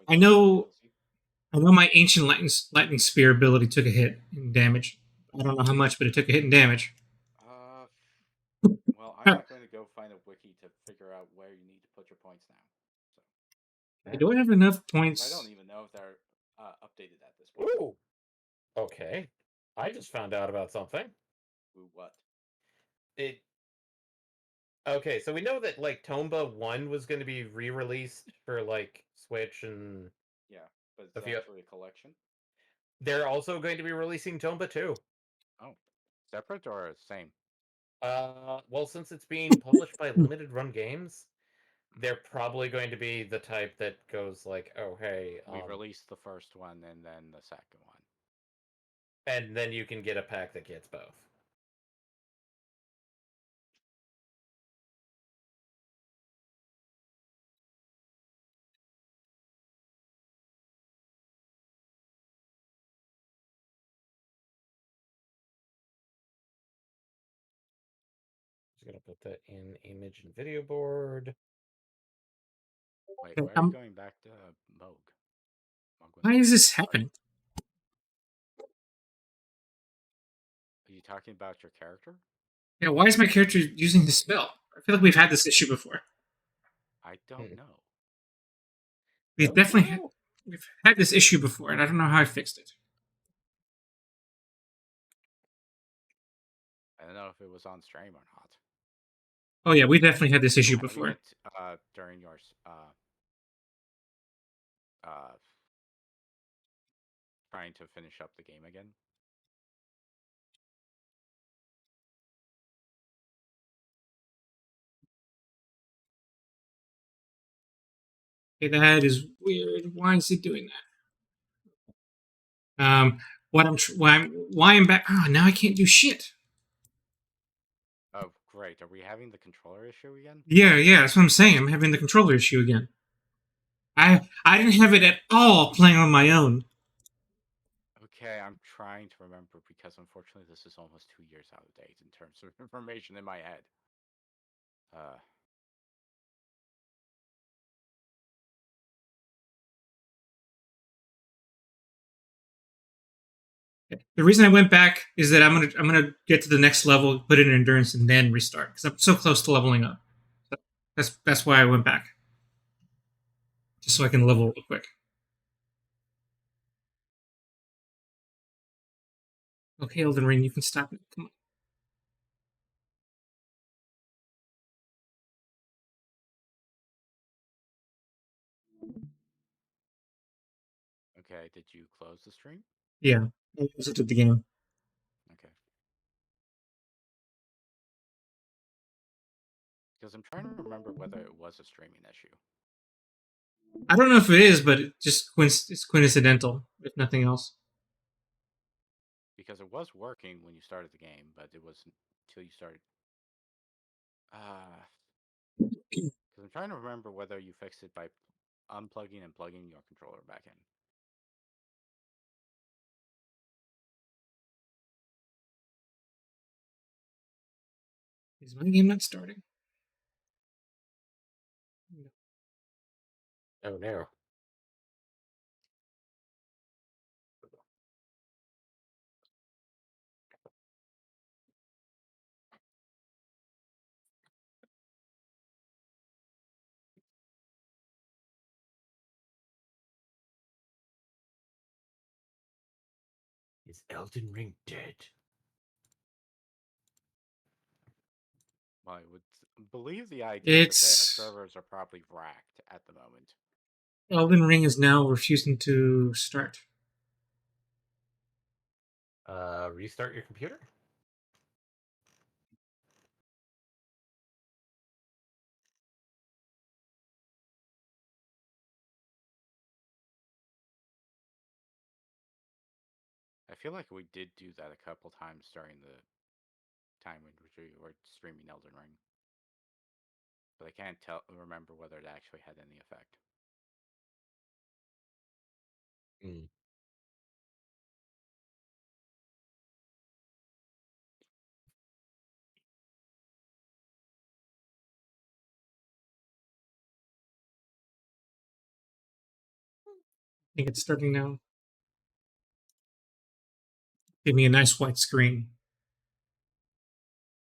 Speaker 3: my ancient lightning spear ability took a hit in damage. I don't know how much, but it took a hit in damage.
Speaker 1: Well, I'm not going to go find a wiki to figure out where you need to put your points now. So.
Speaker 3: Do I have enough points?
Speaker 1: I don't even know if they're updated at this point.
Speaker 2: Ooh. Okay. I just found out about something.
Speaker 1: Ooh, what?
Speaker 2: Okay, so we know that like Tomba 1 was going to be re-released for like Switch and
Speaker 1: but it's actually a collection.
Speaker 2: They're also going to be releasing Tomba 2.
Speaker 1: Oh, separate or same?
Speaker 2: Well, since it's being published by Limited Run Games, they're probably going to be the type that goes like, "Oh, hey,
Speaker 1: we released the first one and then the second one,
Speaker 2: and then you can get a pack that gets both." gonna put that in image and video board.
Speaker 1: Wait, why are you going back to Moog?
Speaker 3: Why is this happening?
Speaker 1: Are you talking about your character?
Speaker 3: Yeah, why is my character using the spell? I feel like we've had this issue before.
Speaker 1: I don't know.
Speaker 3: We've definitely we've had this issue before, and I don't know how I fixed it.
Speaker 1: I don't know if it was on stream or not.
Speaker 3: Oh yeah, we definitely had this issue before.
Speaker 1: It, during your trying to finish up the game again.
Speaker 3: Okay, that is weird. Why is it doing that? Why I'm back? Oh, now I can't do shit.
Speaker 1: Oh, great. Are we having the controller issue again?
Speaker 3: Yeah, that's what I'm saying. I'm having the controller issue again. I didn't have it at all playing on my own.
Speaker 1: Okay, I'm trying to remember because unfortunately this is almost 2 years out of date in terms of information in my head.
Speaker 3: The reason I went back is that I'm gonna get to the next level, put it in endurance, and then restart because I'm so close to leveling up. That's why I went back, just so I can level real quick. Okay, Elden Ring, you can stop it. Come on.
Speaker 1: Okay, did you close the stream?
Speaker 3: Yeah, I exited the game.
Speaker 1: Okay. Because I'm trying to remember whether it was a streaming issue.
Speaker 3: I don't know if it is, but it's coincidental, if nothing else.
Speaker 1: Because it was working when you started the game, but it wasn't until you started. Because I'm trying to remember whether you fixed it by unplugging and plugging your controller back in.
Speaker 3: Is my game not starting?
Speaker 2: Oh no. Is Elden Ring dead?
Speaker 1: Well, I would believe the idea is that servers are probably racked at the moment.
Speaker 3: Elden Ring is now refusing to start.
Speaker 2: Restart your computer?
Speaker 1: I feel like we did do that a couple times during the time in which we were streaming Elden Ring. But I can't remember whether it actually had any effect.
Speaker 2: Mm.
Speaker 3: I think it's starting now. Give me a nice white screen.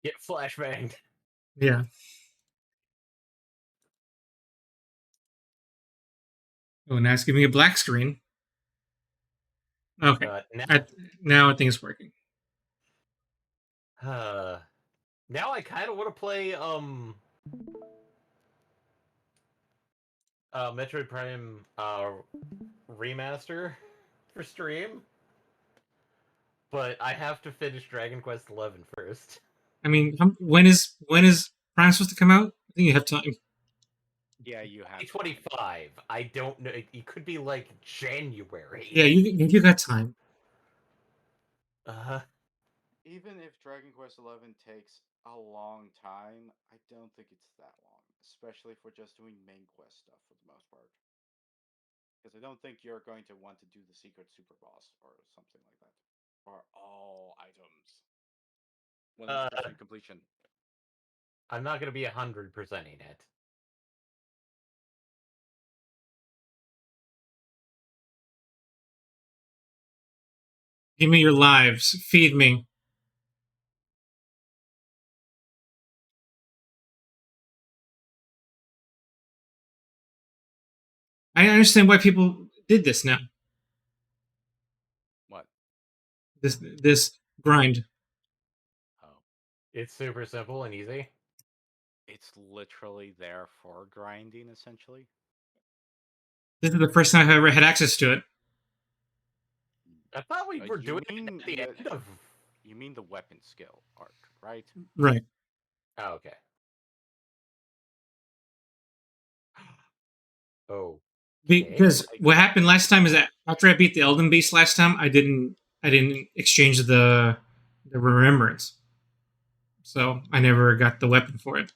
Speaker 2: Get flashbanged.
Speaker 3: Yeah. Oh, now it's giving me a black screen. Okay. Now I think it's working.
Speaker 2: Now I kind of want to play Metroid Prime remaster for stream, but I have to finish Dragon Quest XI first.
Speaker 3: I mean, when is Prime supposed to come out? I think you have time.
Speaker 1: Yeah, you have
Speaker 2: 2025. I don't know. It could be like January.
Speaker 3: Yeah, you got time.
Speaker 1: Even if Dragon Quest XI takes a long time, I don't think it's that long, especially if we're just doing main quest stuff for the most part. Because I don't think you're going to want to do the secret super boss or something like that, or all items. 100% completion.
Speaker 2: I'm not going to be 100%ing it.
Speaker 3: Give me your lives. Feed me. I understand why people did this now.
Speaker 1: What?
Speaker 3: This grind.
Speaker 1: Oh.
Speaker 2: It's super simple and easy.
Speaker 1: It's literally there for grinding, essentially.
Speaker 3: This is the first time I've ever had access to it.
Speaker 2: I thought we were doing it at the end of...
Speaker 1: You mean the weapon skill arc, right?
Speaker 3: Right.
Speaker 2: Oh, okay. Oh.
Speaker 3: Because what happened last time is that after I beat the Elden Beast last time, I didn't exchange the remembrance. So I never got the weapon for it.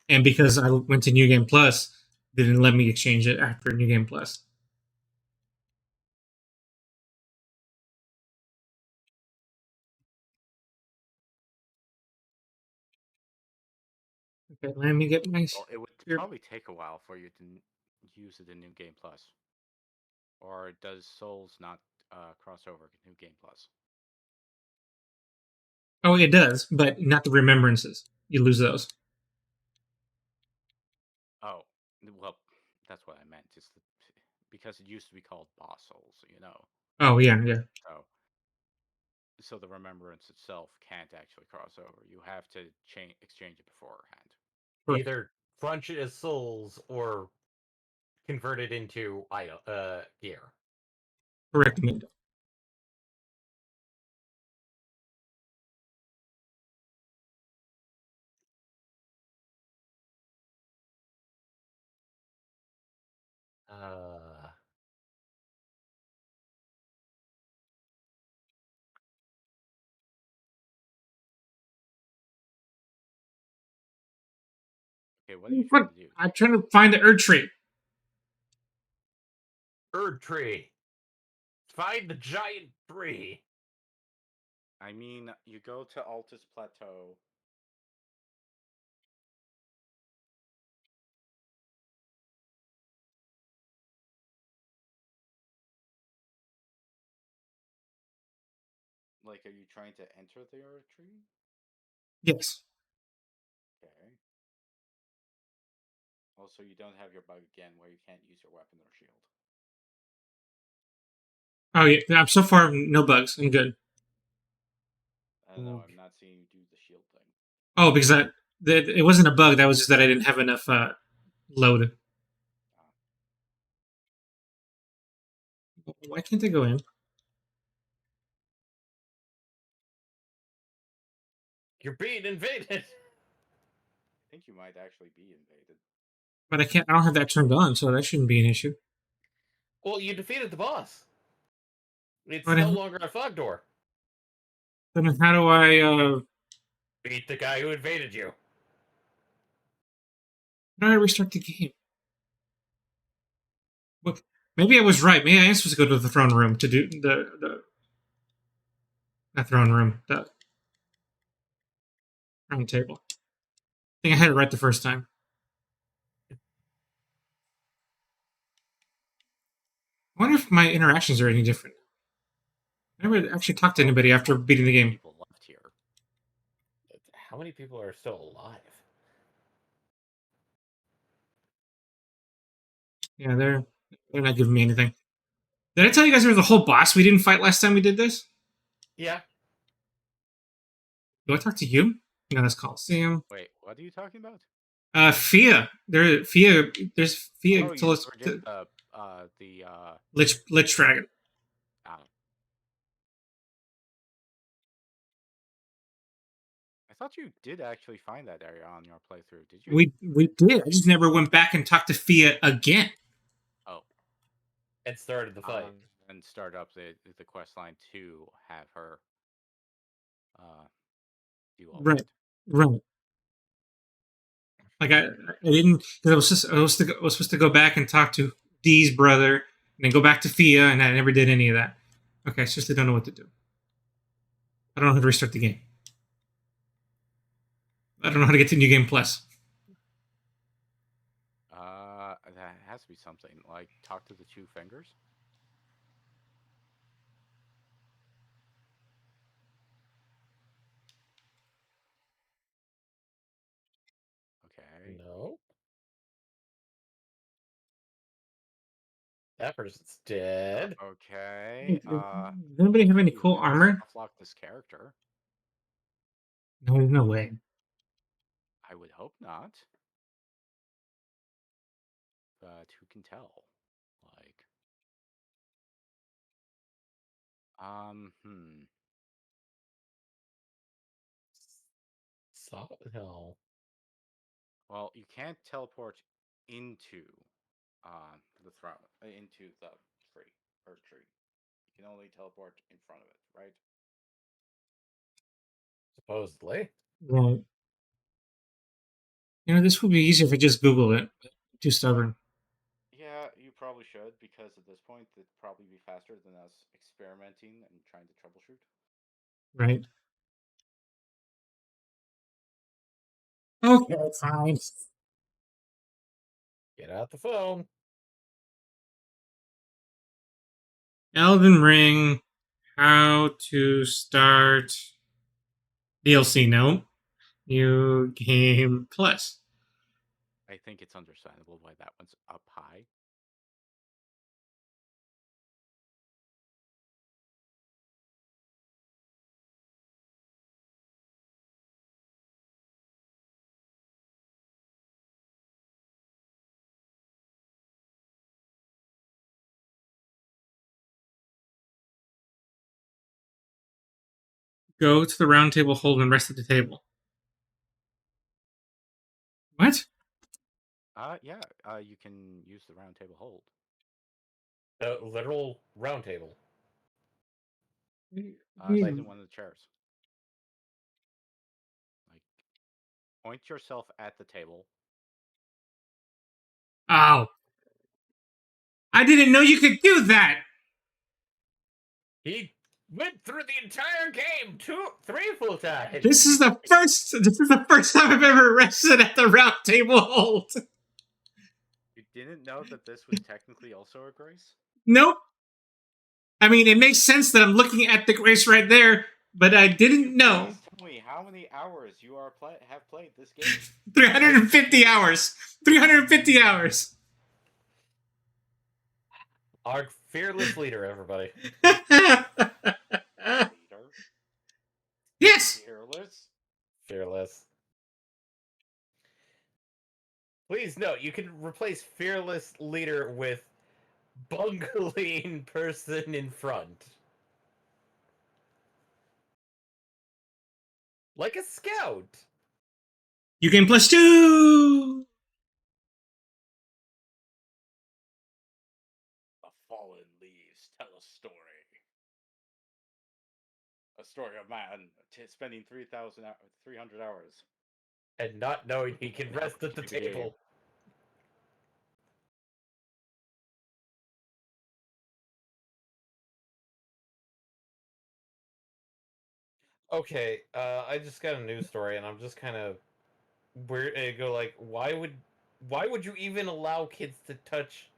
Speaker 3: And because I went to New Game Plus, they didn't let me exchange it after New Game Plus. Okay, let me get my...
Speaker 1: Well, it would probably take a while for you to use it in New Game Plus. Or does Souls not cross over to New Game Plus?
Speaker 3: Oh, it does, but not the remembrances. You lose those.
Speaker 1: Oh, well, that's what I meant. Because it used to be called Boss Souls, you know.
Speaker 3: Oh, yeah.
Speaker 1: So the remembrance itself can't actually cross over. You have to exchange it beforehand.
Speaker 2: Either crunch it as souls or convert it into gear.
Speaker 3: Correct.
Speaker 1: Okay, what are you trying to do?
Speaker 3: I'm trying to find the Erd Tree.
Speaker 2: Erd Tree. Find the giant tree.
Speaker 1: I mean, you go to Altus Plateau. Like, are you trying to enter the Erd Tree?
Speaker 3: Yes.
Speaker 1: Okay. Also, you don't have your bug again where you can't use your weapon or shield.
Speaker 3: Oh, yeah. I'm so far, no bugs. I'm good.
Speaker 1: I don't know. I'm not seeing you do the shield thing.
Speaker 3: Oh, because it wasn't a bug. That was just that I didn't have enough load. Why can't I go in?
Speaker 2: You're being invaded.
Speaker 1: I think you might actually be invaded.
Speaker 3: But I can't. I don't have that turned on, so that shouldn't be an issue.
Speaker 2: Well, you defeated the boss. It's no longer a fog door.
Speaker 3: Then how do I
Speaker 2: beat the guy who invaded you?
Speaker 3: How do I restart the game? Look, maybe I was right. Maybe I am supposed to go to the throne room to do the not throne room, the round table. I think I had it right the first time. I wonder if my interactions are any different. I never actually talked to anybody after beating the game.
Speaker 1: People left here.
Speaker 2: How many people are still alive?
Speaker 3: Yeah, they're not giving me anything. Did I tell you guys there was a whole boss we didn't fight last time we did this?
Speaker 2: Yeah.
Speaker 3: Do I talk to you? No, that's Coliseum.
Speaker 1: Wait, what are you talking about?
Speaker 3: Fia. There's Fia.
Speaker 1: Oh,
Speaker 3: told us
Speaker 1: the
Speaker 3: Lich Dragon.
Speaker 1: I thought you did actually find that area on your playthrough. Did you?
Speaker 3: We did. I just never went back and talked to Fia again.
Speaker 1: Oh.
Speaker 2: And started the fight.
Speaker 1: And start up the quest line to have her do all
Speaker 3: Right.
Speaker 1: that.
Speaker 3: Right. Like I didn't, because I was supposed to go back and talk to Dee's brother and then go back to Fia, and I never did any of that. Okay, I seriously don't know what to do. I don't know how to restart the game. I don't know how to get to New Game Plus.
Speaker 1: That has to be something like talk to the two fingers. Okay.
Speaker 2: No. That person's dead.
Speaker 1: Okay.
Speaker 3: Does anybody have any cool armor?
Speaker 1: Lock this character.
Speaker 3: No, there's no way.
Speaker 1: I would hope not. But who can tell? Like,
Speaker 2: No.
Speaker 1: Well, you can't teleport into the throne, into the tree. You can only teleport in front of it, right?
Speaker 2: Supposedly.
Speaker 3: Right. This would be easier if I just Google it. Too stubborn.
Speaker 1: Yeah, you probably should, because at this point, it'd probably be faster than us experimenting and trying to troubleshoot.
Speaker 3: Right. Okay, fine.
Speaker 2: Get out the phone.
Speaker 3: Elden Ring. How to start DLC? No. New Game Plus.
Speaker 1: I think it's understandable why that one's up high.
Speaker 3: Go to the round table, hold, and rest at the table. What?
Speaker 1: Yeah, you can use the round table hold.
Speaker 2: The literal round table.
Speaker 1: Sit in one of the chairs. Like, point yourself at the table.
Speaker 3: Ow. I didn't know you could do that!
Speaker 2: He went through the entire game 3 full times.
Speaker 3: This is the first time I've ever rested at the round table hold.
Speaker 1: You didn't know that this was technically also a grace?
Speaker 3: Nope. I mean, it makes sense that I'm looking at the grace right there, but I didn't know.
Speaker 1: Please tell me how many hours you have played this game.
Speaker 3: 350 hours. 350 hours.
Speaker 2: Our fearless leader, everybody.
Speaker 1: Leader?
Speaker 3: Yes.
Speaker 2: Fearless. Please note, you can replace fearless leader with bungling person in front. Like a scout.
Speaker 3: You gain +2.
Speaker 1: The fallen leaves tell a story. A story of man spending 300 hours.
Speaker 2: And not knowing he can rest at the table. Okay, I just got a news story, and I'm just kind of weird. Go like, why would you even allow kids to touch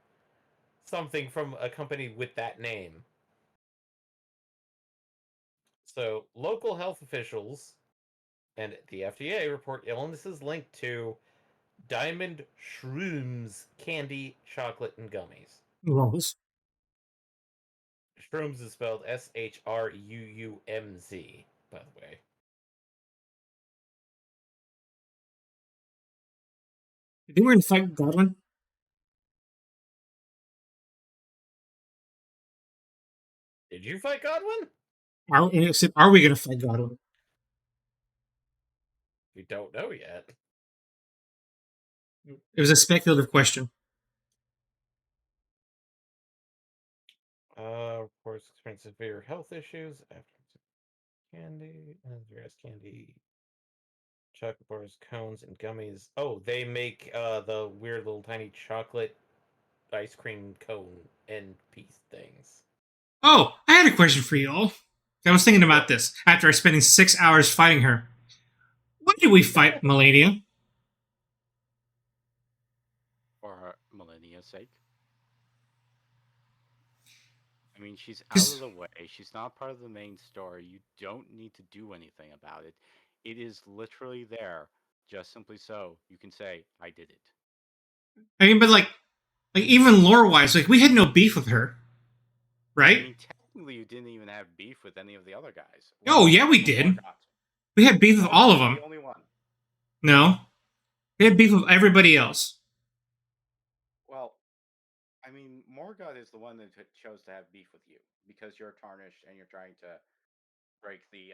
Speaker 2: something from a company with that name? So, local health officials and the FDA report illnesses linked to Diamond Shrooms candy, chocolate, and gummies.
Speaker 3: Gross.
Speaker 2: Shrooms is spelled SHRUUMZ, by the way.
Speaker 3: Did they were in fight Godwin?
Speaker 2: Did you fight Godwin?
Speaker 3: Are we going to fight Godwin?
Speaker 2: We don't know yet.
Speaker 3: It was a speculative question.
Speaker 2: Of course, experience severe health issues after candy, candy, chocolate bars, cones, and gummies. Oh, they make the weird little tiny chocolate ice cream cone and piece things.
Speaker 3: Oh, I had a question for you all. I was thinking about this after spending 6 hours fighting her. Why do we fight Melania?
Speaker 1: For Millennia's sake. I mean, she's out of the way. She's not part of the main story. You don't need to do anything about it. It is literally there, just simply so you can say, I did it.
Speaker 3: I mean, but like even lore-wise, like we had no beef with her, right?
Speaker 1: I mean, technically, you didn't even have beef with any of the other guys.
Speaker 3: Oh, yeah, we did. We had beef with all of them.
Speaker 1: The only one.
Speaker 3: No. We had beef with everybody else.
Speaker 1: Well, I mean, Morgoth is the one that chose to have beef with you because you're tarnished and you're trying to break the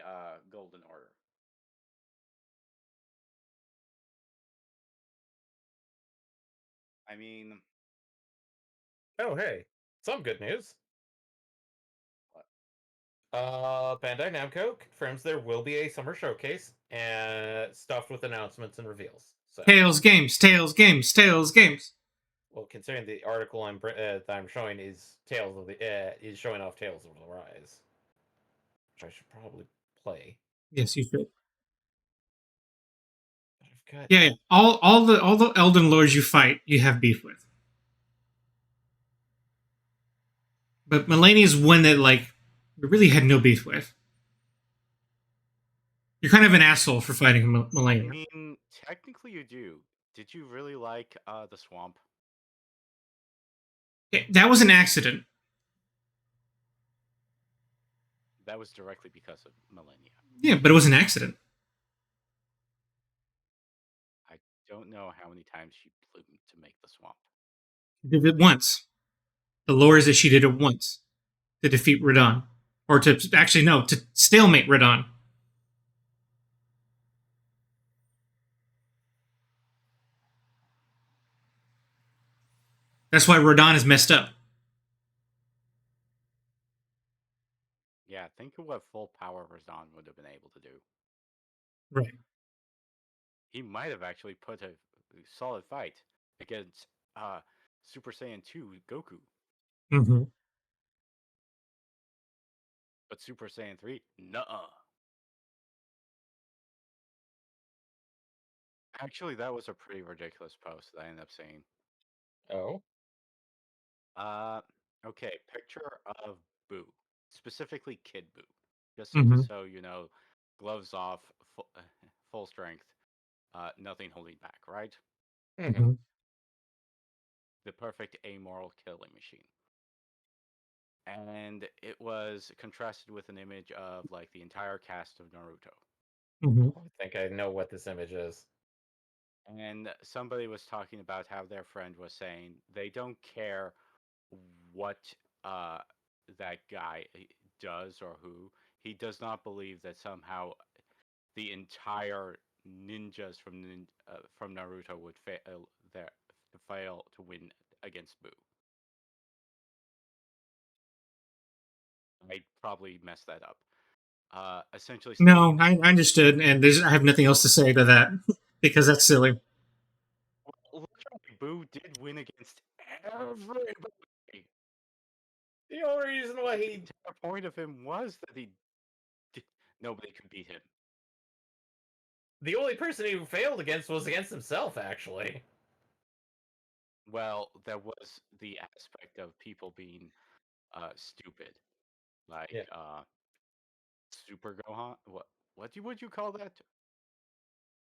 Speaker 1: Golden Order. I mean...
Speaker 2: Oh, hey. Some good news.
Speaker 1: What?
Speaker 2: Bandai Namco confirms there will be a summer showcase and stuffed with announcements and reveals. So,
Speaker 3: Tales games.
Speaker 2: well, considering the article that I'm showing is is showing off Tales of the Rise, which I should probably play.
Speaker 3: Yes, you should.
Speaker 2: Got...
Speaker 3: Yeah. All the Elden Lords you fight, you have beef with. But Melania is one that like we really had no beef with. You're kind of an asshole for fighting Melania.
Speaker 1: I mean, technically you do. Did you really like the swamp?
Speaker 3: That was an accident.
Speaker 1: That was directly because of Melania.
Speaker 3: Yeah, but it was an accident.
Speaker 1: I don't know how many times she blew to make the swamp.
Speaker 3: She did it once. The lore is that she did it once to defeat Radon. Or to stalemate Radon. That's why Radon is messed up.
Speaker 1: Yeah, think of what full power Radon would have been able to do.
Speaker 3: Right.
Speaker 1: He might have actually put a solid fight against Super Saiyan 2 Goku.
Speaker 3: Mm-hmm.
Speaker 1: But Super Saiyan 3, nuh-uh. Actually, that was a pretty ridiculous post that I ended up seeing.
Speaker 2: Oh?
Speaker 1: Okay, picture of Boo. Specifically Kid Boo. Just
Speaker 3: Mm-hmm.
Speaker 1: so you know, gloves off, full strength, nothing holding back, right?
Speaker 3: Mm-hmm.
Speaker 1: The perfect amoral killing machine. And it was contrasted with an image of like the entire cast of Naruto.
Speaker 3: Mm-hmm.
Speaker 2: I think I know what this image is.
Speaker 1: And somebody was talking about how their friend was saying they don't care what that guy does or who. He does not believe that somehow the entire ninjas from Naruto would fail to win against Boo. I probably messed that up. Essentially,
Speaker 3: No, I understood, and I have nothing else to say to that because that's silly.
Speaker 1: Well, Boo did win against everybody.
Speaker 2: The only reason why
Speaker 1: the point of him was that nobody could beat him.
Speaker 2: The only person he failed against was against himself, actually.
Speaker 1: Well, there was the aspect of people being stupid, like Super Gohan. What would you call that?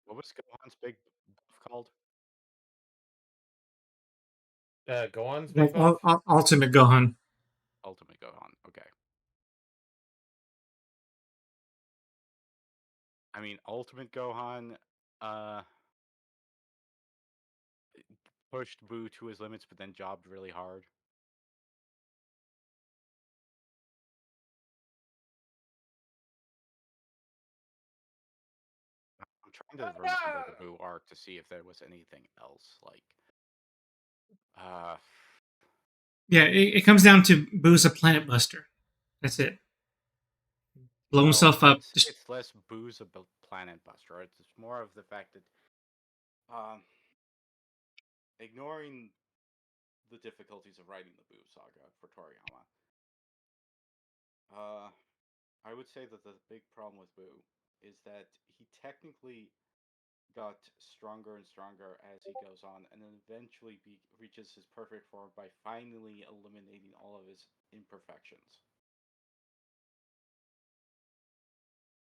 Speaker 1: What was Gohan's big buff called?
Speaker 2: Gohan's big buff?
Speaker 3: Ultimate Gohan.
Speaker 1: Ultimate Gohan. Okay. I mean, Ultimate Gohan pushed Boo to his limits, but then jobbed really hard. I'm trying to remember the Boo arc to see if there was anything else like.
Speaker 3: Yeah, it comes down to Boo's a planet buster. That's it. Blow himself up.
Speaker 1: It's less Boo's a planet buster. It's more of the fact that ignoring the difficulties of writing the Boo saga for Toriyama, I would say that the big problem with Boo is that he technically got stronger and stronger as he goes on, and then eventually reaches his perfect form by finally eliminating all of his imperfections.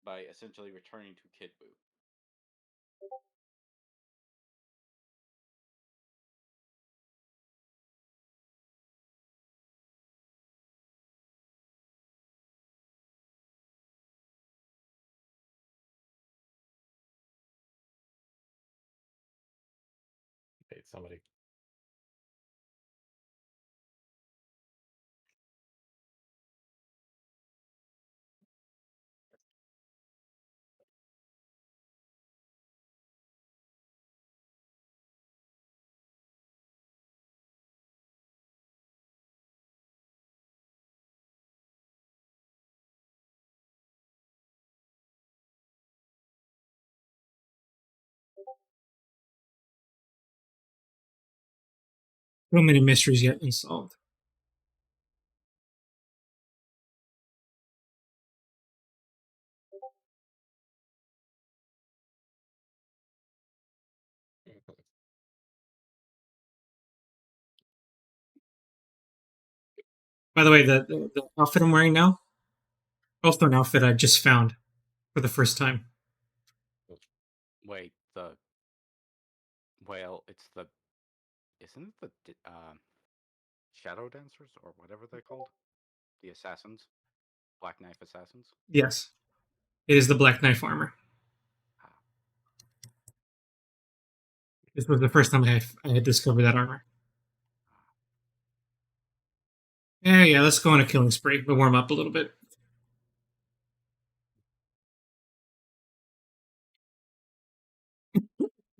Speaker 1: By essentially returning to Kid Buu.
Speaker 2: Hey, somebody.
Speaker 3: So many mysteries yet unsolved. By the way, the outfit I'm wearing now, also an outfit I just found for the first time.
Speaker 1: Wait, it's the isn't it the Shadow Dancers or whatever they're called? The assassins, Black Knife assassins.
Speaker 3: Yes, it is the Black Knife armor.
Speaker 1: Ah.
Speaker 3: This was the first time I had discovered that armor. Yeah, let's go on a killing spree, but warm up a little bit.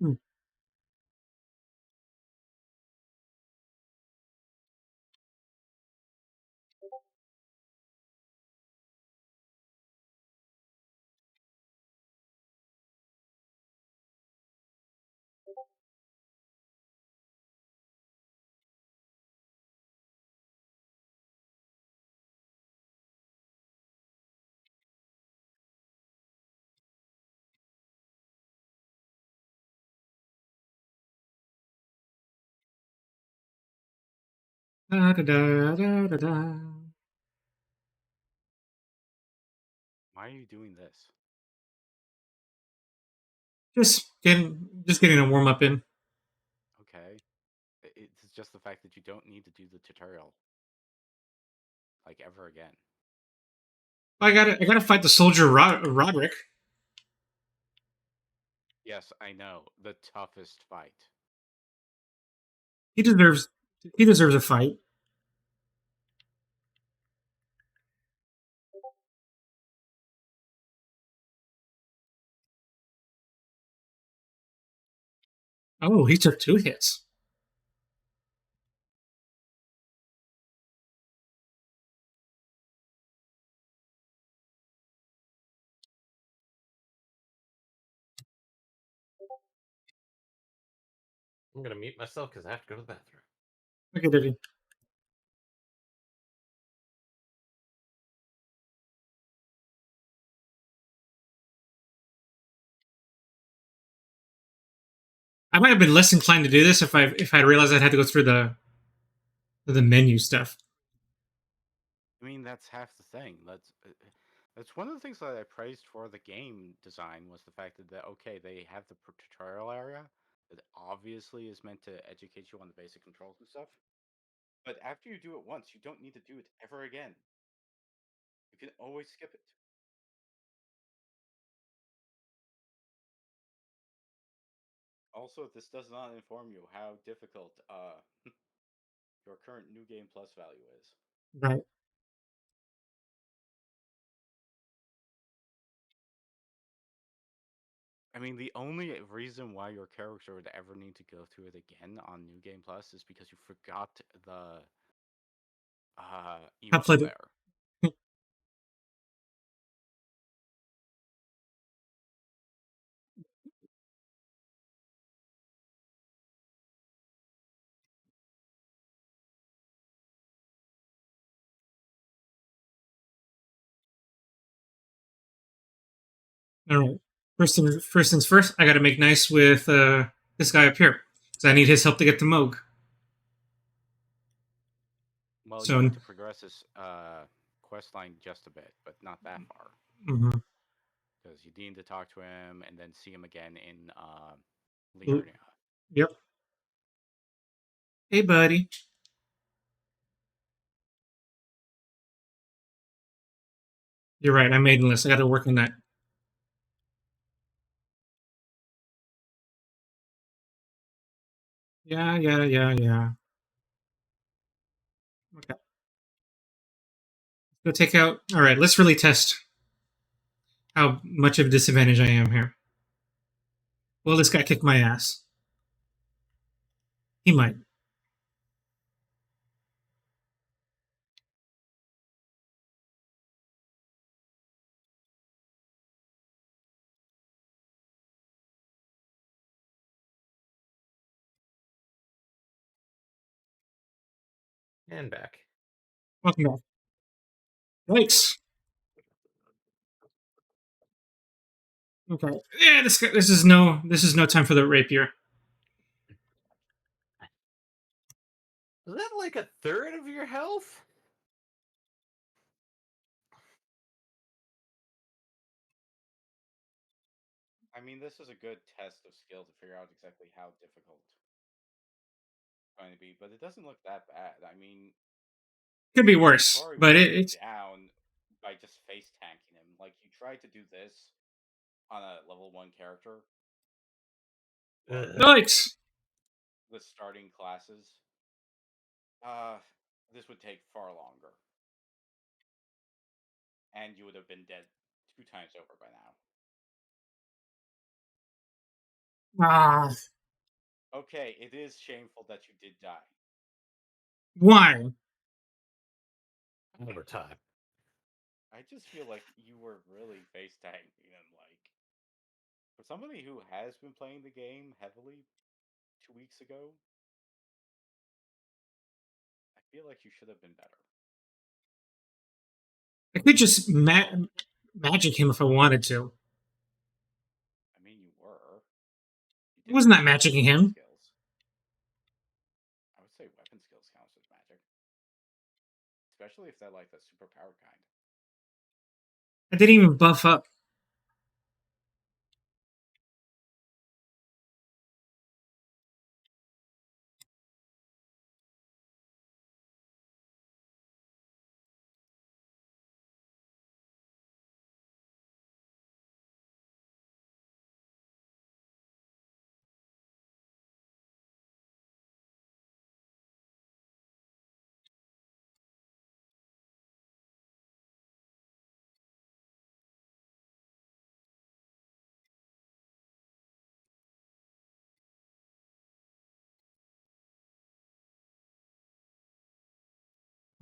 Speaker 3: Hmm. Da, da, da, da, da, da.
Speaker 1: Why are you doing this?
Speaker 3: Just getting a warm up in.
Speaker 1: Okay, it's just the fact that you don't need to do the tutorial like ever again.
Speaker 3: I gotta fight the soldier Roderick.
Speaker 1: Yes, I know, the toughest fight.
Speaker 3: He deserves a fight. Oh, he took 2 hits.
Speaker 2: I'm gonna mute myself because I have to go to the bathroom.
Speaker 3: Okay, Diddy. I might have been less inclined to do this if I realized I had to go through the menu stuff.
Speaker 1: I mean, that's half the thing. That's one of the things that I praised for the game design was the fact that okay, they have the tutorial area that obviously is meant to educate you on the basic controls and stuff. But after you do it once, you don't need to do it ever again. You can always skip it. Also, this does not inform you how difficult your current New Game Plus value is.
Speaker 3: Right.
Speaker 1: I mean, the only reason why your character would ever need to go through it again on New Game Plus is because you forgot the
Speaker 3: I
Speaker 1: emote
Speaker 3: played it.
Speaker 1: there.
Speaker 3: All right. First things first, I got to make nice with this guy up here. Because I need his help to get the Moog.
Speaker 1: Well, so, you need to progress this quest line just a bit, but not that far.
Speaker 3: Mm-hmm.
Speaker 1: Because you need to talk to him and then see him again in Liurnia.
Speaker 3: Yep. Hey, buddy. You're right. I made a list. I got to work on that. Yeah. Okay. Go take out. All right. Let's really test how much of a disadvantage I am here. Will this guy kick my ass? He might.
Speaker 2: And back.
Speaker 3: Welcome back. Yikes. Okay. Yeah, this is no time for the rapier.
Speaker 2: Was that like a third of your health?
Speaker 1: I mean, this is a good test of skill to figure out exactly how difficult it's going to be, but it doesn't look that bad. I mean,
Speaker 3: could be worse, but it's
Speaker 1: down by just face tanking him. Like, you tried to do this on a level 1 character.
Speaker 3: Yikes!
Speaker 1: The starting classes. This would take far longer. And you would have been dead 2 times over by now. Okay, it is shameful that you did die.
Speaker 3: Why?
Speaker 2: Over time.
Speaker 1: I just feel like you were really face tanking him, like, for somebody who has been playing the game heavily 2 weeks ago, I feel like you should have been better.
Speaker 3: I could just magic him if I wanted to.
Speaker 1: I mean, you were.
Speaker 3: I was not magicking him.
Speaker 1: Skills. I would say weapon skills counts as magic. Especially if they're like the superpowered kind.
Speaker 3: I didn't even buff up.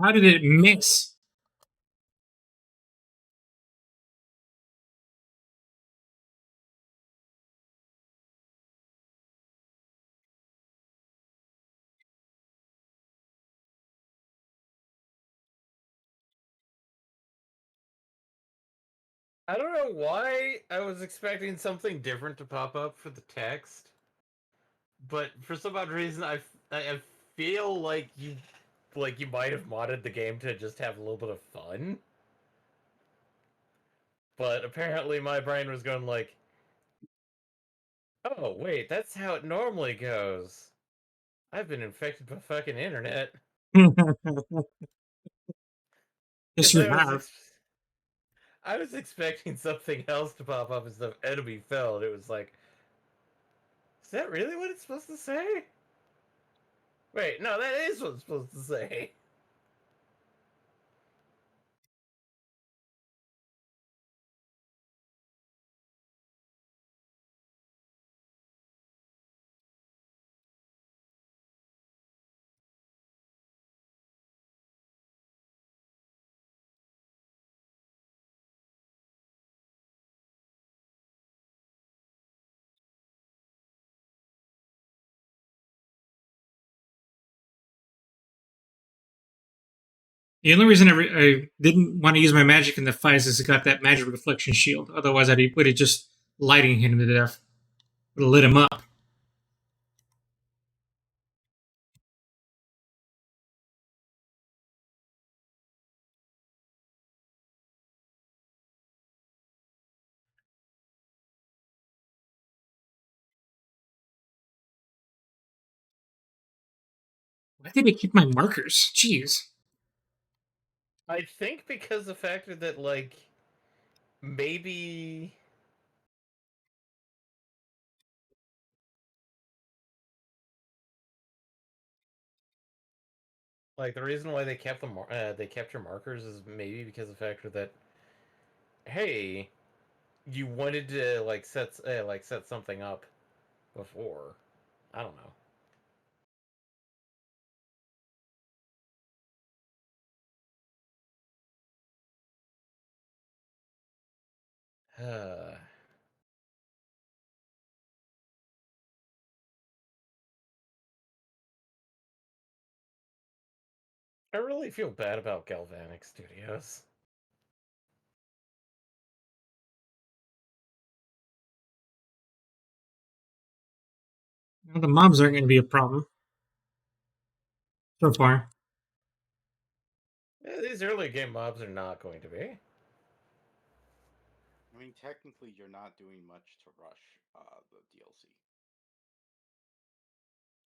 Speaker 3: How did it miss?
Speaker 2: I don't know why I was expecting something different to pop up for the text, but for some odd reason, I feel like you might have modded the game to just have a little bit of fun. But apparently, my brain was going like, "Oh wait, that's how it normally goes." I've been infected by fucking internet.
Speaker 3: Yes, you have.
Speaker 2: I was expecting something else to pop up instead of enemy fell. It was like, is that really what it's supposed to say? Wait, no, that is what it's supposed to say.
Speaker 3: The only reason I didn't want to use my magic in the fights is it got that magic reflection shield. Otherwise, I would have just lighting him to death. Would have lit him up. Why did they keep my markers? Jeez.
Speaker 2: I think because the factor that, like, maybe... Like, the reason why they kept your markers is maybe because of the factor that, hey, you wanted to, like, set something up before. I don't know. I really feel bad about Galvanic Studios.
Speaker 3: Well, the mobs aren't going to be a problem. So far.
Speaker 2: Yeah, these early game mobs are not going to be.
Speaker 1: I mean, technically, you're not doing much to rush the DLC.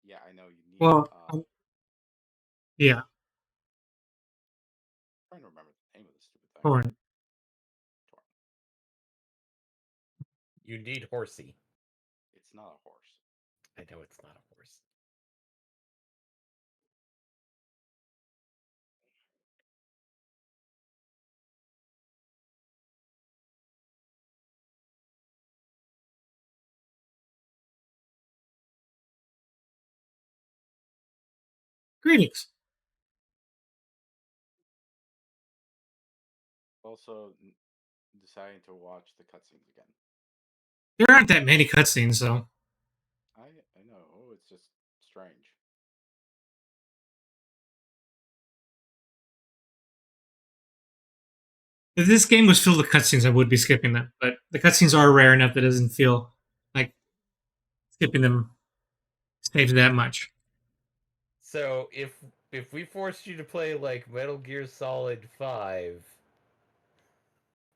Speaker 1: Yeah, I know you need.
Speaker 3: Well, yeah.
Speaker 1: I'm trying to remember the name of the stupid thing.
Speaker 3: Torrent.
Speaker 2: You need Horsey.
Speaker 1: It's not a horse.
Speaker 2: I know it's not a horse.
Speaker 3: Greetings.
Speaker 1: Also, deciding to watch the cutscenes again.
Speaker 3: There aren't that many cutscenes, though.
Speaker 1: I know. Oh, it's just strange.
Speaker 3: If this game was filled with cutscenes, I would be skipping them. But the cutscenes are rare enough that it doesn't feel like skipping them saves that much.
Speaker 2: So if we forced you to play like Metal Gear Solid 5,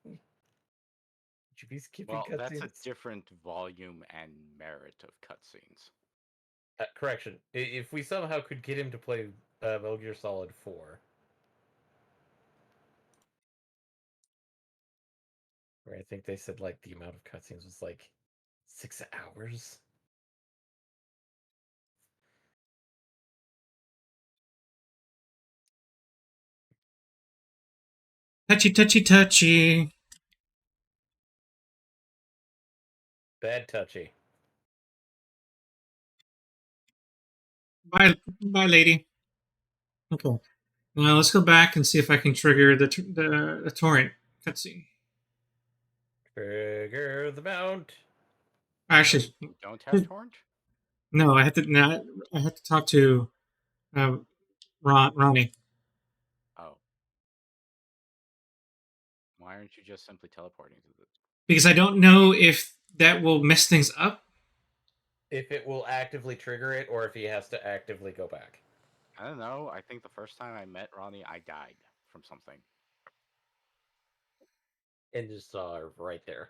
Speaker 2: would you be skipping cutscenes?
Speaker 1: Well, that's a different volume and merit of cutscenes.
Speaker 2: Correction. If we somehow could get him to play Metal Gear Solid 4, where I think they said like the amount of cutscenes was like 6 hours.
Speaker 3: Touchy, touchy, touchy.
Speaker 2: Bad touchy.
Speaker 3: Bye, lady. Okay. Now let's go back and see if I can trigger the torrent cutscene.
Speaker 2: Trigger the mount.
Speaker 3: Actually,
Speaker 1: you don't have torrent?
Speaker 3: No, I have to talk to Ronnie.
Speaker 1: Oh. Why aren't you just simply teleporting to the...
Speaker 3: Because I don't know if that will mess things up.
Speaker 2: If it will actively trigger it, or if he has to actively go back.
Speaker 1: I don't know. I think the first time I met Ronnie, I died from something.
Speaker 2: And just saw her right there.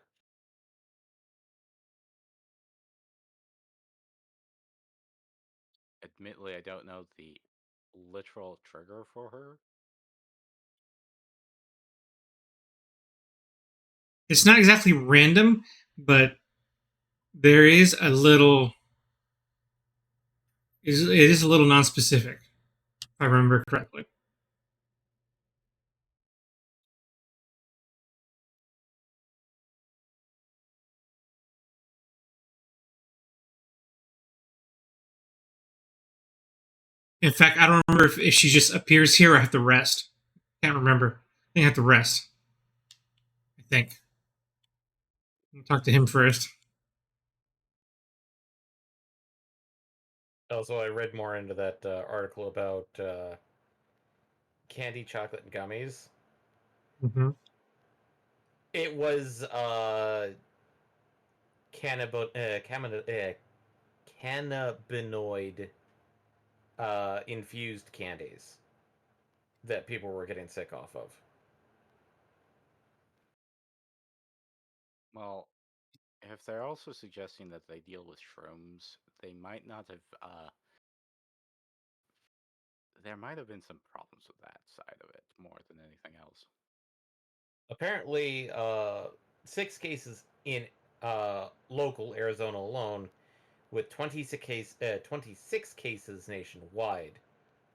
Speaker 1: Admittedly, I don't know the literal trigger for her.
Speaker 3: It's not exactly random, but there is a little... It is a little non-specific, if I remember correctly. In fact, I don't remember if she just appears here or I have to rest. Can't remember. I think I have to rest. I think. I'll talk to him first.
Speaker 2: Also, I read more into that article about candy, chocolate, and gummies.
Speaker 3: Mm-hmm.
Speaker 2: It was cannabinoid infused candies that people were getting sick off of.
Speaker 1: Well, if they're also suggesting that they deal with shrooms, they might not have. There might have been some problems with that side of it more than anything else.
Speaker 2: Apparently, 6 cases in local Arizona alone, with 26 cases nationwide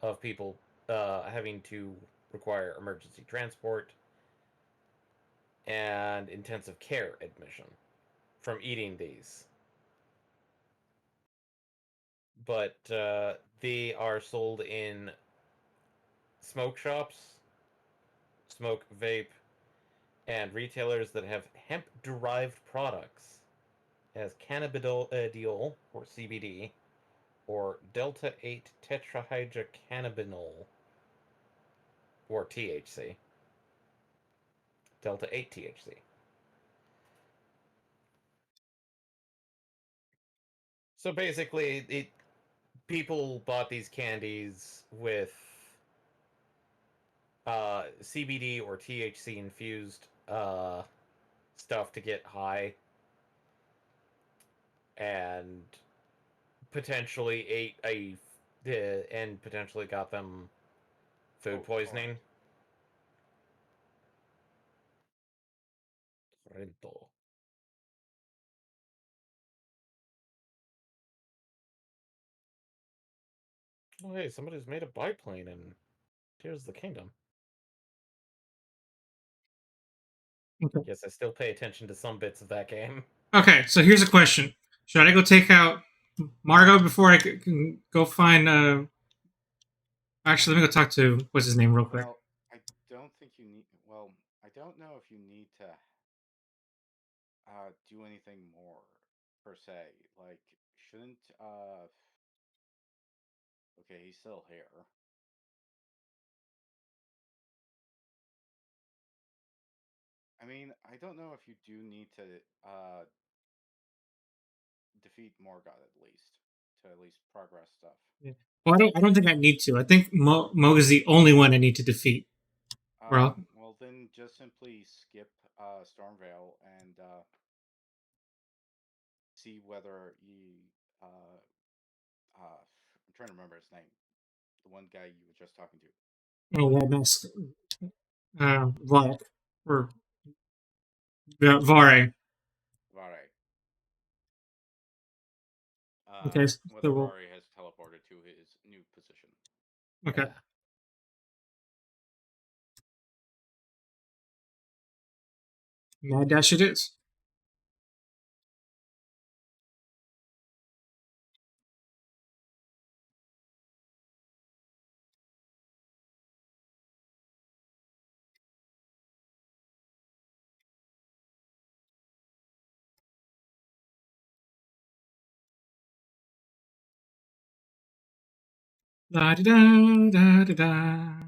Speaker 2: of people having to require emergency transport and intensive care admission from eating these. But they are sold in smoke shops, smoke vape, and retailers that have hemp-derived products as cannabidiol, or CBD, or delta-8 tetrahydrocannabinol, or THC. Delta-8 THC. So basically, people bought these candies with CBD or THC infused stuff to get high, and potentially and potentially got them food poisoning. Rento. Oh, hey, somebody's made a biplane in Tears of the Kingdom.
Speaker 3: Okay.
Speaker 2: Yes, I still pay attention to some bits of that game.
Speaker 3: Okay, so here's a question: should I go take out Margot before I can go find? Actually, let me go talk to what's his name real quick.
Speaker 1: Well, I don't think you need. Well, I don't know if you need to do anything more per se. Like, shouldn't Okay, he's still here. I mean, I don't know if you do need to defeat Morgoth at least progress stuff.
Speaker 3: Yeah. Well, I don't think I need to. I think Mo is the only one I need to defeat.
Speaker 1: Well, then just simply skip Stormvale and see whether you. I'm trying to remember his name. The one guy you were just talking to.
Speaker 3: Oh, that mess. Volk or Vare.
Speaker 1: Vare.
Speaker 3: Okay,
Speaker 1: Whether
Speaker 3: so we'll,
Speaker 1: Vare has teleported to his new position.
Speaker 3: okay.
Speaker 2: Yeah.
Speaker 3: Mad Dash it is. Da da da da da da.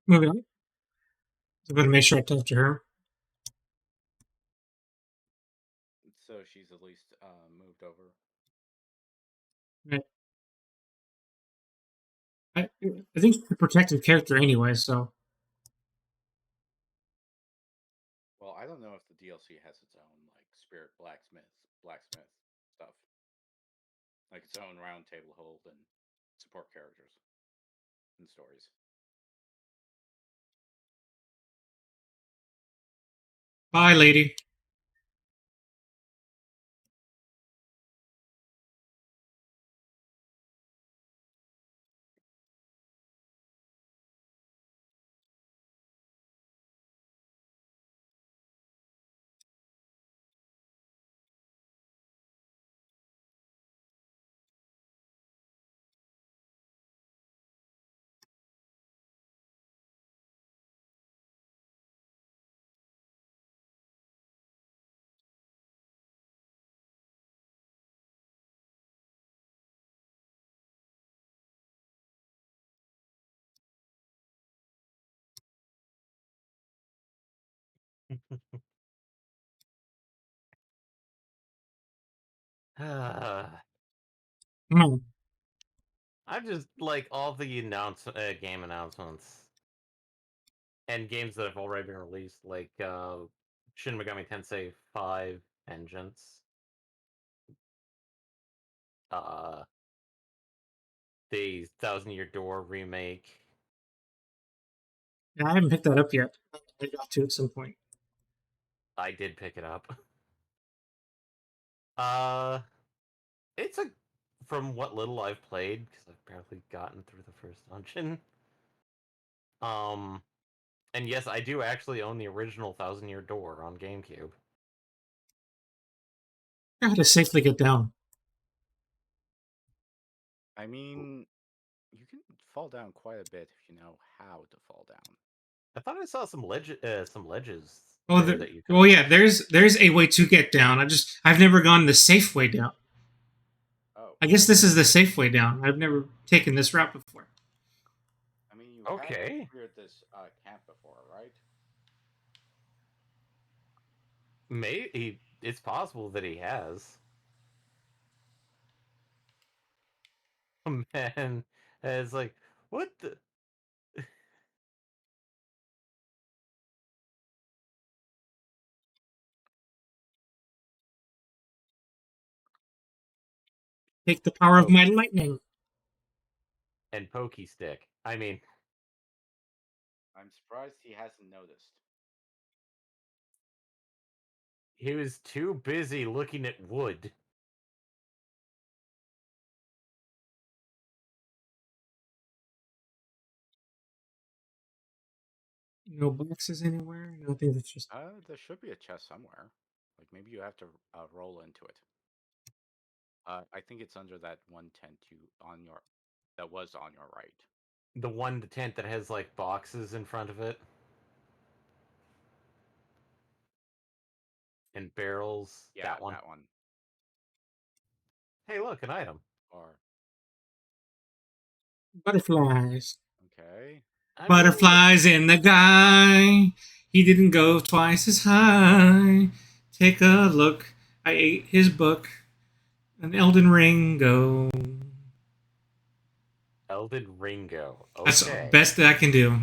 Speaker 3: Moving on. I'm going to make sure I talk to her.
Speaker 1: So she's at least moved over.
Speaker 3: Right. I think she's a protected character anyway, so.
Speaker 1: Well, I don't know if the DLC has its own like spirit blacksmith stuff, like its own round table hold and support characters and stories.
Speaker 3: Bye, lady.
Speaker 2: I'm just like all the game announcements and games that have already been released, like Shin Megami Tensei 5 Vengeance, the Thousand Year Door remake.
Speaker 3: Yeah, I haven't picked that up yet. I got to at some point.
Speaker 2: I did pick it up. It's from what little I've played, because I've barely gotten through the first dungeon. And yes, I do actually own the original Thousand Year Door on GameCube.
Speaker 3: How to safely get down.
Speaker 1: I mean, you can fall down quite a bit if you know how to fall down.
Speaker 2: I thought I saw some ledges.
Speaker 3: Oh, yeah. There's a way to get down. I've never gone the safe way down.
Speaker 1: Oh.
Speaker 3: I guess this is the safe way down. I've never taken this route before.
Speaker 1: I mean, you have cleared this camp before, right?
Speaker 2: Maybe it's possible that he has. Oh, man, it's like, what the?
Speaker 3: Take the power of my lightning.
Speaker 2: And pokey stick. I mean,
Speaker 1: I'm surprised he hasn't noticed.
Speaker 2: He was too busy looking at wood.
Speaker 3: No boxes anywhere. Nothing. That's just.
Speaker 1: There should be a chest somewhere. Like maybe you have to roll into it. I think it's under that one tent that was on your right.
Speaker 2: The tent that has like boxes in front of it. And barrels.
Speaker 1: Yeah,
Speaker 2: that one. Hey, look, an item.
Speaker 1: Or
Speaker 3: Butterflies.
Speaker 1: Okay.
Speaker 3: Butterflies in the guy. He didn't go twice as high. Take a look. I ate his book. An Elden Ringo.
Speaker 2: Elden Ringo. Okay.
Speaker 3: That's the best that I can do.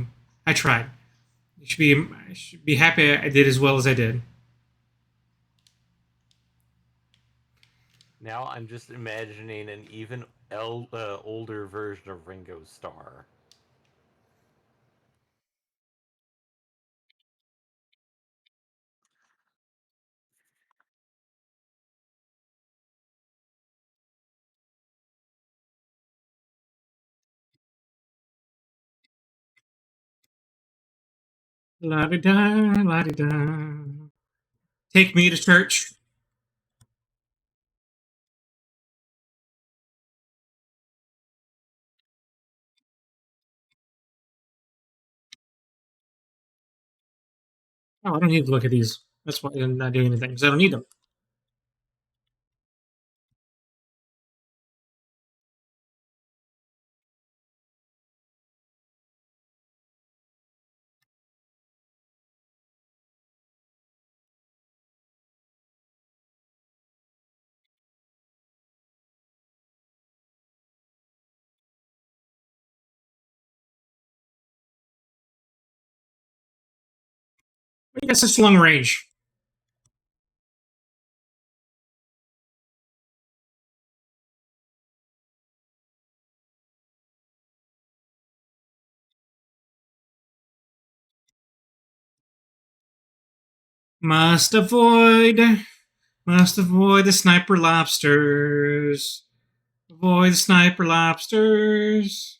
Speaker 3: I tried. I should be happy I did as well as I did.
Speaker 2: Now I'm just imagining an even older version of Ringo Starr.
Speaker 3: La-di-da, la-di-da. Take me to church. Oh, I don't need to look at these. That's why I'm not doing anything, because I don't need them. He got such long range. Must avoid the sniper lobsters. Avoid the sniper lobsters.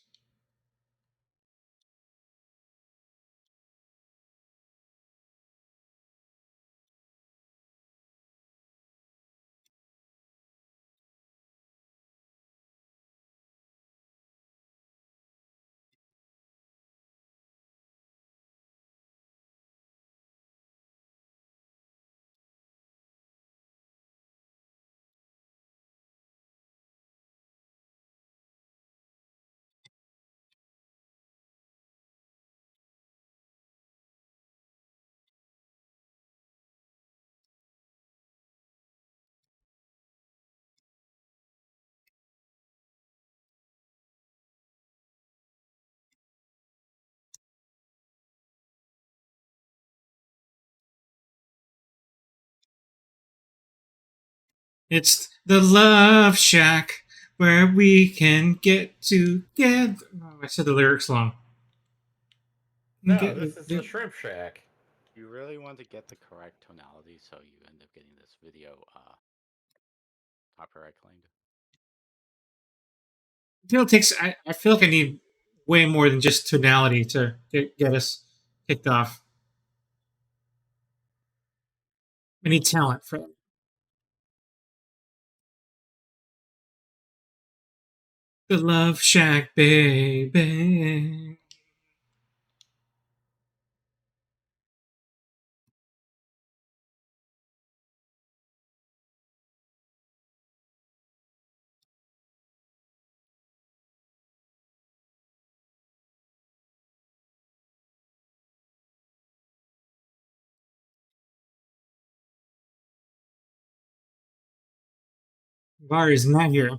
Speaker 3: It's the love shack where we can get together. Oh, I said the lyrics wrong.
Speaker 2: No, this is the Shrimp Shack.
Speaker 1: You really want to get the correct tonality, so you end up getting this video copyright claimed.
Speaker 3: I feel like I need way more than just tonality to get us kicked off. I need talent for that. The Love Shack, baby. Var is not here.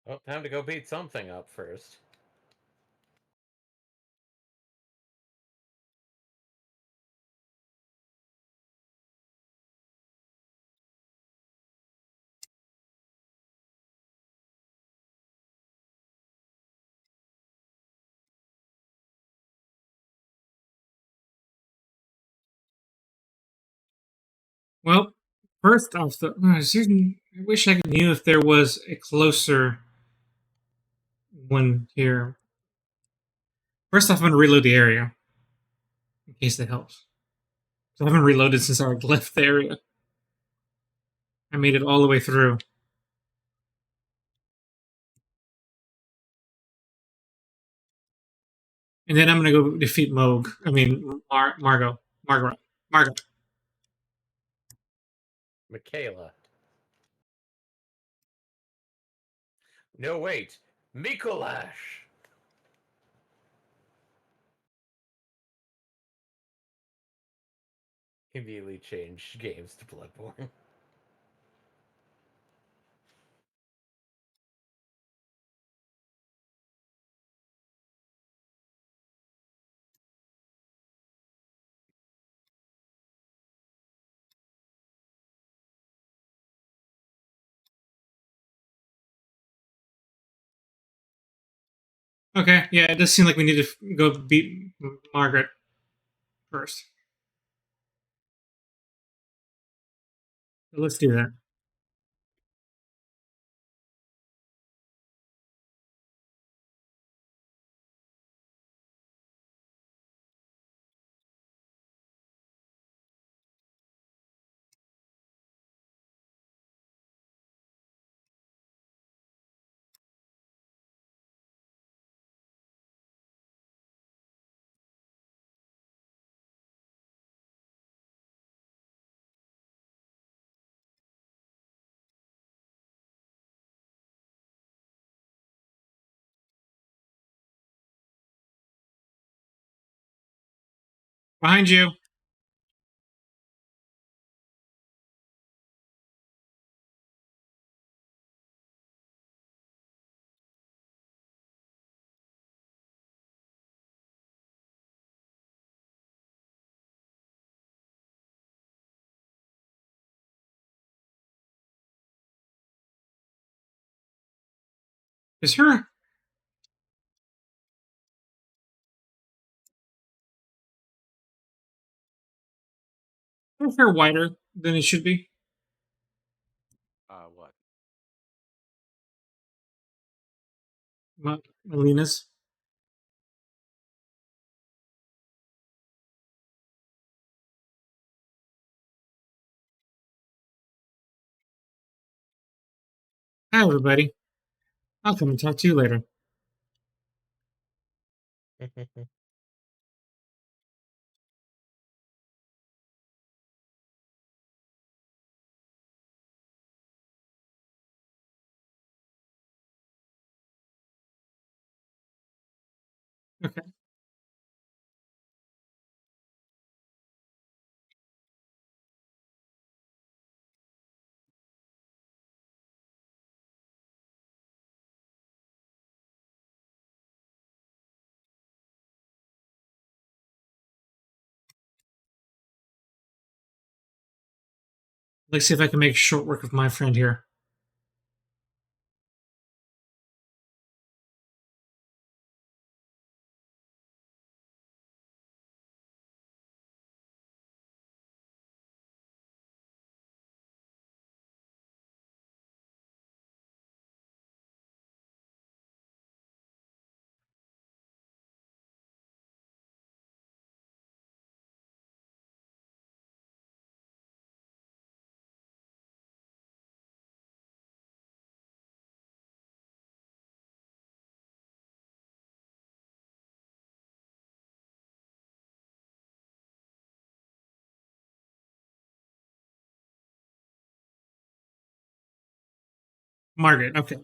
Speaker 2: Well, time to go beat something up first.
Speaker 3: Well, first off, I wish I knew if there was a closer one here. First off, I'm going to reload the area in case that helps. I haven't reloaded since I left the area. I made it all the way through. And then I'm going to go defeat Moog. I mean, Margot. Margot.
Speaker 2: Michaela. No, wait. Mikolash. Immediately changed games to Bloodborne.
Speaker 3: Okay, yeah, it does seem like we need to go beat Margaret first. So let's do that. Behind you. Is her hair whiter than it should be?
Speaker 1: What?
Speaker 3: Alina's. Hi, everybody. I'll come and talk to you later. Okay. Let's see if I can make short work of my friend here. Margaret, okay.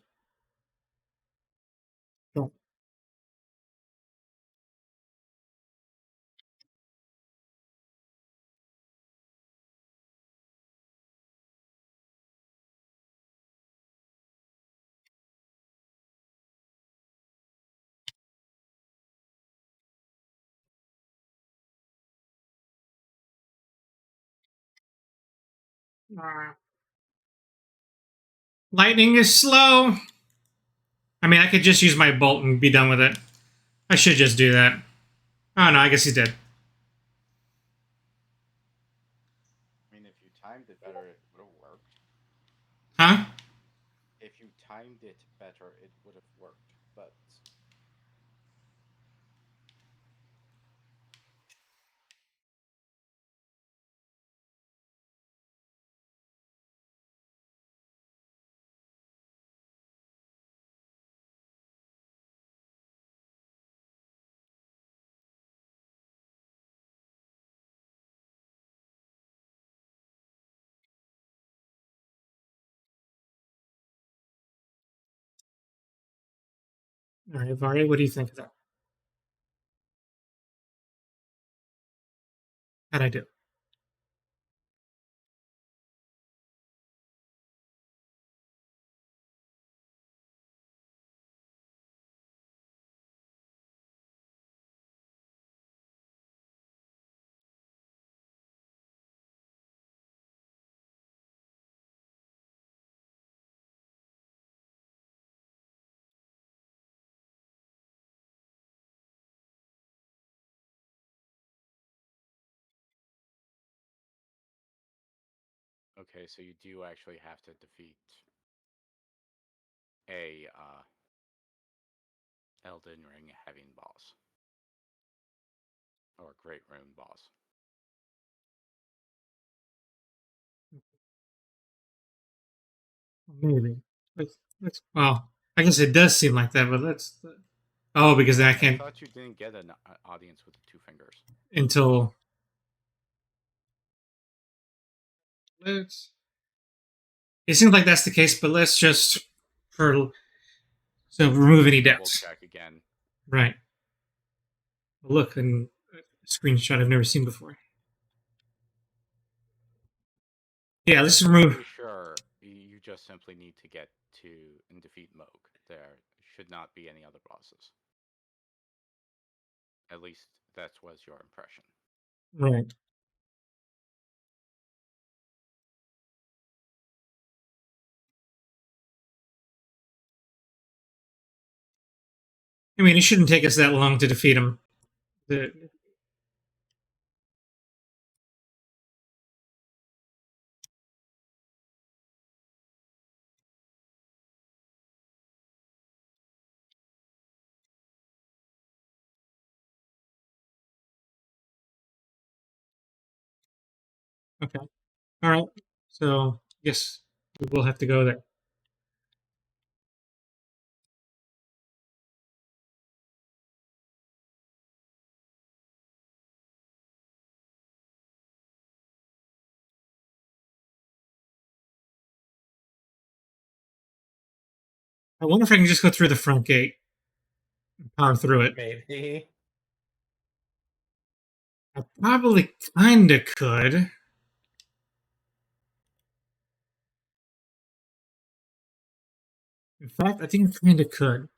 Speaker 3: Cool. Lightning is slow. I mean, I could just use my bolt and be done with it. I should just do that. Oh, no, I guess he did.
Speaker 1: I mean, if you timed it better, it would have worked.
Speaker 3: Huh?
Speaker 1: If you timed it better, it would have worked, but...
Speaker 3: All right, Varya, what do you think of that? How'd I do?
Speaker 1: Okay, so you do actually have to defeat a Elden Ring heavy boss. Or Great Rune boss.
Speaker 3: Maybe. Well, I guess it does seem like that, but let's. Oh, because then I
Speaker 1: I
Speaker 3: can't.
Speaker 1: thought you didn't get an audience with the 2 fingers.
Speaker 3: Until. Let's. It seems like that's the case, but let's just. So remove any doubts.
Speaker 1: Check again.
Speaker 3: Right. Look, and a screenshot I've never seen before. Yeah, let's remove.
Speaker 1: Pretty sure you just simply need to get to and defeat Moog. There should not be any other bosses. At least that was your impression.
Speaker 3: Right. I mean, it shouldn't take us that long to defeat him. Okay. All right. So, yes, we will have to go there. I wonder if I can just go through the front gate and power through it.
Speaker 2: Maybe.
Speaker 3: I probably kind of could. In fact, I think I kind of could.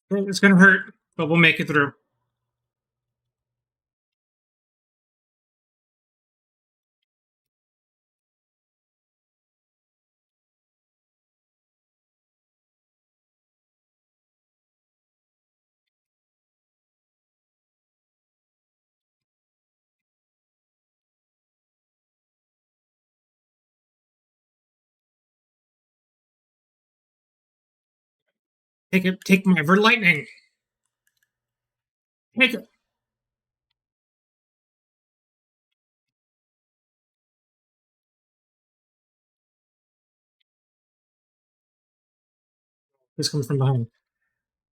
Speaker 3: It's going to hurt, but we'll make it through. Take it. Take my Ever Lightning. Take it. This comes from behind.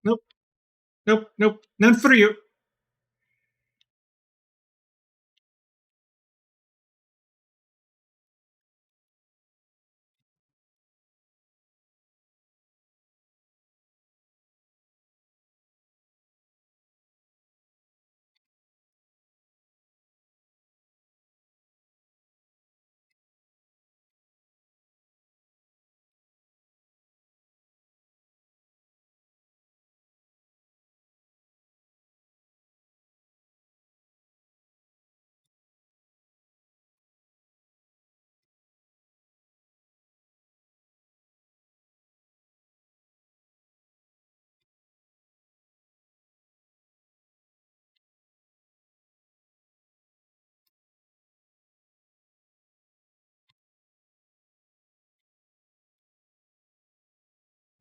Speaker 3: Nope. Nope. Nope. None for you.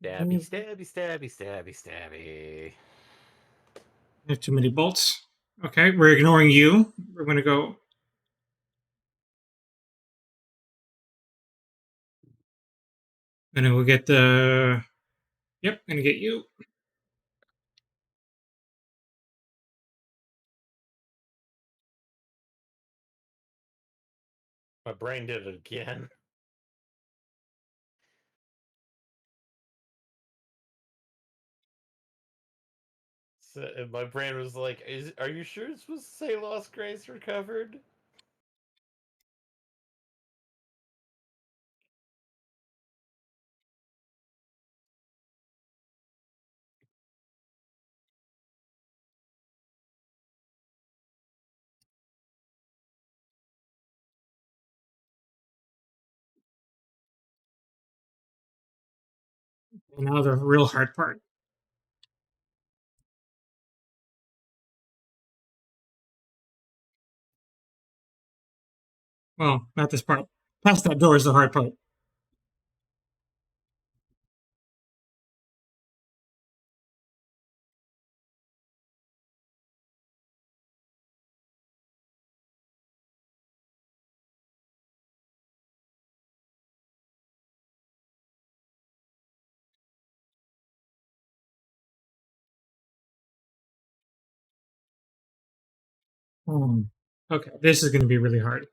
Speaker 2: Stabby, stabby, stabby, stabby, stabby.
Speaker 3: I have too many bolts. Okay, we're ignoring you. We're going to go. And then we'll get the. Yep, going to get you.
Speaker 2: My brain did it again. So, my brain was like, are you sure it's supposed to say Lost Grace recovered?
Speaker 3: And now the real hard part. Well, not this part. Past that door is the hard part. Okay, this is going to be really hard.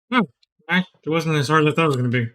Speaker 3: No, it wasn't as hard as I thought it was going to be.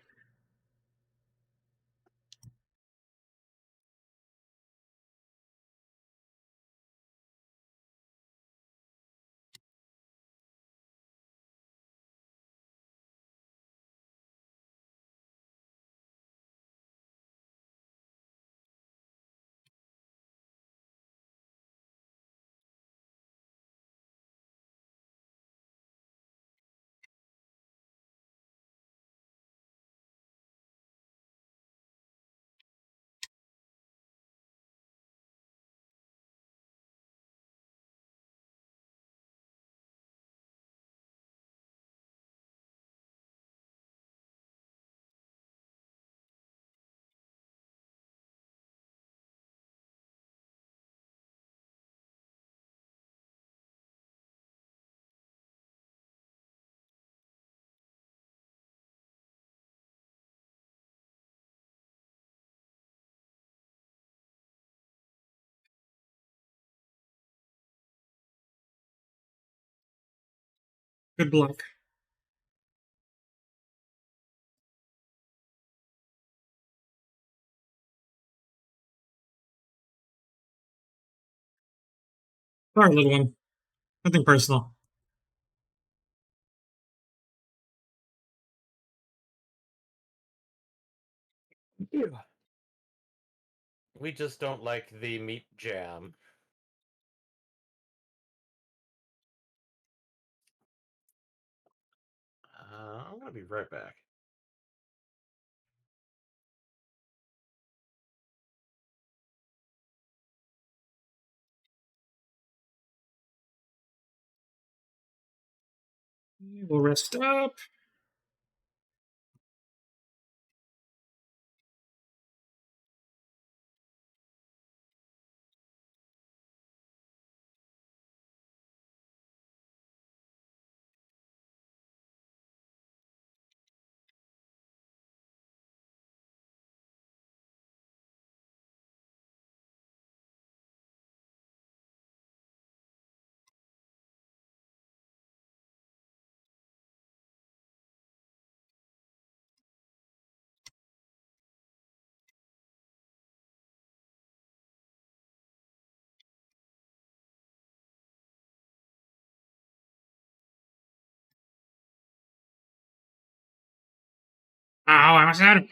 Speaker 3: Good luck. Sorry, little one. Nothing personal.
Speaker 2: We just don't like the meat jam. I'm gonna be right back.
Speaker 3: We'll rest up. Ow, I'm sad.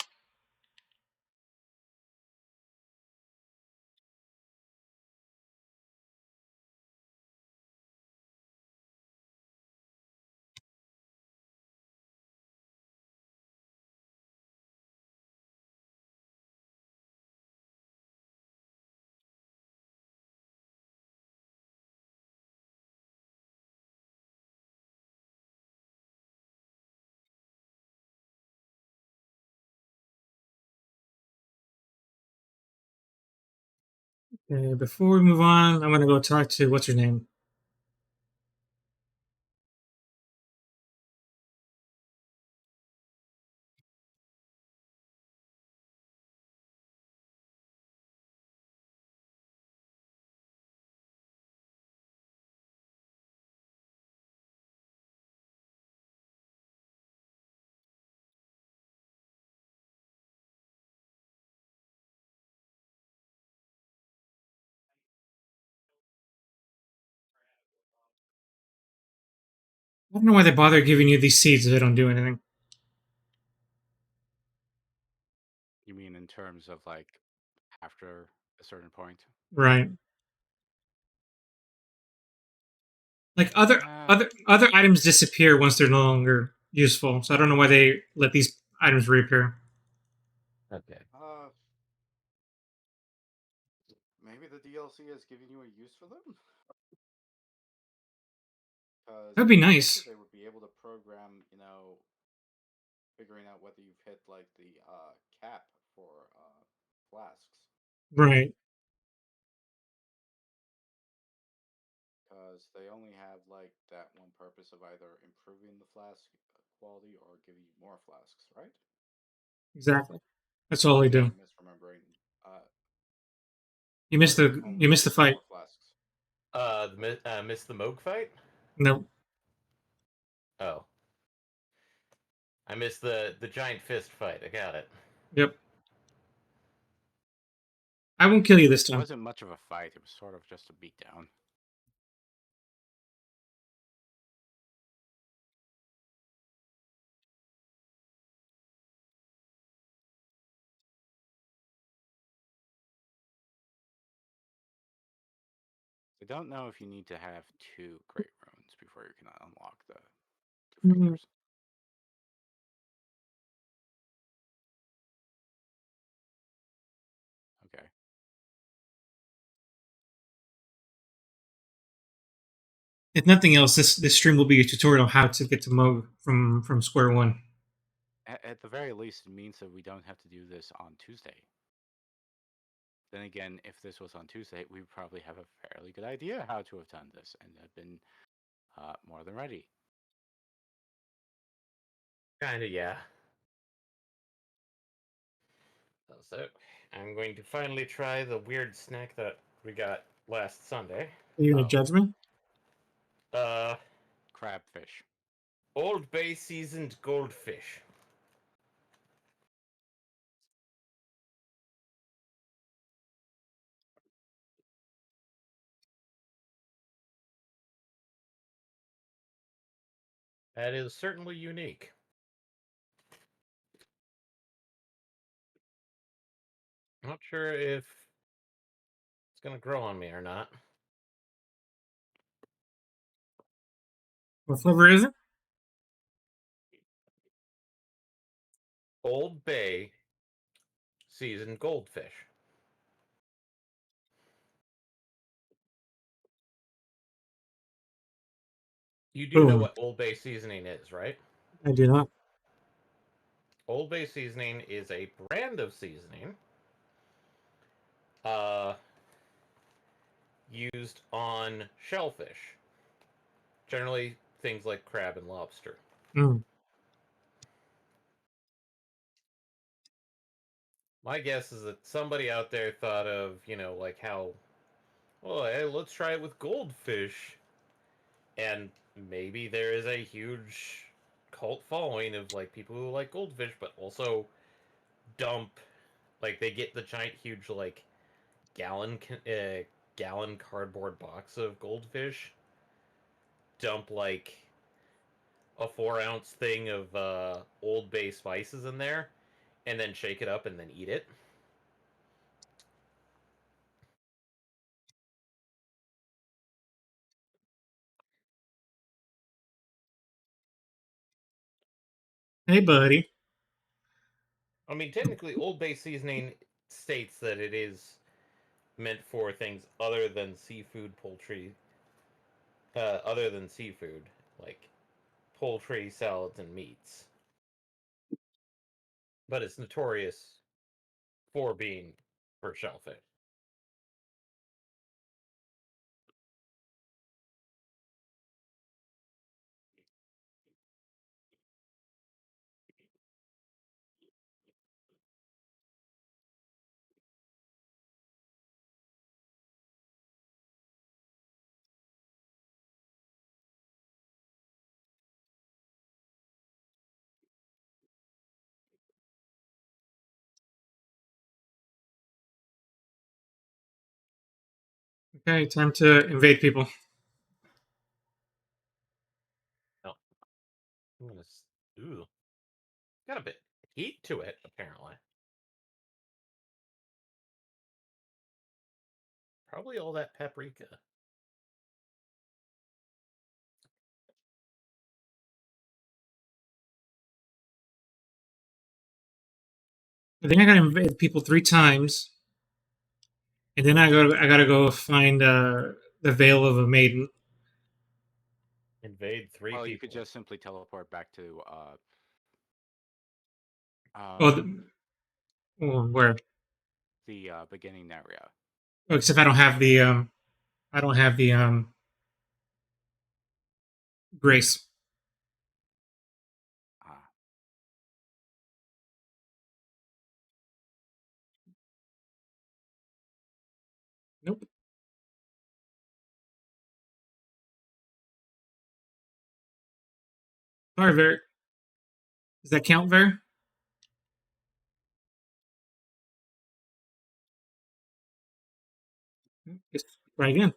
Speaker 3: Okay, before we move on, I'm going to go talk to what's her name? I don't know why they bother giving you these seeds if they don't do anything.
Speaker 1: You mean in terms of like after a certain point?
Speaker 3: Right. Like other items disappear once they're no longer useful. So I don't know why they let these items reappear.
Speaker 2: Okay.
Speaker 1: Maybe the DLC is giving you a use for them.
Speaker 3: That'd be nice.
Speaker 1: They would be able to program, figuring out whether you've hit like the cap for flasks.
Speaker 3: Right.
Speaker 1: Because they only have like that one purpose of either improving the flask quality or giving you more flasks, right?
Speaker 3: Exactly. That's all they do.
Speaker 1: I'm misremembering.
Speaker 3: You missed the fight.
Speaker 2: Missed the Moog fight?
Speaker 3: Nope.
Speaker 2: Oh. I missed the giant fist fight. I got it.
Speaker 3: Yep. I won't kill you this time.
Speaker 1: It wasn't much of a fight. It was sort of just a beatdown. I don't know if you need to have 2 great runes before you can unlock the 2 fingers. Okay.
Speaker 3: If nothing else, this stream will be a tutorial how to get to Moog from square one.
Speaker 1: At the very least, it means that we don't have to do this on Tuesday. Then again, if this was on Tuesday, we probably have a fairly good idea how to have done this and have been more than ready.
Speaker 2: Kinda, yeah. So, I'm going to finally try the weird snack that we got last Sunday.
Speaker 3: Are you gonna judge me?
Speaker 1: Crabfish.
Speaker 2: Old Bay seasoned goldfish. That is certainly unique. Not sure if it's gonna grow on me or not.
Speaker 3: What flavor is it?
Speaker 2: Old Bay seasoned goldfish. You do know what Old Bay seasoning is, right?
Speaker 3: I do not.
Speaker 2: Old Bay seasoning is a brand of seasoning used on shellfish. Generally, things like crab and lobster. My guess is that somebody out there thought of, like how, well, hey, let's try it with goldfish. And maybe there is a huge cult following of, like, people who like goldfish, but also dump, like, they get the giant, huge, like, gallon cardboard box of goldfish, dump, like, a 4-ounce thing of Old Bay spices in there, and then shake it up and then eat it.
Speaker 3: Hey, buddy.
Speaker 2: I mean, technically, Old Bay seasoning states that it is meant for things other than seafood, poultry, like poultry, salads, and meats. But it's notorious for being for shellfish.
Speaker 3: Okay, time to invade people.
Speaker 2: No. Ooh. Got a bit heat to it, apparently. Probably all that paprika.
Speaker 3: I think I gotta invade people 3 times, and then I gotta go find the veil of a maiden.
Speaker 2: Invade 3 people.
Speaker 1: You could just simply teleport back to
Speaker 3: where?
Speaker 1: The beginning area.
Speaker 3: Oh, except I don't have the grace. Nope. Sorry, Ver. Does that count, Ver? Just try again.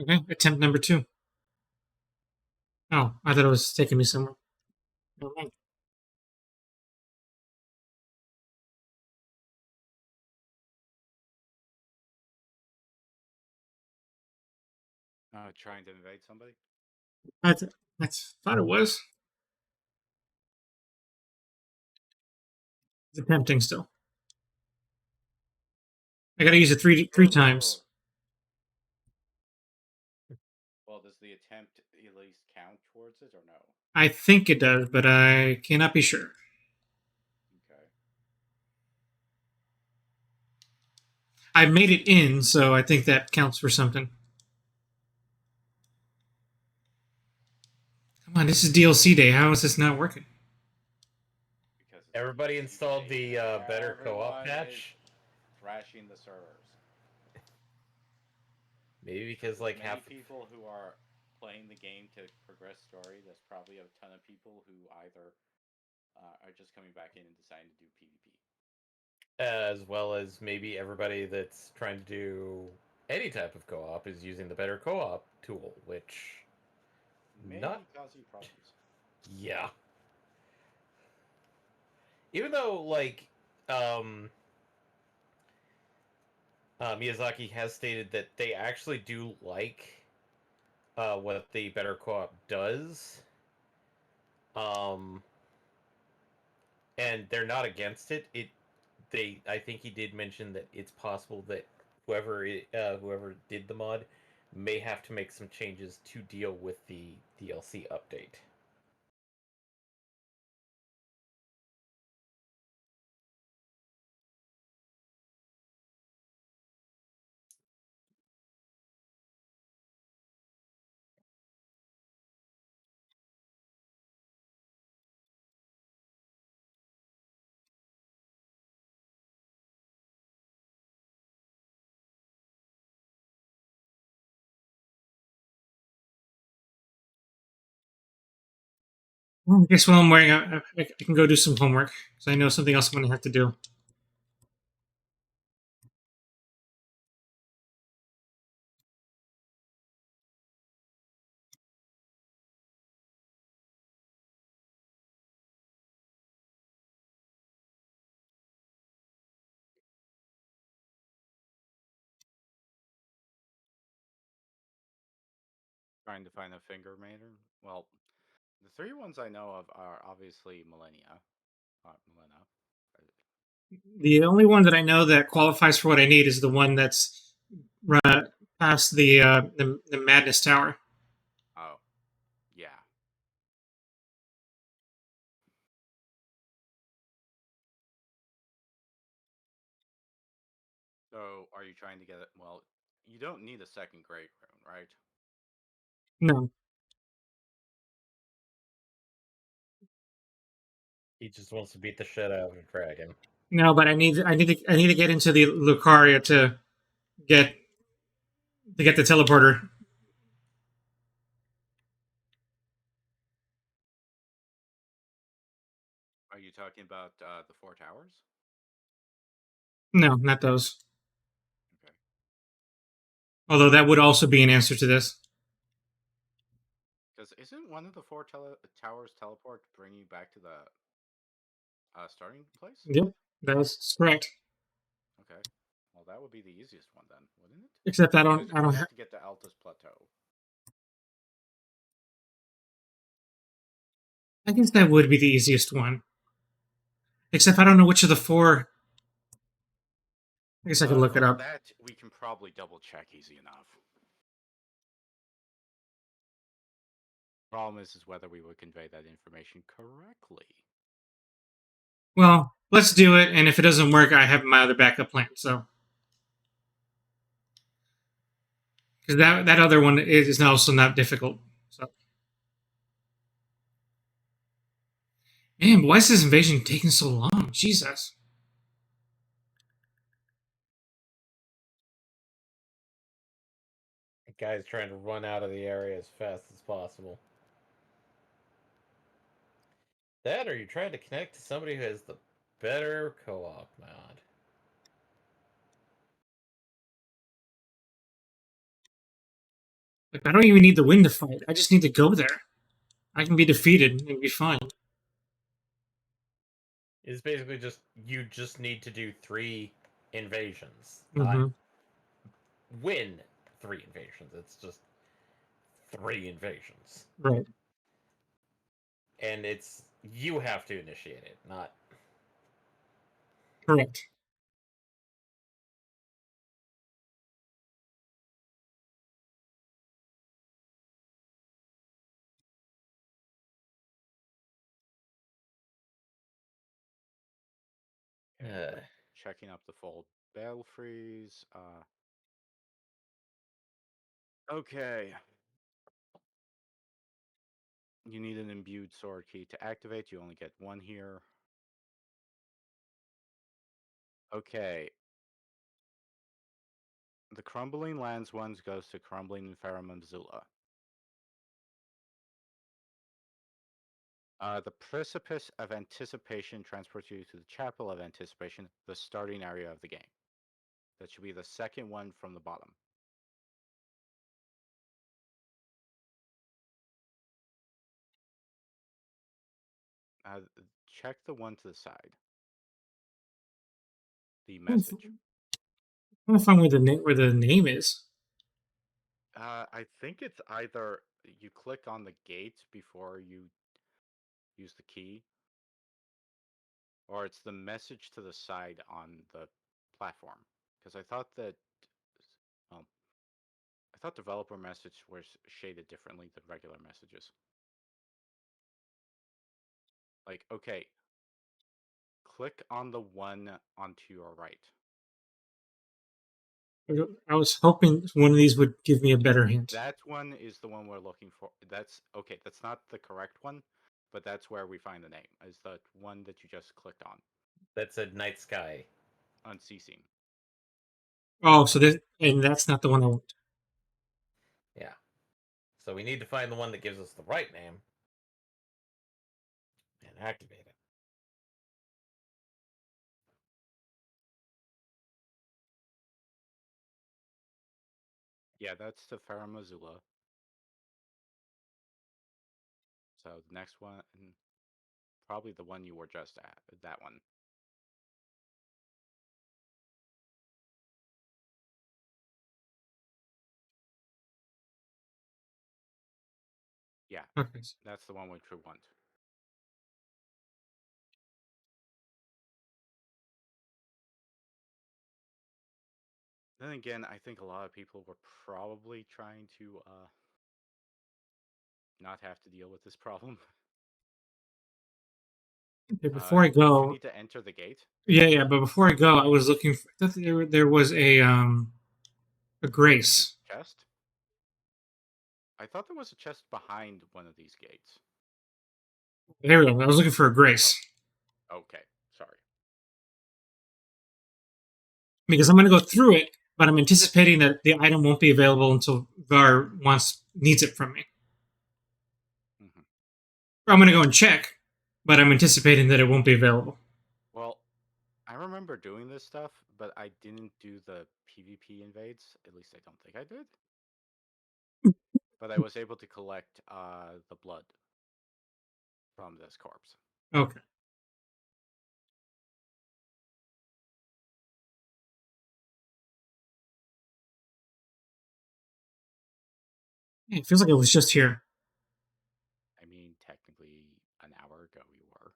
Speaker 3: Okay, attempt number 2. Oh, I thought it was taking me somewhere. Never mind.
Speaker 1: Trying to invade somebody?
Speaker 3: I thought it was. It's attempting still. I gotta use it three times.
Speaker 1: Well, does the attempt at least count towards it or no?
Speaker 3: I think it does, but I cannot be sure.
Speaker 1: Okay.
Speaker 3: I made it in, so I think that counts for something. Come on, this is DLC day. How is this not working?
Speaker 1: Because
Speaker 2: everybody installed the better co-op patch.
Speaker 1: Thrashing the servers.
Speaker 2: Maybe because like
Speaker 1: many people who are playing the game to progress story, there's probably a ton of people who either are just coming back in and deciding to do PvP.
Speaker 2: As well as maybe everybody that's trying to do any type of co-op is using the better co-op tool, which
Speaker 1: may
Speaker 2: not
Speaker 1: cause you problems.
Speaker 2: Yeah. Even though like Miyazaki has stated that they actually do like what the better co-op does. And they're not against it. I think he did mention that it's possible that whoever did the mod may have to make some changes to deal with the DLC update.
Speaker 3: Well, I guess while I'm waiting, I can go do some homework because I know something else I'm going to have to do.
Speaker 1: Trying to find a finger maiden. Well, the 3 ones I know of are obviously Millennia.
Speaker 3: The only one that I know that qualifies for what I need is the one that's past the Madness Tower.
Speaker 1: Oh, yeah. Are you trying to get it? Well, you don't need a second great rune, right?
Speaker 3: No.
Speaker 2: He just wants to beat the shit out of a dragon.
Speaker 3: No, but I need to get into the Lucaria get to get the teleporter.
Speaker 1: Are you talking about the 4 towers?
Speaker 3: No, not those.
Speaker 1: Okay.
Speaker 3: Although that would also be an answer to this.
Speaker 1: Because isn't one of the towers teleport to bring you back to the starting place?
Speaker 3: Yep, that's correct.
Speaker 1: Okay. Well, that would be the easiest one then, wouldn't it?
Speaker 3: Except I don't
Speaker 1: have to get to Altus Plateau.
Speaker 3: I guess that would be the easiest one. Except I don't know which of the four. I guess I could look it up.
Speaker 1: That we can probably double check easy enough. Problem is whether we would convey that information correctly.
Speaker 3: Well, let's do it, and if it doesn't work, I have my other backup plan. So, because that other one is also not difficult. So, man, why is this invasion taking so long? Jesus.
Speaker 2: The guy's trying to run out of the area as fast as possible. That, or you're trying to connect to somebody who has the better co-op mod.
Speaker 3: Like, I don't even need to win the fight. I just need to go there. I can be defeated and be fine.
Speaker 2: It's basically just you just need to do 3 invasions,
Speaker 3: Mm-hmm.
Speaker 2: not win 3 invasions. It's just 3 invasions.
Speaker 3: Right.
Speaker 2: And it's you have to initiate it, not
Speaker 3: correct.
Speaker 1: Checking up the full belfries. Okay. You need an imbued sword key to activate. You only get 1 here. Okay. The Crumbling Lands ones goes to Crumbling and Farum Missoula. The Precipice of Anticipation transports you to the Chapel of Anticipation, the starting area of the game. That should be the second one from the bottom. Check the one to the side. The message.
Speaker 3: I'm gonna find where the name is.
Speaker 1: I think it's either you click on the gate before you use the key, or it's the message to the side on the platform. Because I thought that, well, I thought developer message was shaded differently than regular messages. Like, okay, click on the one onto your right.
Speaker 3: I was hoping one of these would give me a better hint.
Speaker 1: That one is the one we're looking for. That's okay. That's not the correct one, but that's where we find the name. Is the one that you just clicked on.
Speaker 2: That said Night Sky.
Speaker 1: Unceasing.
Speaker 3: Oh, so that's not the one I want.
Speaker 2: Yeah. So we need to find the one that gives us the right name and activate it.
Speaker 1: Yeah, that's the Farum Missoula. So the next one, probably the one you were just at, that one. Yeah,
Speaker 3: okay.
Speaker 1: That's the one which we want. Then again, I think a lot of people were probably trying to not have to deal with this problem.
Speaker 3: Okay, before I go,
Speaker 1: you need to enter the gate.
Speaker 3: Yeah. But before I go, I was looking. I thought there was a grace
Speaker 1: chest. I thought there was a chest behind one of these gates.
Speaker 3: There we go. I was looking for a grace.
Speaker 1: Oh. Okay, sorry.
Speaker 3: Because I'm going to go through it, but I'm anticipating that the item won't be available until Var needs it from me. Mm-hmm. I'm going to go and check, but I'm anticipating that it won't be available.
Speaker 1: Well, I remember doing this stuff, but I didn't do the PvP invades. At least I don't think I did. But I was able to collect the blood from this corpse.
Speaker 3: Okay. It feels like it was just here.
Speaker 1: I mean, technically, an hour ago you were.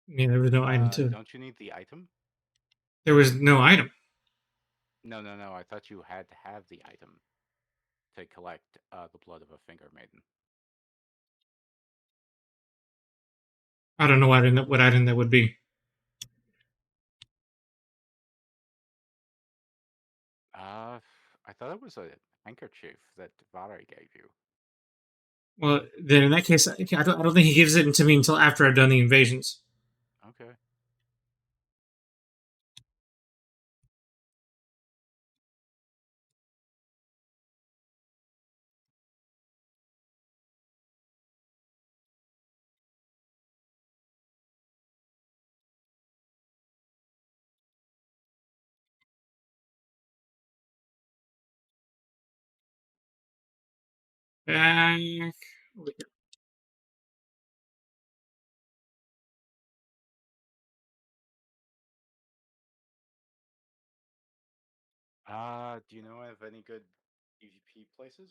Speaker 3: Yeah, there was no item too.
Speaker 1: Don't you need the item?
Speaker 3: There was no item.
Speaker 1: No. I thought you had to have the item to collect the blood of a finger maiden.
Speaker 3: I don't know what item that would be.
Speaker 1: I thought it was a handkerchief that Vare gave you.
Speaker 3: Well, then in that case, I don't think he gives it to me until after I've done the invasions.
Speaker 1: Okay.
Speaker 3: Back over here.
Speaker 1: Do you know of any good PvP places?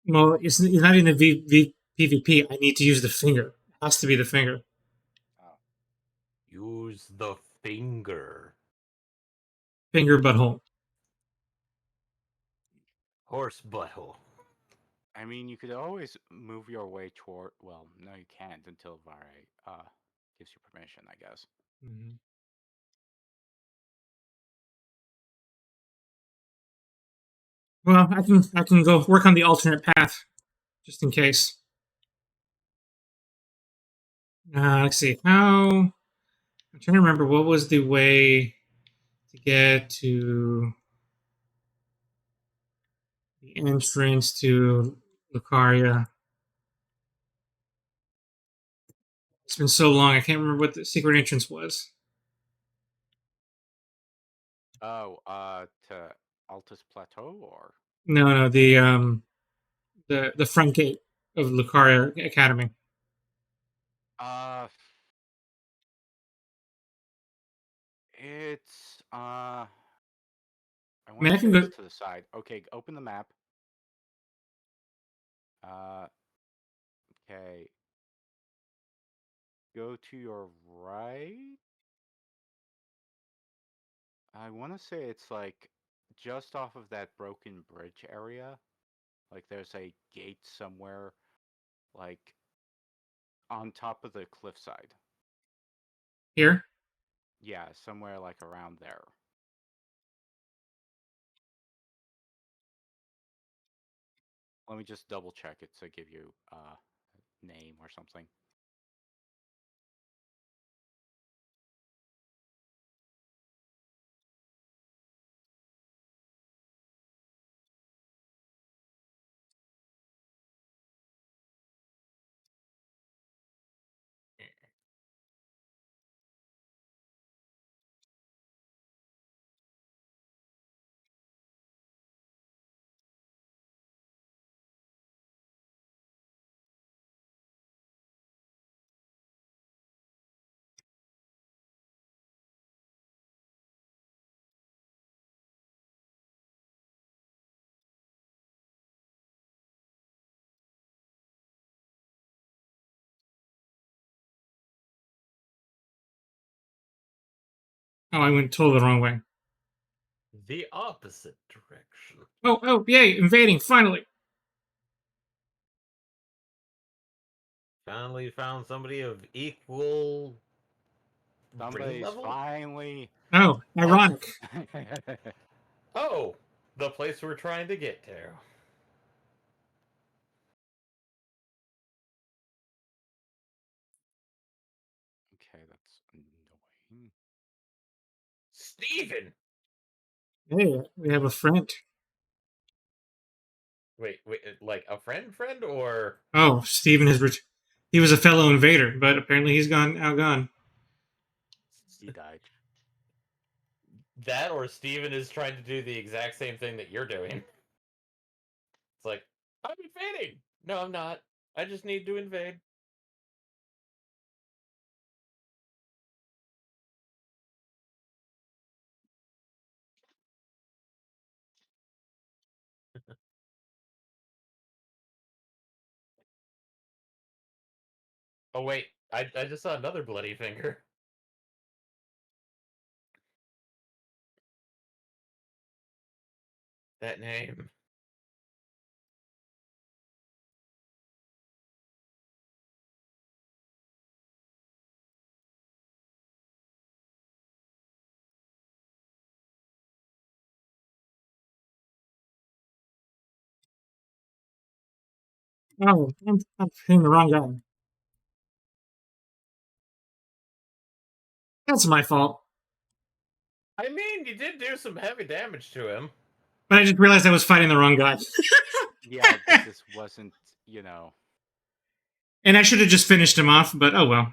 Speaker 3: Well, it's not in the PvP. I need to use the finger. It has to be the finger.
Speaker 1: Oh.
Speaker 2: Use the finger.
Speaker 3: Finger butthole.
Speaker 2: Horse butthole.
Speaker 1: I mean, you could always move your way toward. Well, no, you can't until Vare gives you permission, I guess.
Speaker 3: Mm-hmm. Well, I can go work on the alternate path, just in case. Let's see how. I'm trying to remember what was the way to get to the entrance to Lucaria. It's been so long, I can't remember what the secret entrance was.
Speaker 1: Oh, to Altus Plateau or?
Speaker 3: No, the front gate of Lucaria Academy.
Speaker 1: It's I
Speaker 3: I mean, I
Speaker 1: want to
Speaker 3: can
Speaker 1: say
Speaker 3: go.
Speaker 1: it's to the side. Okay, open the map. Okay. Go to your right. I want to say it's like just off of that broken bridge area. Like there's a gate somewhere, like on top of the cliffside.
Speaker 3: Here?
Speaker 1: Yeah, somewhere like around there. Let me just double check it to give you a name or something.
Speaker 3: Oh, I went totally the wrong way.
Speaker 2: The opposite direction.
Speaker 3: Oh, yay, invading, finally.
Speaker 2: Finally found somebody of equal
Speaker 1: Somebody's
Speaker 2: level?
Speaker 1: finally.
Speaker 3: Oh, ironic.
Speaker 2: Oh, the place we're trying to get to.
Speaker 1: Okay, that's annoying.
Speaker 2: Steven!
Speaker 3: Hey, we have a friend.
Speaker 2: Wait, like a friend, or?
Speaker 3: Oh, Steven has he was a fellow invader, but apparently he's outgone.
Speaker 1: He died.
Speaker 2: That, or Steven is trying to do the exact same thing that you're doing. It's like, I'm invading! No, I'm not. I just need to invade. Oh wait, I just saw another bloody finger. That name.
Speaker 3: Oh, I'm hitting the wrong guy. That's my fault.
Speaker 2: I mean, you did do some heavy damage to him.
Speaker 3: But I just realized I was fighting the wrong guy.
Speaker 1: Yeah, this wasn't,
Speaker 3: And I should have just finished him off, but oh well.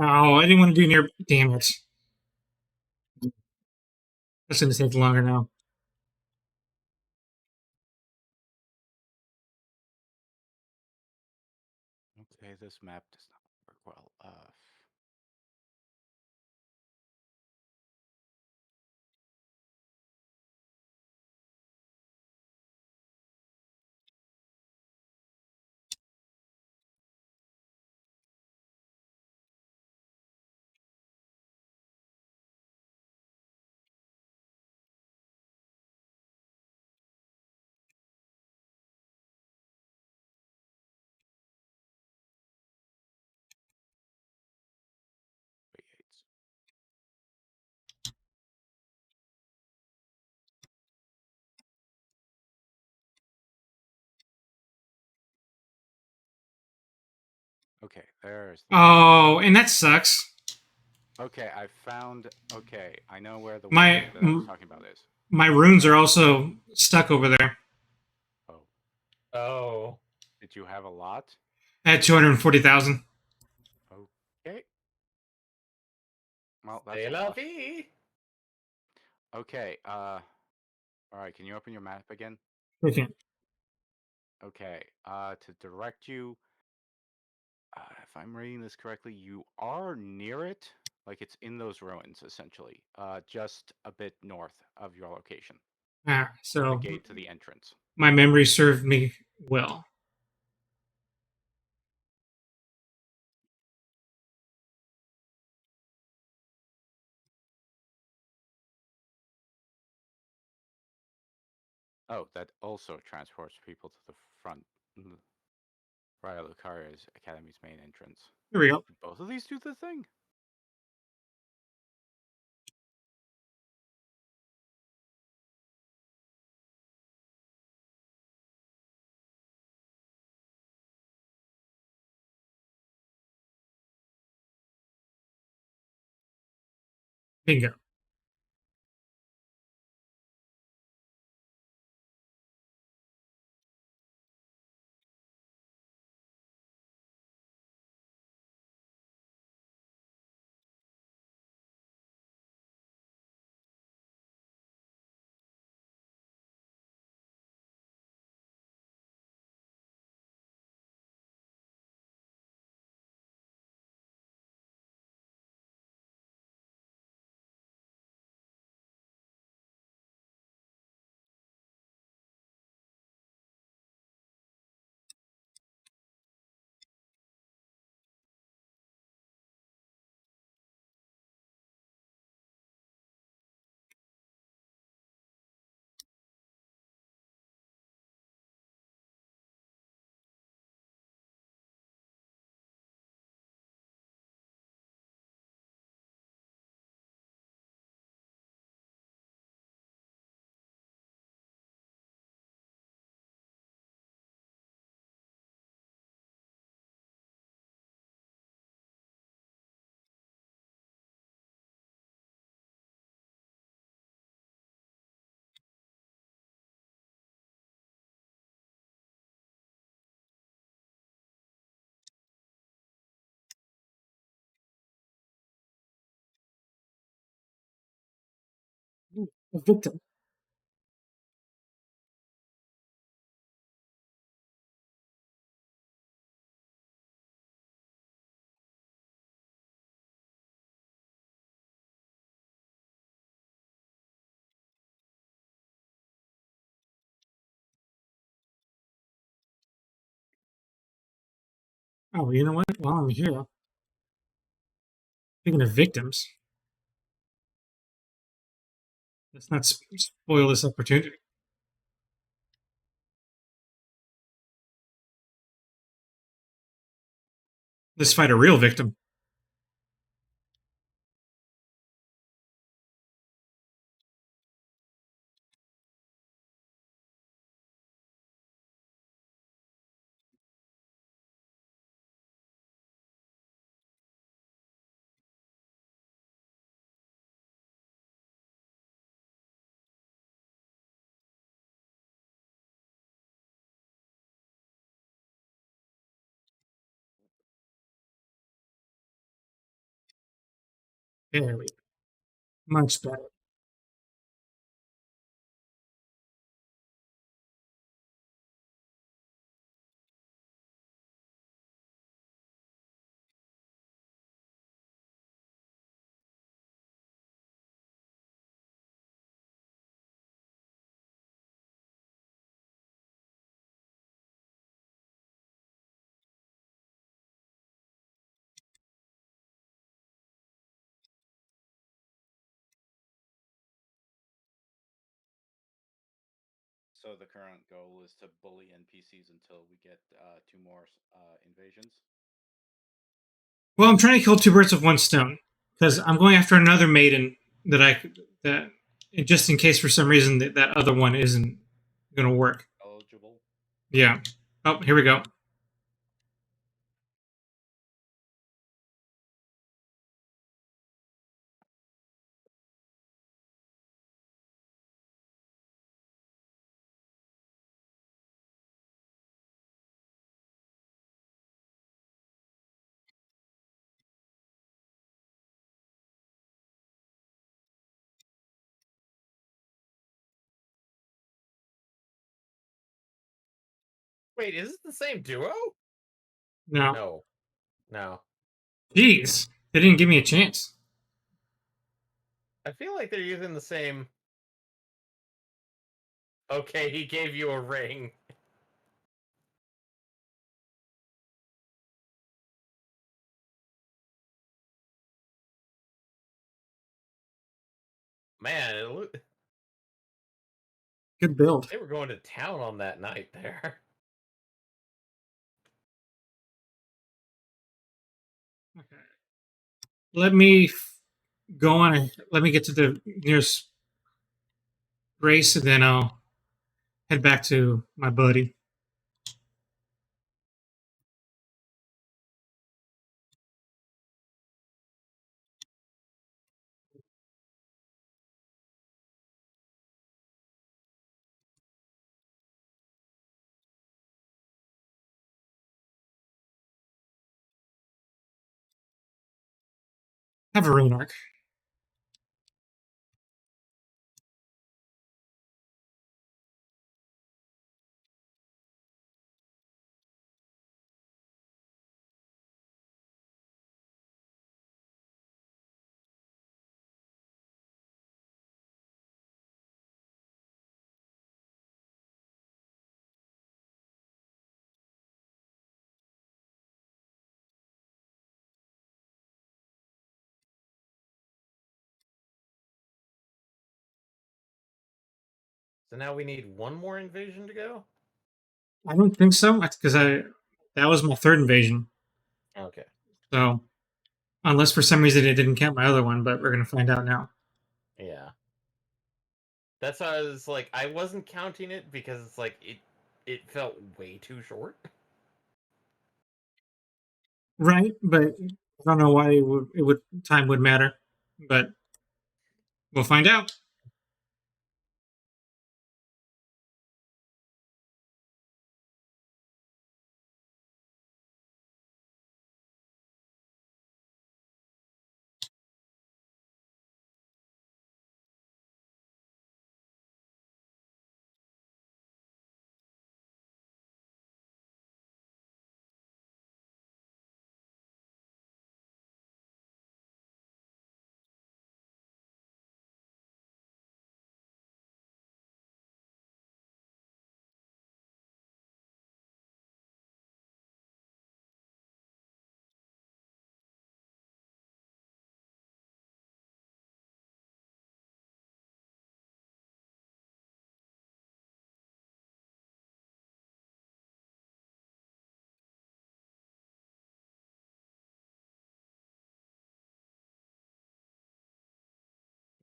Speaker 3: Oh, I didn't want to do near. Damn it. That's going to take longer now.
Speaker 1: Okay, this map does not work well. Okay, there's.
Speaker 3: Oh, and that sucks.
Speaker 1: Okay, I found. Okay, I know where the
Speaker 3: My
Speaker 1: that I was talking about is.
Speaker 3: My runes are also stuck over there.
Speaker 1: Oh.
Speaker 2: Oh.
Speaker 1: Did you have a lot?
Speaker 3: I had 240,000.
Speaker 1: Okay. Well, that's
Speaker 2: C'est
Speaker 1: a
Speaker 2: la
Speaker 1: lot.
Speaker 2: vie.
Speaker 1: Okay. All right. Can you open your map again?
Speaker 3: I can't.
Speaker 1: Okay. To direct you, if I'm reading this correctly, you are near it. Like it's in those ruins, essentially. Just a bit north of your location.
Speaker 3: So
Speaker 1: the gate to the entrance.
Speaker 3: My memory served me well.
Speaker 1: Oh, that also transports people to the front. Raya Lucaria's Academy's main entrance.
Speaker 3: Here we go.
Speaker 1: Did both of these do the thing?
Speaker 3: Bingo. A victim. Oh, you know what? While I'm here, speaking of victims, let's not spoil this opportunity. Let's fight a real victim. There we go. Much better.
Speaker 1: So the current goal is to bully NPCs until we get 2 more invasions.
Speaker 3: Well, I'm trying to kill two birds with one stone because I'm going after another maiden that just in case for some reason that other one isn't going to work.
Speaker 1: Eligible.
Speaker 3: Yeah. Oh, here we go.
Speaker 2: Wait, is it the same duo?
Speaker 3: No.
Speaker 2: No. No.
Speaker 3: Jeez, they didn't give me a chance.
Speaker 2: I feel like they're using the same. Okay, he gave you a ring. Man,
Speaker 3: Good build.
Speaker 2: they were going to town on that night there.
Speaker 3: Okay. Let me go on. Let me get to the nearest race, and then I'll head back to my buddy. Have a rune arc.
Speaker 2: So now we need one more invasion to go?
Speaker 3: I don't think so, because that was my third invasion.
Speaker 2: Okay.
Speaker 3: So, unless for some reason it didn't count my other one, but we're gonna find out now.
Speaker 2: Yeah. That's why I was like, I wasn't counting it because it's like it felt way too short.
Speaker 3: Right, but I don't know why time would matter, but we'll find out.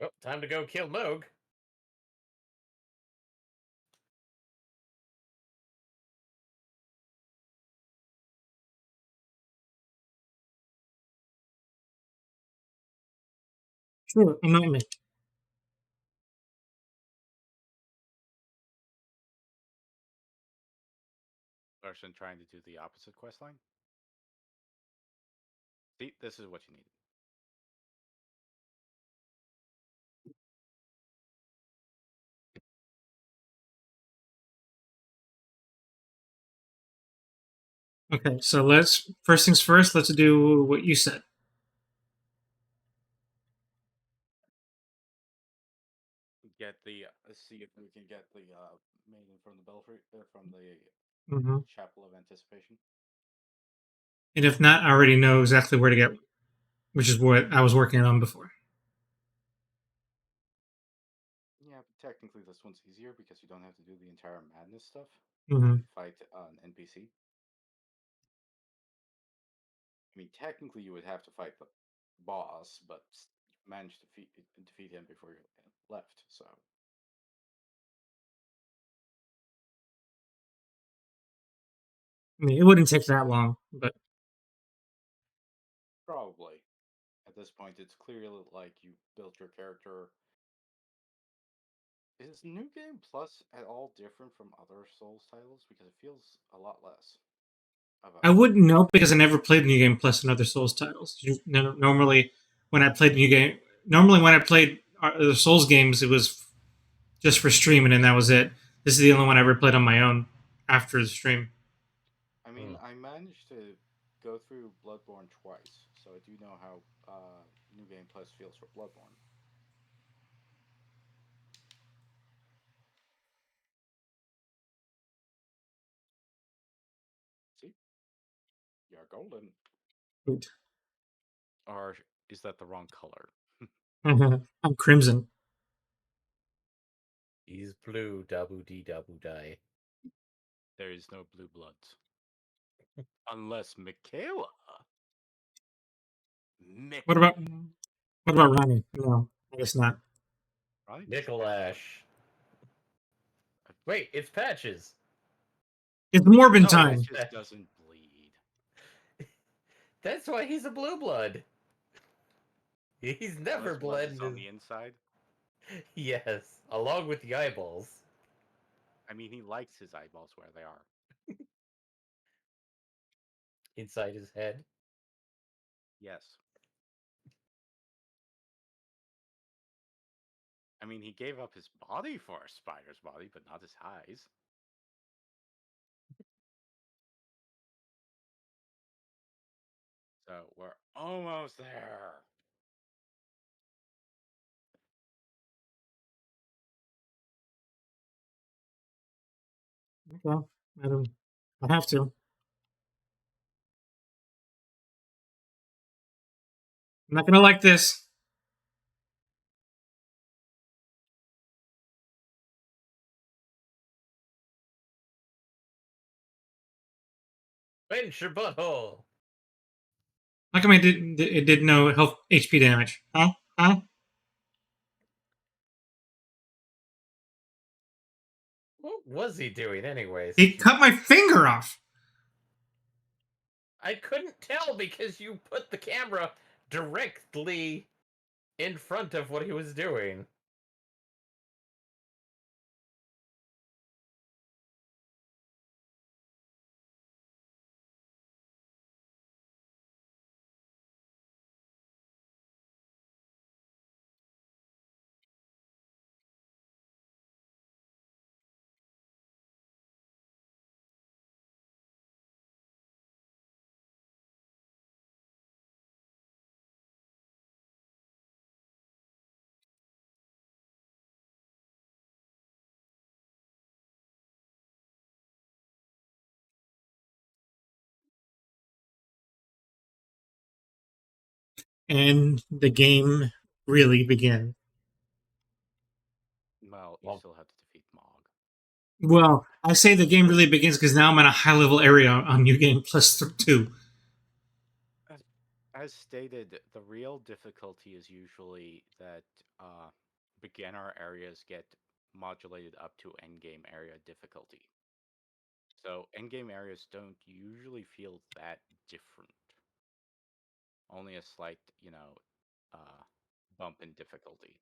Speaker 2: Oh, time to go kill Moog.
Speaker 3: Sure, annoy me.
Speaker 1: Person trying to do the opposite quest line. See, this is what you need.
Speaker 3: Okay, so first things first, let's do what you said.
Speaker 1: Get the see if we can get the maiden from the belfry from the Chapel of Anticipation.
Speaker 3: And if not, I already know exactly where to get one, which is what I was working on before.
Speaker 1: Yeah, but technically this one's easier because you don't have to do the entire madness stuff. Fight an NPC. I mean, technically you would have to fight the boss, but managed to defeat him before you left. So
Speaker 3: I mean, it wouldn't take that long, but
Speaker 1: probably at this point it's clearly like you built your character. Is New Game Plus at all different from other Souls titles? Because it feels a lot less.
Speaker 3: I wouldn't know because I never played New Game Plus in other Souls titles. Normally, when I played the Souls games, it was just for streaming, and that was it. This is the only one I ever played on my own after the stream.
Speaker 1: I mean, I managed to go through Bloodborne twice, so I do know how New Game Plus feels for Bloodborne. See? You're golden.
Speaker 3: Wait.
Speaker 1: Or is that the wrong color?
Speaker 3: I'm crimson.
Speaker 2: He's blue, dabu dee dabu die.
Speaker 1: There is no blue bloods. Unless Michaela.
Speaker 3: What about Ronnie? No, I guess not.
Speaker 2: Nicolash. Wait, it's Patches.
Speaker 3: It's Morbin time.
Speaker 1: Patches doesn't bleed.
Speaker 2: That's why he's a blue blood. He's never bled
Speaker 1: on the inside.
Speaker 2: Yes, along with the eyeballs.
Speaker 1: I mean, he likes his eyeballs where they are.
Speaker 2: Inside his head.
Speaker 1: Yes. I mean, he gave up his body for a spider's body, but not his eyes. So we're almost there.
Speaker 3: Okay, I have to. I'm not gonna like this.
Speaker 2: Pinch your butthole.
Speaker 3: How come it did no health HP damage? Huh?
Speaker 2: What was he doing, anyways?
Speaker 3: He cut my finger off.
Speaker 2: I couldn't tell because you put the camera directly in front of what he was doing.
Speaker 3: And the game really began.
Speaker 1: Well, you still have to defeat Mog.
Speaker 3: Well, I say the game really begins because now I'm in a high level area on New Game Plus 2.
Speaker 1: as stated, the real difficulty is usually that beginner areas get modulated up to endgame area difficulty. So endgame areas don't usually feel that different. Only a slight, uh, bump in difficulty.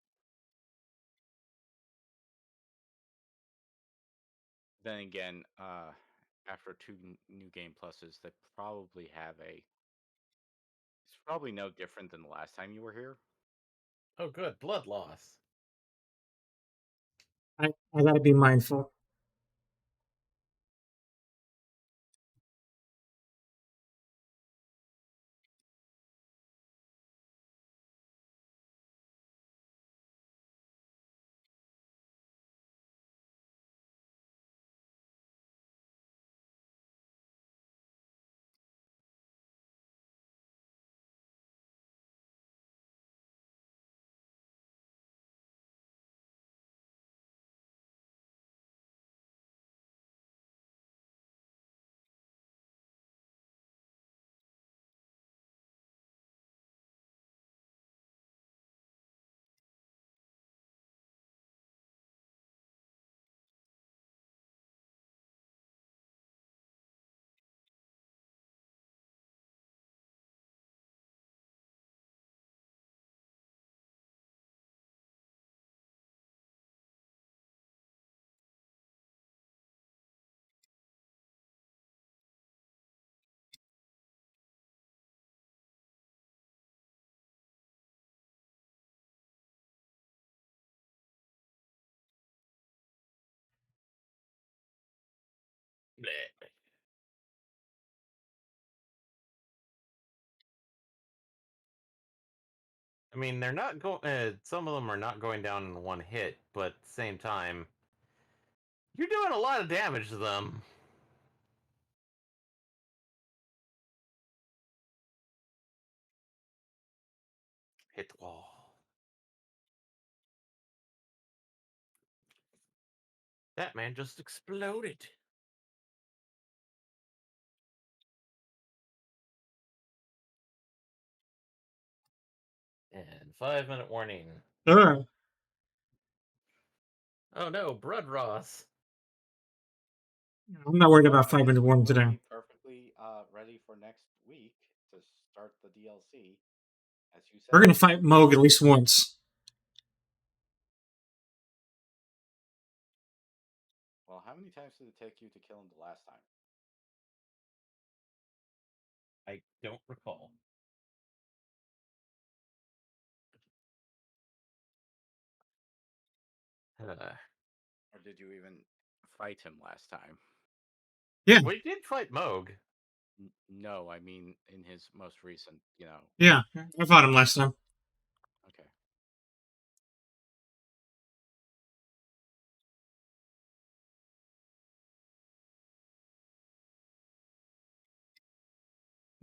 Speaker 1: Then again, after two new game pluses, they probably have a. It's probably no different than the last time you were here.
Speaker 2: Oh, good. Blood loss.
Speaker 3: I gotta be mindful.
Speaker 2: Bleh. I mean, they're not going. Some of them are not going down in one hit, but at the same time, you're doing a lot of damage to them. Hit the wall. That man just exploded. And 5-minute warning.
Speaker 3: Sure.
Speaker 2: Oh no, Blood Ross.
Speaker 3: I'm not worried
Speaker 1: Well,
Speaker 3: about
Speaker 1: I
Speaker 3: 5-minute
Speaker 1: guess
Speaker 3: warning
Speaker 1: we'll
Speaker 3: today.
Speaker 1: be perfectly ready for next week to start the DLC, as you said.
Speaker 3: We're gonna fight Moog at least once.
Speaker 1: Well, how many times did it take you to kill him the last time?
Speaker 2: I don't recall.
Speaker 1: Or did you even fight him last time?
Speaker 3: Yeah.
Speaker 2: We did fight Moog.
Speaker 1: No, I mean in his most recent,
Speaker 3: Yeah, I fought him last time.
Speaker 1: Okay.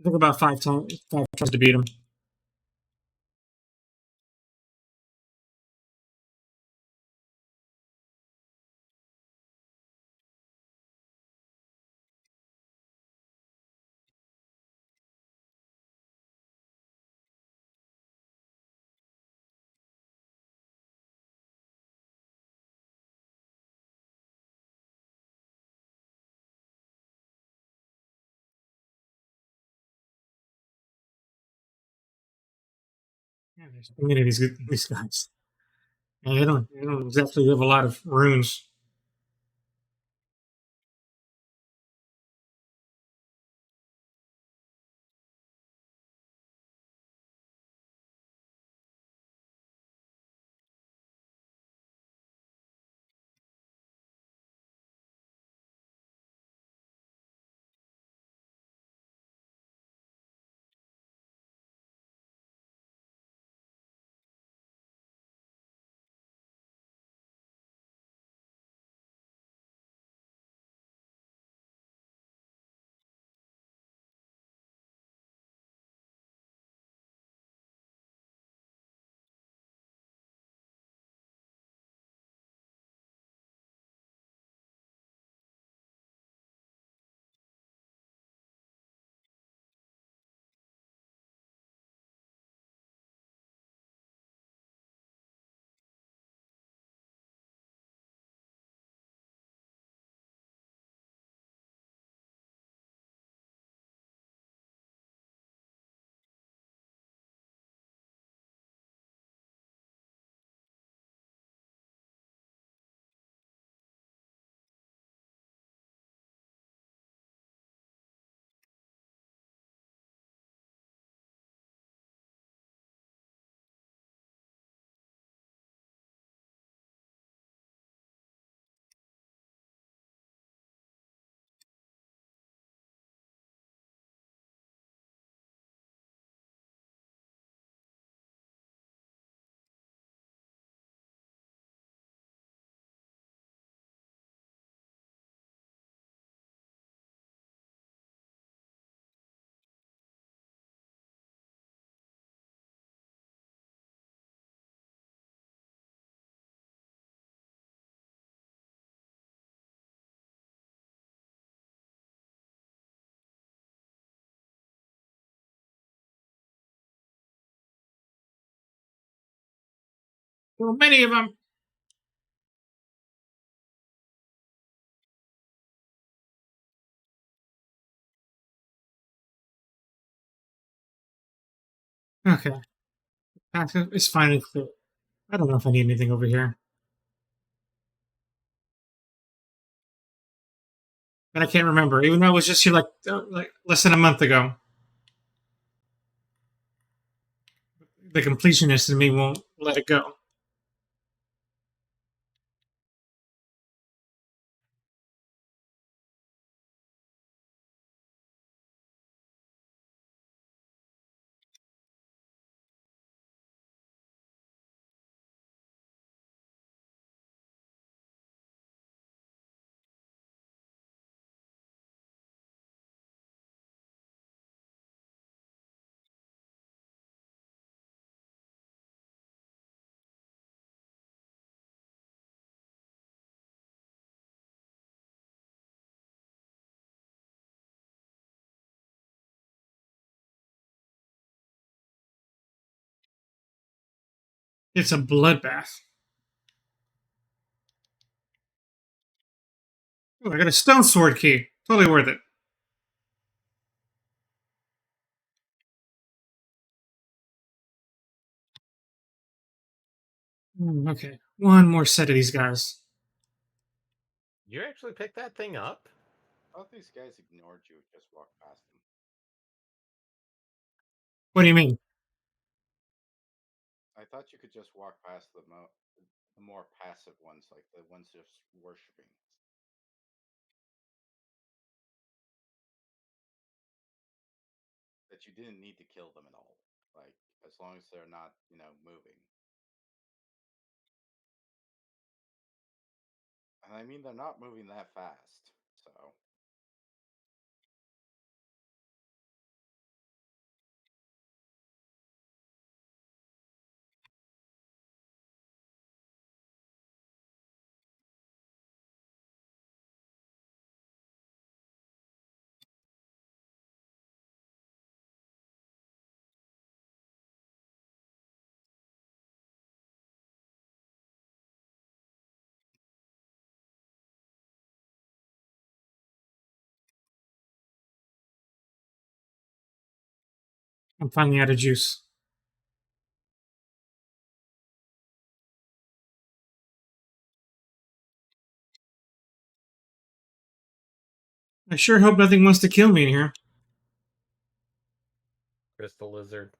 Speaker 3: It took about 5 tries to beat him. Yeah, there's too many of these guys. And they don't exactly have a lot of runes. So many of them. Okay. It's finally clear. I don't know if I need anything over here. And I can't remember, even though I was just here like less than a month ago. The completionist in me won't let it go. It's a bloodbath. Oh, I got a stone sword key. Totally worth it. Okay, one more set of these guys.
Speaker 2: You actually picked that thing up?
Speaker 1: I thought these guys ignored you, just walked past them.
Speaker 3: What do you mean?
Speaker 1: I thought you could just walk past the more passive ones, like the ones just worshiping. That you didn't need to kill them at all. Like, as long as they're not, moving. And I mean, they're not moving that fast, so.
Speaker 3: I'm finally out of juice. I sure hope nothing wants to kill me in here.
Speaker 2: Crystal lizard.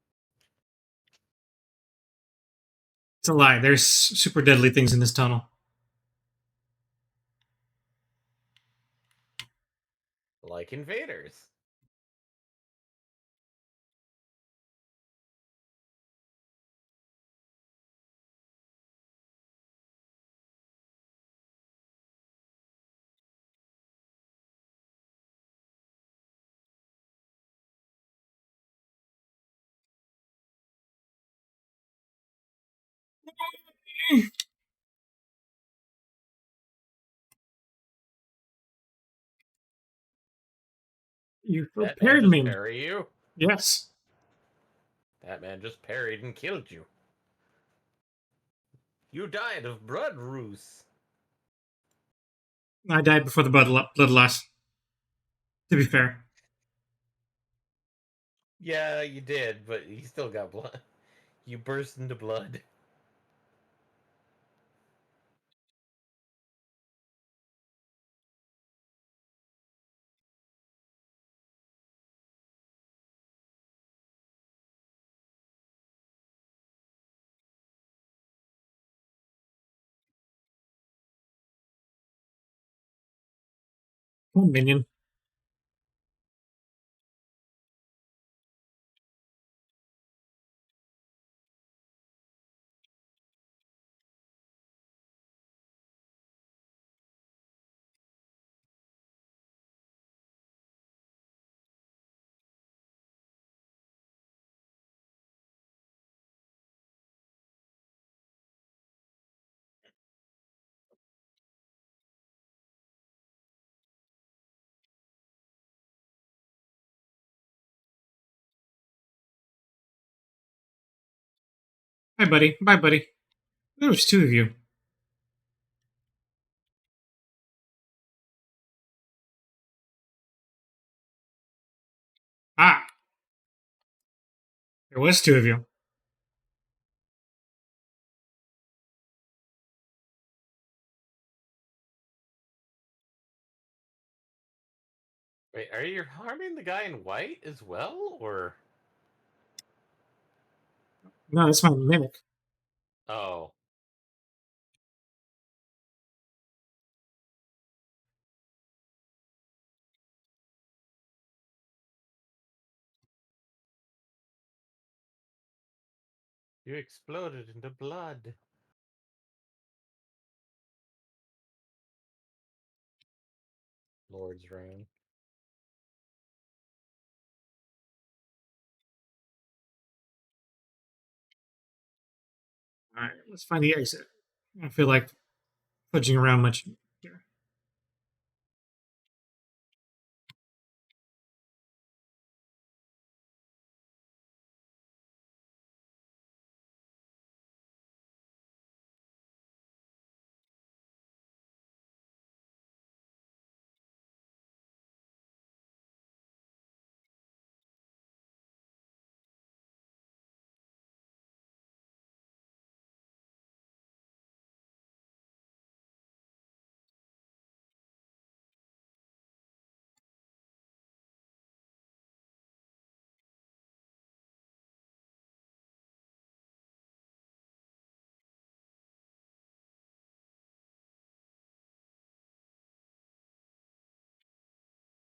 Speaker 3: It's a lie. There's super deadly things in this tunnel.
Speaker 2: Like invaders.
Speaker 3: You
Speaker 2: That man
Speaker 3: prepared
Speaker 2: just
Speaker 3: me.
Speaker 2: parry you?
Speaker 3: Yes.
Speaker 2: That man just parried and killed you. You died of blood ruse.
Speaker 3: I died before the blood loss. To be fair.
Speaker 2: Yeah, you did, but you still got blood. You burst into blood.
Speaker 3: Come on, minion. Hi, buddy. Bye, buddy. There was two of you. Ah, there was two of you.
Speaker 2: Wait, are you harming the guy in white as well, or?
Speaker 3: No, that's my mimic.
Speaker 2: Oh. You exploded into blood. Lord's Rune.
Speaker 3: All right, let's find the exit. I feel like fudging around much here.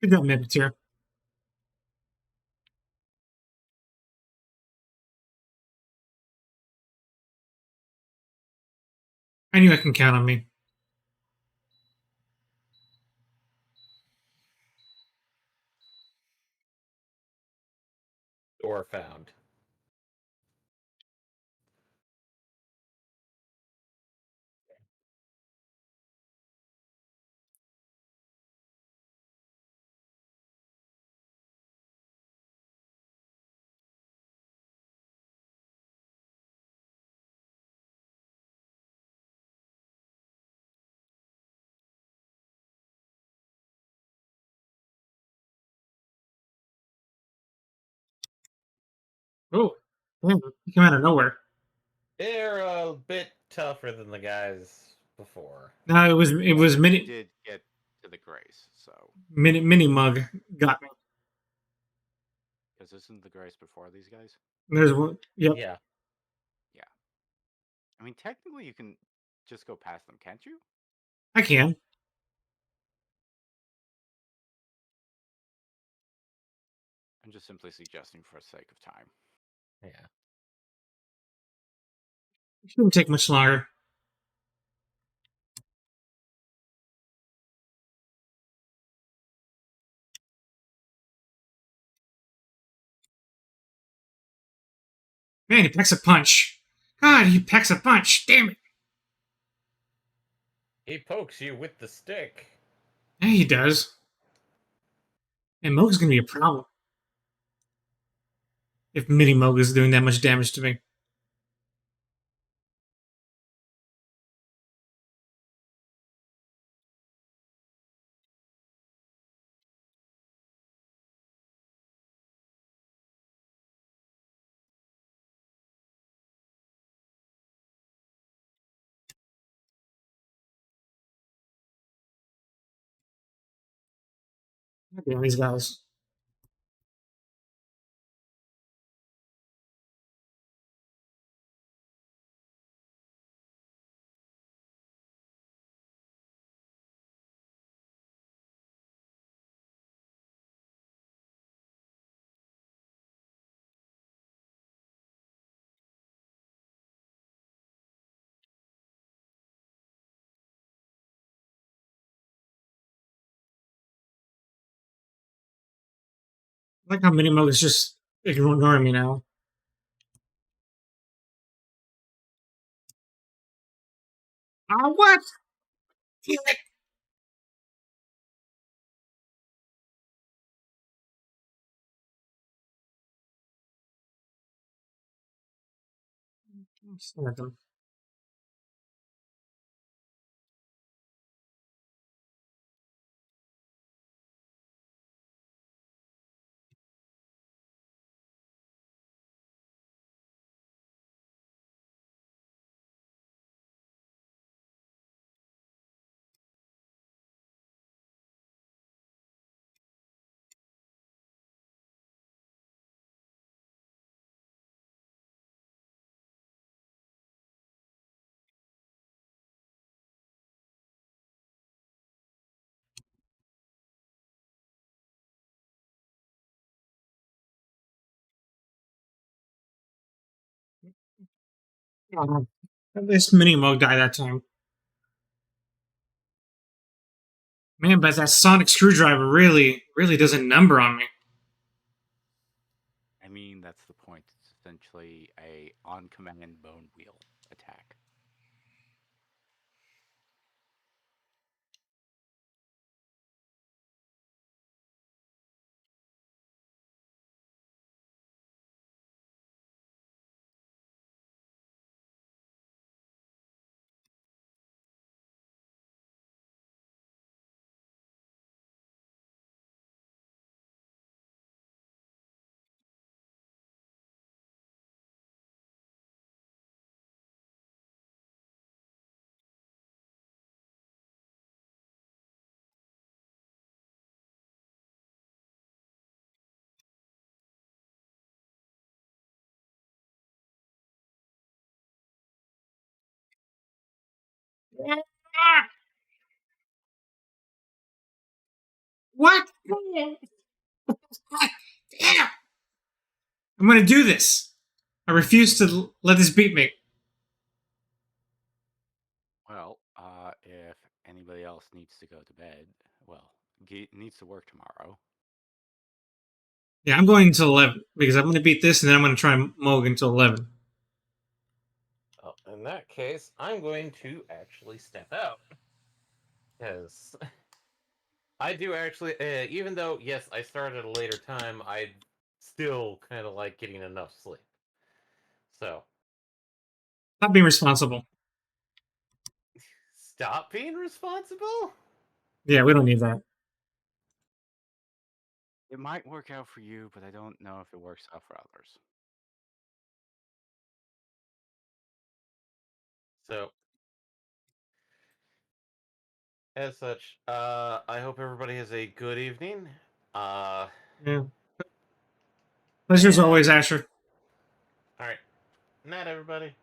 Speaker 3: We got mimics here. I knew I can count on me.
Speaker 2: Door found.
Speaker 3: Oh, damn, he came out of nowhere.
Speaker 2: They're a bit tougher than the guys before.
Speaker 3: No, it was mini
Speaker 1: did get to the Grace, so
Speaker 3: mini mug got me.
Speaker 1: because isn't the Grace before these guys?
Speaker 3: There's one. Yep.
Speaker 2: Yeah.
Speaker 1: Yeah. I mean, technically, you can just go past them, can't you?
Speaker 3: I can.
Speaker 1: I'm just simply suggesting for the sake of time.
Speaker 2: Yeah.
Speaker 3: It shouldn't take much longer. Man, he packs a punch. God, he packs a punch. Damn it.
Speaker 2: He pokes you with the stick.
Speaker 3: Yeah, he does. And Moga's gonna be a problem. If Mini Moga's doing that much damage to me. Damn these guys. I like how Mini Moga's just ignoring me now. What? Damn it. I'm staring at them. This mini Moog died that time. Man, but that sonic screwdriver really does a number on me.
Speaker 1: I mean, that's the point. It's essentially a on-command bone wheel attack.
Speaker 3: What? Damn! I'm gonna do this. I refuse to let this beat me.
Speaker 1: Well, if anybody else needs to go to bed, well, needs to work tomorrow.
Speaker 3: Yeah, I'm going until 11 because I'm going to beat this and then I'm going to try Moog until 11.
Speaker 2: Oh, in that case, I'm going to actually step out. Because I do actually, even though, yes, I started at a later time, I still kind of like getting enough sleep. So.
Speaker 3: Stop being responsible.
Speaker 2: Stop being responsible?
Speaker 3: Yeah, we don't need that.
Speaker 1: It might work out for you, but I don't know if it works out for others.
Speaker 2: So, as such, I hope everybody has a good evening.
Speaker 3: Yeah. Pleasure's always, Asher.
Speaker 2: All right. Night, everybody.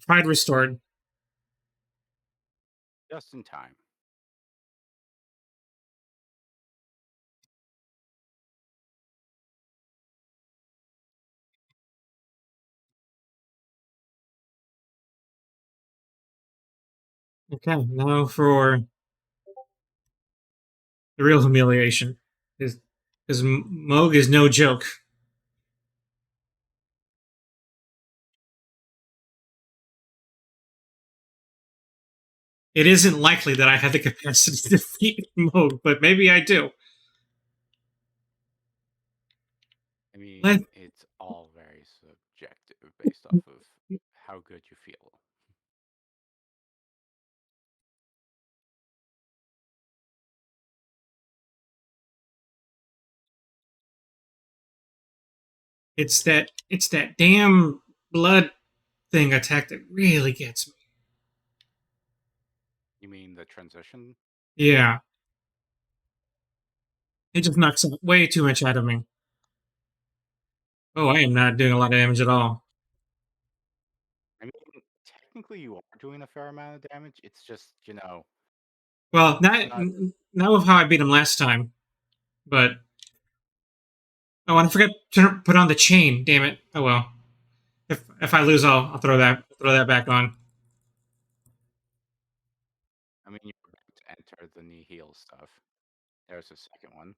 Speaker 3: Pride restored.
Speaker 1: Just in time.
Speaker 3: Okay, now for the real humiliation. Because Moog is no joke. It isn't likely that I have the capacity to defeat Moog, but maybe I do.
Speaker 1: I mean, it's all very subjective based off of how good you feel.
Speaker 3: It's that damn blood thing attack that really gets me.
Speaker 1: You mean the transition?
Speaker 3: Yeah. It just knocks way too much out of me. Oh, I am not doing a lot of damage at all.
Speaker 1: I mean, technically you are doing a fair amount of damage. It's just,
Speaker 3: Well, not with how I beat him last time, but oh, and I forgot to put on the chain. Damn it! Oh well. If I lose, I'll throw that back on.
Speaker 1: I mean, you're about to enter the knee heel stuff. There's a second one.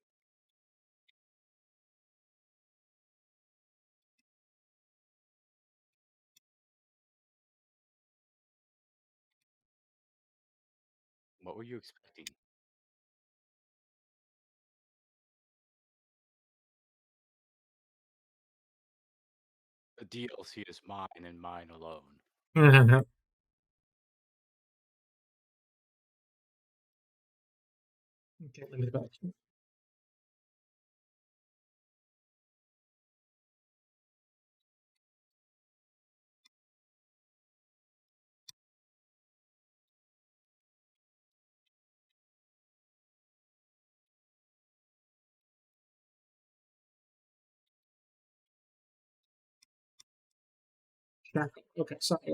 Speaker 1: What were you expecting? The DLC is mine and mine alone.
Speaker 3: Okay, let me back. Okay, sorry.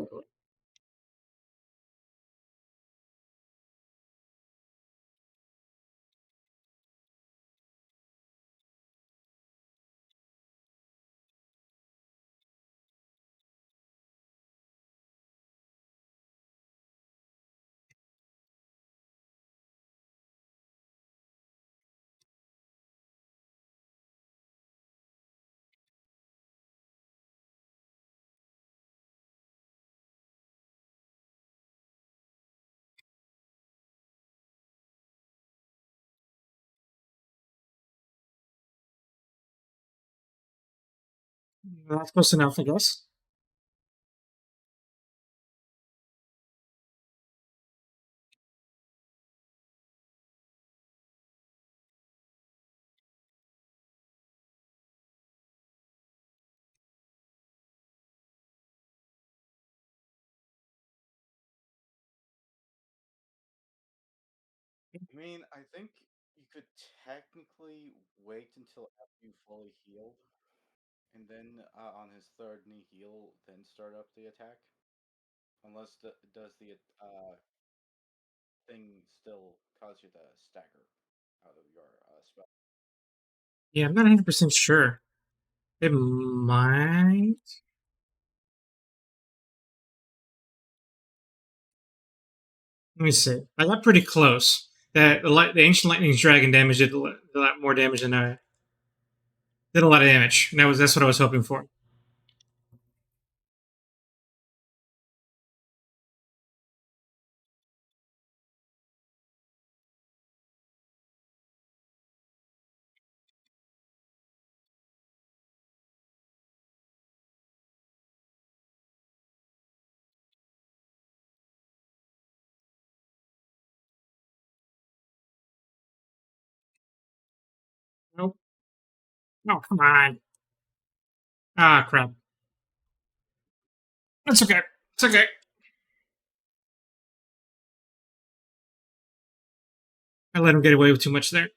Speaker 3: That's close enough, I guess.
Speaker 1: I mean, I think you could technically wait until after you fully healed, and then on his third knee heal, then start up the attack. Unless does the thing still cause you to stagger out of your spell?
Speaker 3: Yeah, I'm not 100% sure. It might. Let me see. I got pretty close. The ancient lightning's dragon damage did a lot more damage than I did. A lot of damage, and that's what I was hoping for. Nope. No, come on. Ah, crap. That's okay. It's okay. I let him get away with too much there.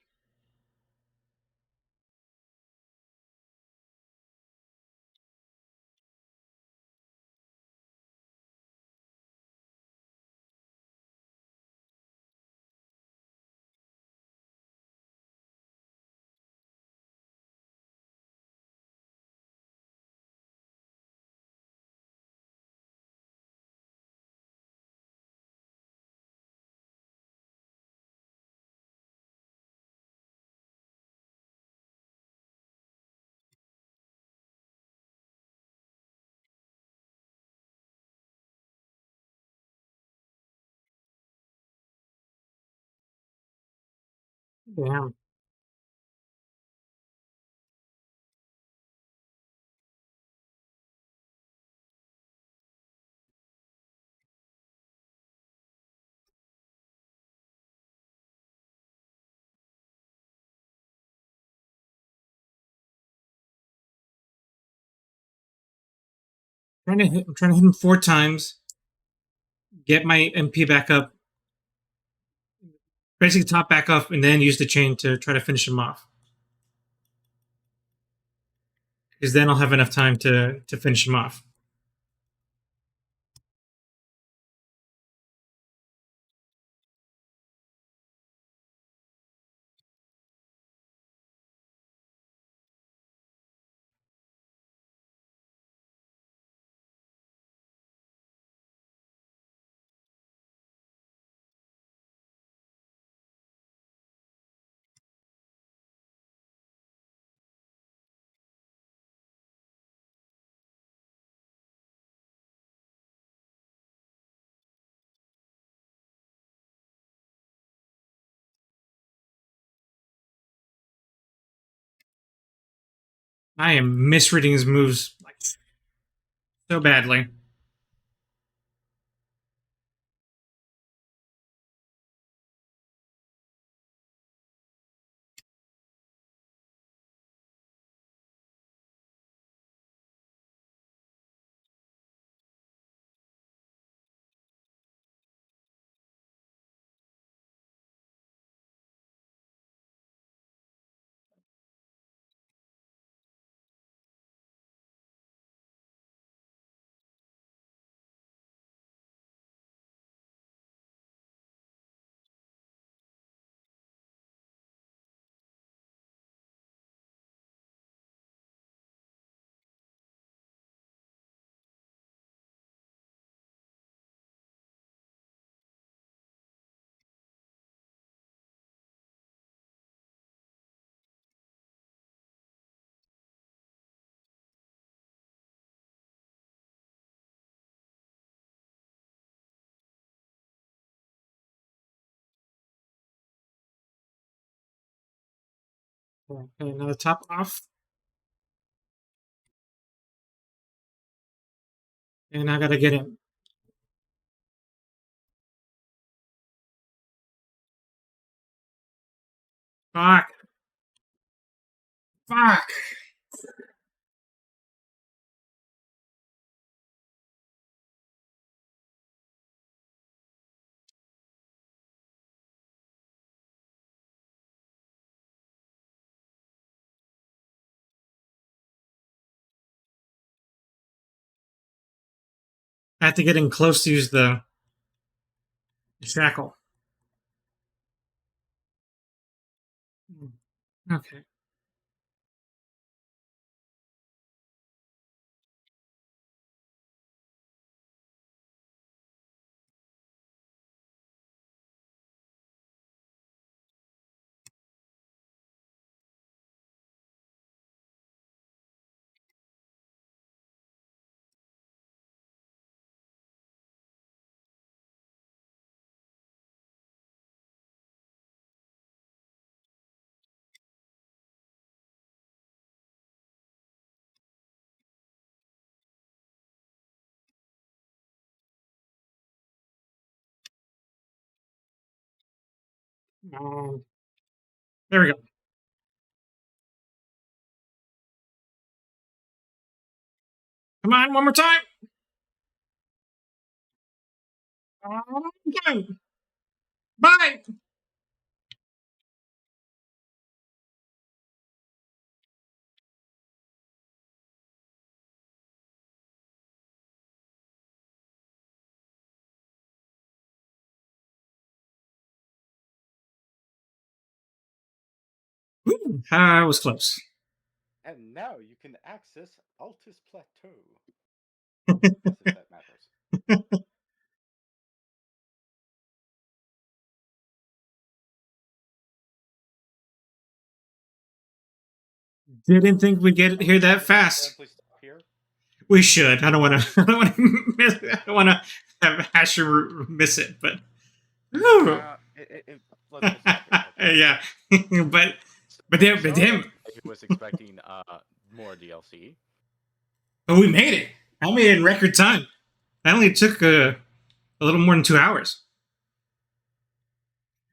Speaker 3: Damn. I'm trying to hit him 4 times. Get my MP back up. Basically, top back up, and then use the chain to try to finish him off. Because then I'll have enough time to finish him off. I am misreading his moves like so badly. Okay, another top off. And I gotta get in. Fuck. Fuck. I have to get in close to use the shackle. Okay. There we go. Come on, one more time. Okay. Bye. I was close.
Speaker 1: And now you can access Altus Plateau. Yes, if that matters.
Speaker 3: Didn't think we'd get it here that fast. We should. I don't want to. I don't want to miss. I don't want to have Asher miss it. But yeah, but him.
Speaker 1: He was expecting more DLC.
Speaker 3: But we made it. I made it in record time. That only took a little more than 2 hours.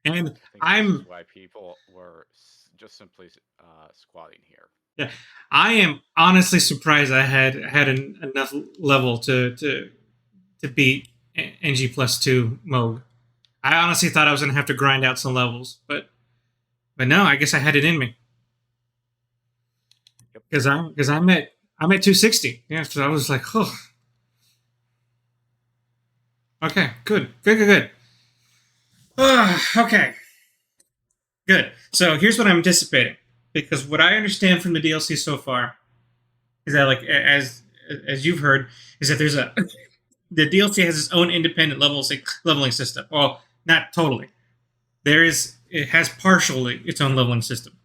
Speaker 3: And I'm
Speaker 1: why people were just simply squatting here.
Speaker 3: Yeah, I am honestly surprised I had enough level to beat NG plus 2 mode. I honestly thought I was gonna have to grind out some levels, but no, I guess I had it in me. Because I'm at 260. Yeah, so I was like, oh, okay, good. Okay, good. So here's what I'm anticipating. Because what I understand from the DLC so far is that, like, as you've heard, is that there's the DLC has its own independent leveling system. Well, not totally. It has partially its own leveling system.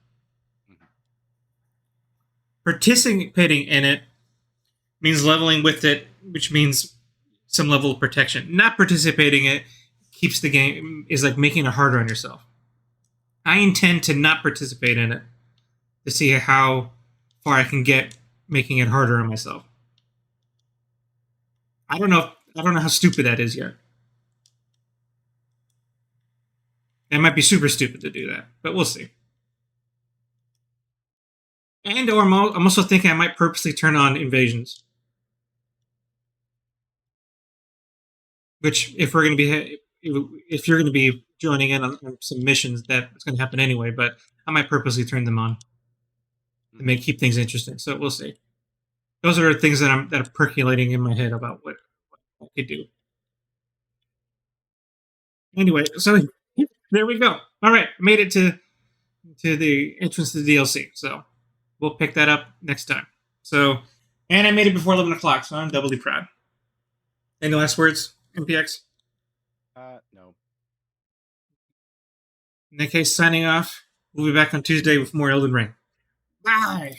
Speaker 3: Participating in it means leveling with it, which means some level of protection. Not participating in it keeps the game is like making it harder on yourself. I intend to not participate in it, to see how far I can get making it harder on myself. I don't know how stupid that is yet. That might be super stupid to do that, but we'll see. Or I'm also thinking I might purposely turn on invasions. Which, if you're going to be joining in on some missions, that's going to happen anyway, but I might purposely turn them on. To keep things interesting, so we'll see. Those are things that are percolating in my head about what I could do. Anyway, so there we go. All right, made it to the entrance to the DLC. So we'll pick that up next time. So, and I made it before 11 o'clock, so I'm doubly proud. Any last words, MPX?
Speaker 1: No.
Speaker 3: In that case, signing off. We'll be back on Tuesday with more Elden Ring. Bye.